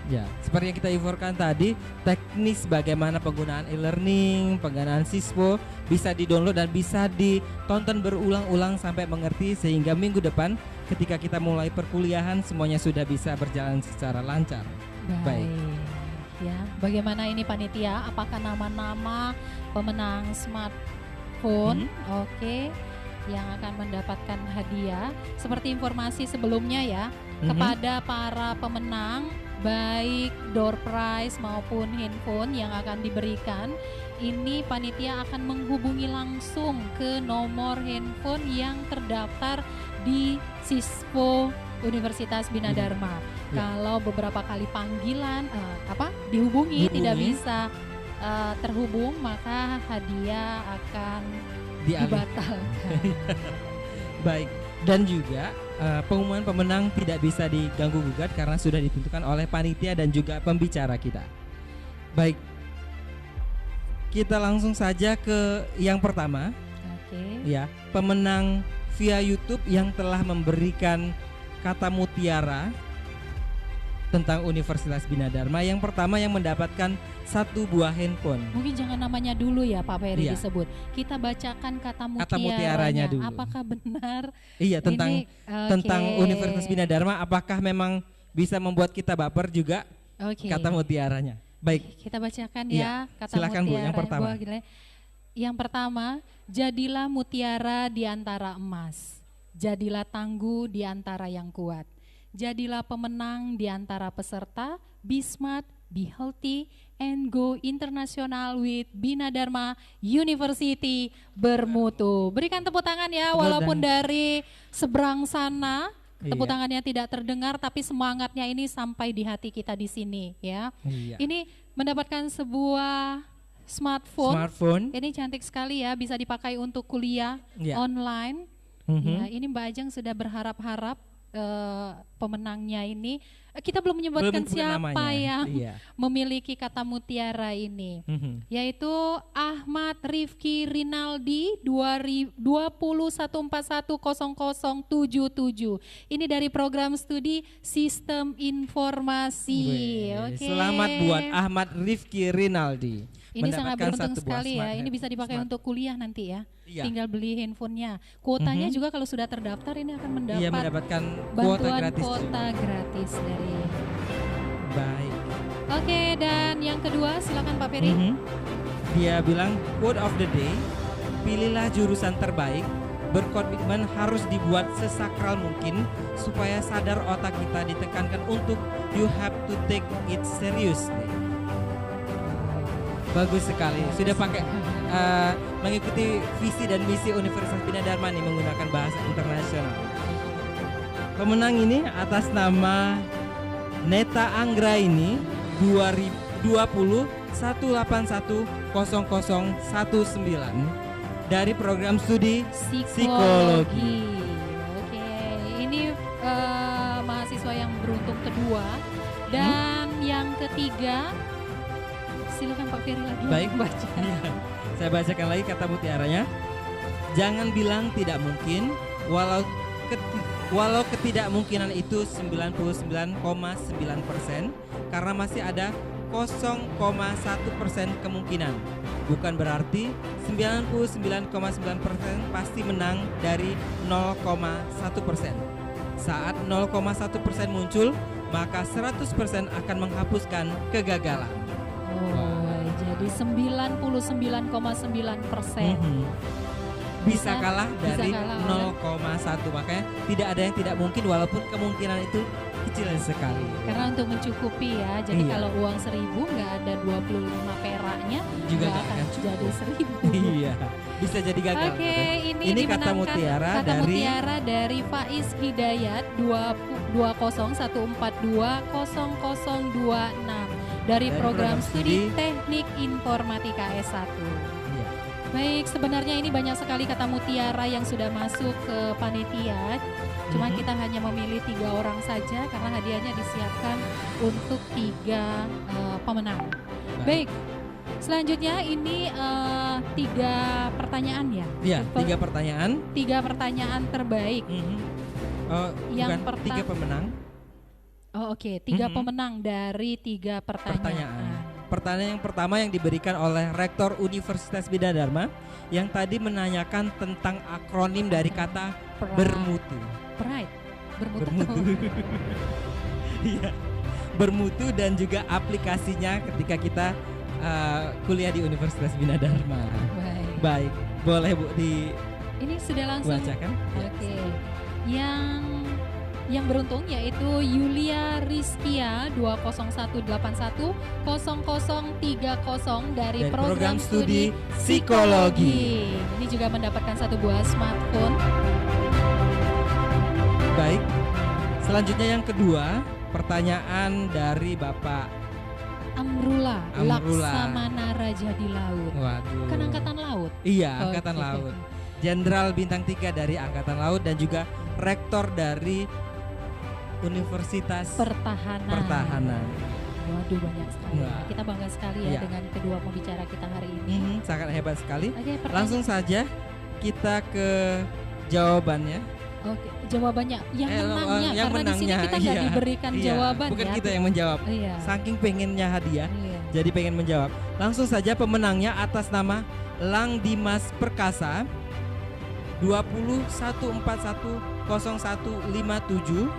Ya, seperti yang kita infokan tadi, teknis bagaimana penggunaan e-learning, penggunaan SISPO bisa di-download dan bisa ditonton berulang-ulang sampai mengerti, sehingga minggu depan ketika kita mulai perkuliahan semuanya sudah bisa berjalan secara lancar. Baik. Ya, bagaimana ini panitia? Apakah nama-nama pemenang smartphone? Yang akan mendapatkan hadiah seperti informasi sebelumnya ya, kepada para pemenang baik door prize maupun handphone yang akan diberikan, ini panitia akan menghubungi langsung ke nomor handphone yang terdaftar di SISPO Universitas Bina Dharma. Kalau beberapa kali panggilan dihubungi tidak bisa terhubung, maka hadiah akan dibatalkan. Baik, dan juga pengumuman pemenang tidak bisa diganggu gugat karena sudah ditentukan oleh panitia dan juga pembicara kita. Baik, kita langsung saja ke yang pertama. Ya, pemenang via YouTube yang telah memberikan kata mutiara tentang Universitas Bina Dharma. Yang pertama yang mendapatkan 1 buah handphone. Mungkin jangan namanya dulu ya Pak Ferry disebut. Kita bacakan kata mutiaranya dulu. Apakah benar? Iya, tentang Universitas Bina Dharma, apakah memang bisa membuat kita baper juga kata mutiaranya. Baik. Kita bacakan ya kata silakan mutiara. Bu, yang pertama. Yang pertama, jadilah mutiara di antara emas. Jadilah tangguh di antara yang kuat. Jadilah pemenang di antara peserta. Be smart, be healthy, and go international with Bina Dharma University bermutu. Berikan tepuk tangan ya, walaupun dari seberang sana tepuk tangannya tidak terdengar, tapi semangatnya ini sampai di hati kita di sini ya. Ini mendapatkan sebuah smartphone. Ini cantik sekali ya, bisa dipakai untuk kuliah online. Ya, ini Mbak Ajeng sudah berharap-harap pemenangnya ini. Kita belum menyebutkan siapa yang memiliki kata mutiara ini, yaitu Ahmad Rifki Rinaldi 21410077. Ini dari program studi Sistem Informasi. Selamat buat Ahmad Rifki Rinaldi. Ini sangat beruntung sekali ya. Ini bisa dipakai untuk kuliah nanti ya. Tinggal beli handphonenya. Kuotanya juga kalau sudah terdaftar ini akan mendapatkan bantuan kuota gratis dari. Baik. Oke, dan yang kedua silakan Pak Ferry. Dia bilang quote of the day, pilihlah jurusan terbaik berkomitmen harus dibuat sesakral mungkin supaya sadar otak kita ditekankan untuk you have to take it seriously. Bagus sekali, sudah pakai mengikuti visi dan misi Universitas Bina Dharma nih menggunakan bahasa internasional. Pemenang ini atas nama Neta Anggraini 20-181-0019 dari program studi psikologi. Oke, ini mahasiswa yang beruntung kedua dan yang ketiga. Silakan Pak Ferry lagi. Baik, baca. Saya bacakan lagi kata mutiaranya. Jangan bilang tidak mungkin, walau ketidakmungkinan itu 99,9%, karena masih ada 0,1% kemungkinan. Bukan berarti 99,9% pasti menang dari 0,1%. Saat 0,1% muncul, maka 100% akan menghapuskan kegagalan. Jadi 99,9% bisa kalah dari 0,1, makanya tidak ada yang tidak mungkin walaupun kemungkinan itu kecil sekali. Karena untuk mencukupi ya, jadi kalau uang 1.000 nggak ada 25 peraknya juga nggak akan jadi 1.000. Iya, bisa jadi gagal. Oke, ini kata mutiara dari Faiz Hidayat 201424200026 dari program studi Teknik Informatika S1. Iya. Baik, sebenarnya ini banyak sekali kata mutiara yang sudah masuk ke panitia. Cuma kita hanya memilih 3 orang saja karena hadiahnya disiapkan untuk 3 pemenang. Baik, selanjutnya ini 3 pertanyaan ya? Iya, 3 pertanyaan. 3 pertanyaan terbaik. Yang bukan 3 pemenang. Oh oke, 3 pemenang dari 3 pertanyaan. Pertanyaan yang pertama yang diberikan oleh Rektor Universitas Bina Dharma yang tadi menanyakan tentang akronim dari kata bermutu. Pride, bermutu. Iya, bermutu dan juga aplikasinya ketika kita kuliah di Universitas Bina Dharma. Baik, boleh Bu ini sudah langsung bacakan. Oke. Yang beruntung yaitu Yulia Rizkia 201810030 dari program studi psikologi. Ini juga mendapatkan 1 buah smartphone. Baik. Selanjutnya yang kedua, pertanyaan dari Bapak Amrullah. Laksamana Raja di Laut. Waduh. Kan angkatan laut. Iya, angkatan laut. Jenderal bintang 3 dari angkatan laut dan juga rektor dari Universitas Pertahanan. Waduh, banyak sekali. Kita bangga sekali ya dengan kedua pembicara kita hari ini. Sangat hebat sekali. Oke, langsung saja kita ke jawabannya. Oke, jawabannya yang menangnya karena di sini kita nggak diberikan jawaban. Bukan ya. kita yang menjawab. Saking pengennya hadiah, jadi pengen menjawab. Langsung saja pemenangnya atas nama Lang Dimas Perkasa 20-141-0157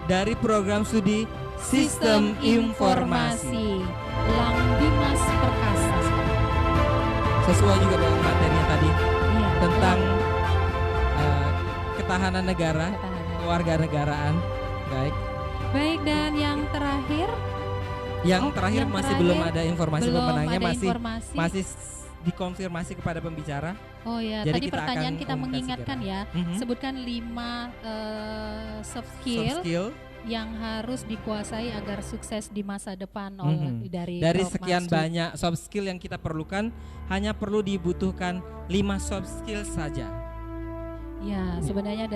dari program studi Sistem Informasi. Lang Dimas Perkasa. Sesuai juga dengan materinya tadi tentang ketahanan negara, kewarganegaraan. Baik, dan yang terakhir? Yang terakhir masih belum ada informasi pemenangnya, masih dikonfirmasi kepada pembicara. Oh ya, jadi tadi pertanyaan kita mengingatkan ya, sebutkan 5 soft skill yang harus dikuasai agar sukses di masa depan oleh dari sekian banyak soft skill yang kita perlukan, hanya perlu dibutuhkan 5 soft skill saja. Ya, sebenarnya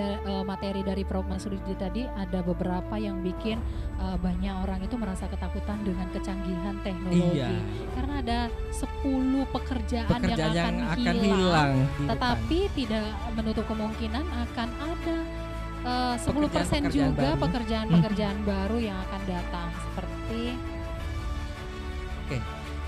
materi dari Prof. Mansuri tadi ada beberapa yang bikin banyak orang itu merasa ketakutan dengan kecanggihan teknologi. Karena ada 10 pekerjaan yang akan hilang. Tetapi tidak menutup kemungkinan akan ada 10% juga pekerjaan-pekerjaan baru yang akan datang seperti. Oke.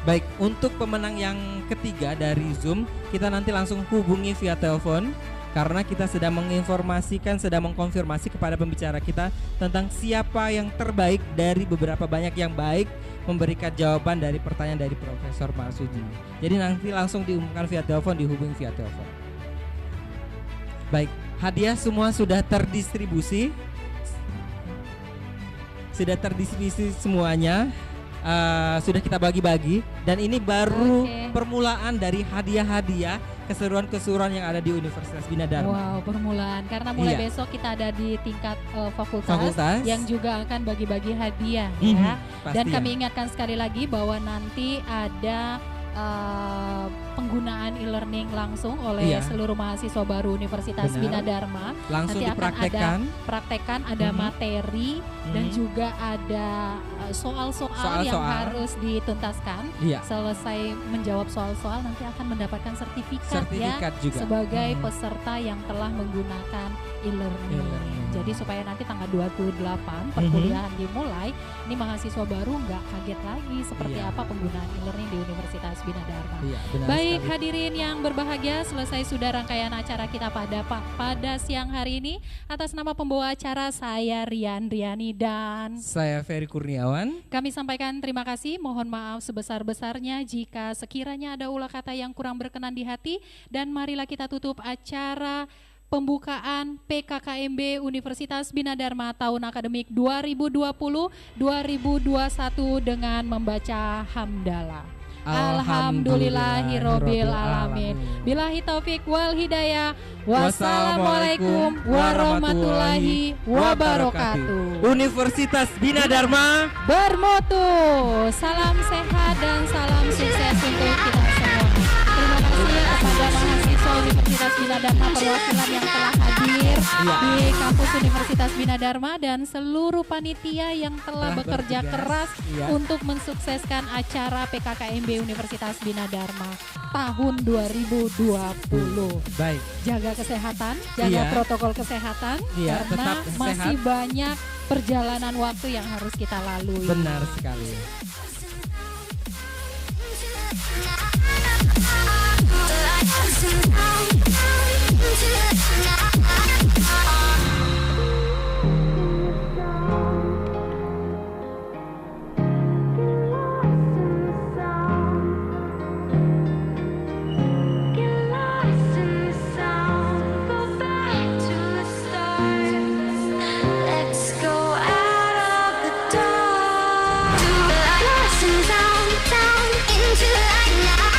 Baik, untuk pemenang yang ketiga dari Zoom, kita nanti langsung hubungi via telepon. Karena kita sedang menginformasikan, sedang mengkonfirmasi kepada pembicara kita tentang siapa yang terbaik dari beberapa banyak yang baik memberikan jawaban dari pertanyaan dari Profesor Marsudi. Jadi nanti langsung diumumkan via telepon, dihubungi via telepon. Baik, hadiah semua sudah terdistribusi. Sudah terdistribusi semuanya. Sudah kita bagi-bagi, dan ini baru permulaan dari hadiah-hadiah keseruan-keseruan yang ada di Universitas Bina Dharma. Wow, permulaan, karena mulai besok kita ada di tingkat fakultas yang juga akan bagi-bagi hadiah ya. Dan kami ingatkan sekali lagi bahwa nanti ada penggunaan e-learning langsung oleh seluruh mahasiswa baru Universitas Bina Dharma. Langsung nanti dipraktekkan. Ada materi dan juga ada soal-soal yang harus dituntaskan. Selesai menjawab soal-soal nanti akan mendapatkan sertifikat ya juga sebagai peserta yang telah menggunakan e-learning. Jadi supaya nanti tanggal 28 perkuliahan dimulai, ini mahasiswa baru nggak kaget lagi seperti apa penggunaan e-learning di Universitas Bina Dharma. Baik, hadirin yang berbahagia, selesai sudah rangkaian acara kita pada siang hari ini. Atas nama pembawa acara, saya Riani dan saya Ferry Kurniawan. Kami sampaikan terima kasih, mohon maaf sebesar-besarnya jika sekiranya ada ulah kata yang kurang berkenan di hati, dan marilah kita tutup acara pembukaan PKKMB Universitas Bina Dharma tahun akademik 2020-2021 dengan membaca hamdalah. Alhamdulillahirabbil alamin. Billahi taufik wal hidayah. Wassalamualaikum warahmatullahi wabarakatuh. Universitas Bina Dharma bermutu. Salam sehat dan salam sukses untuk kita semua. Terima kasih kepada mahasiswa Universitas Bina Dharma perwakilan yang telah hadir di kampus Universitas Bina Dharma dan seluruh panitia yang telah bekerja keras untuk mensukseskan acara PKKMB Universitas Bina Dharma tahun 2020. Baik. Jaga kesehatan, jaga protokol kesehatan karena masih banyak perjalanan waktu yang harus kita lalui. Benar sekali. Let's go out of the door. Lost and down into the light now.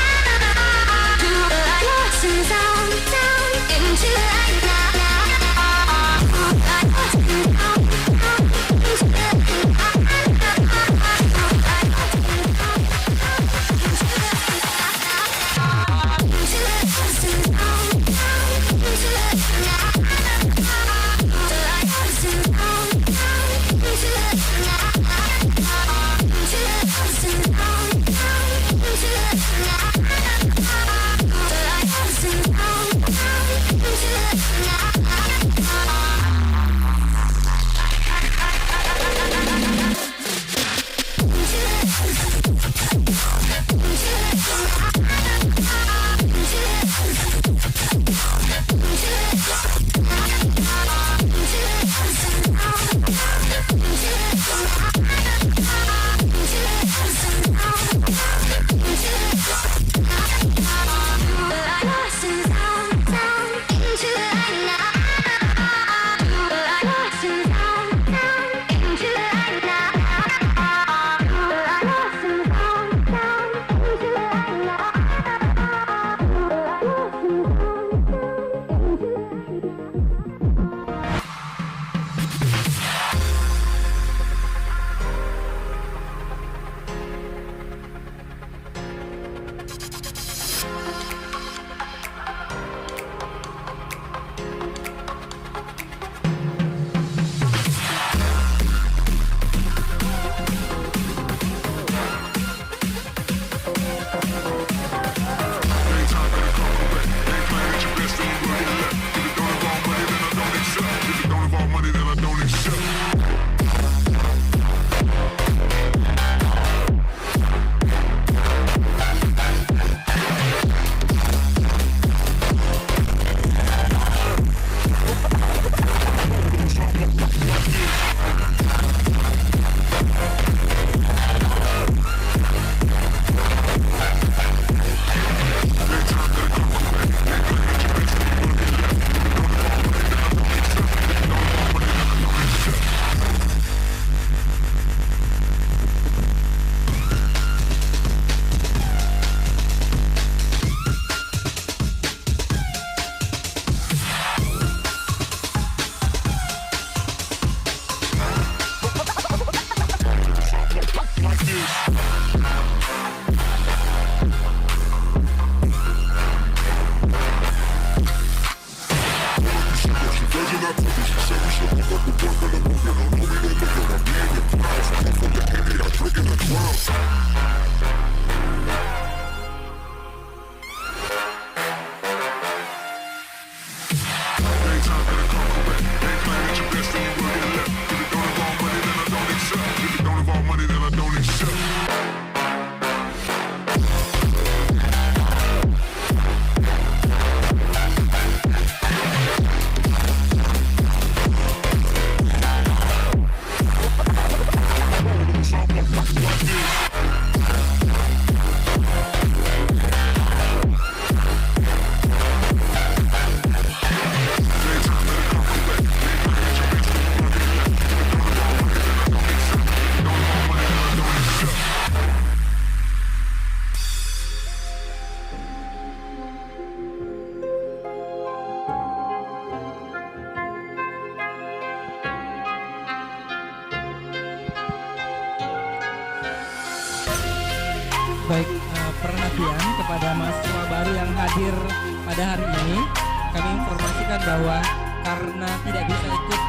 baik perhatian kepada mahasiswa baru yang hadir pada hari ini. Kami informasikan bahwa karena tidak bisa ikut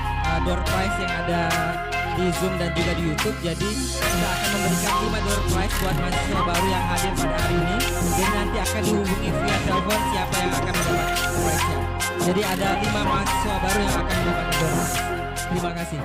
door prize yang ada di Zoom dan juga di YouTube, jadi kita akan memberikan 5 door prize buat mahasiswa baru yang hadir pada hari ini. Dan nanti akan dihubungi via telepon siapa yang akan mendapat prize-nya. Jadi ada 5 mahasiswa baru yang akan mendapat door prize. Terima kasih.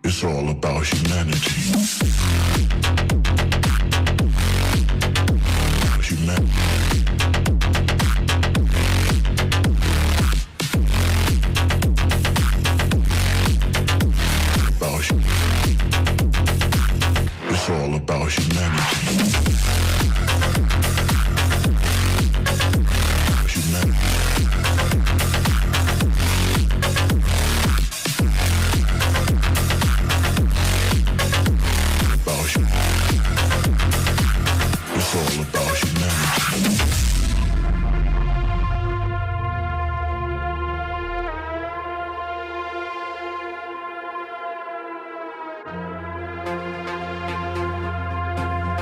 It's all about humanity. It's all about humanity.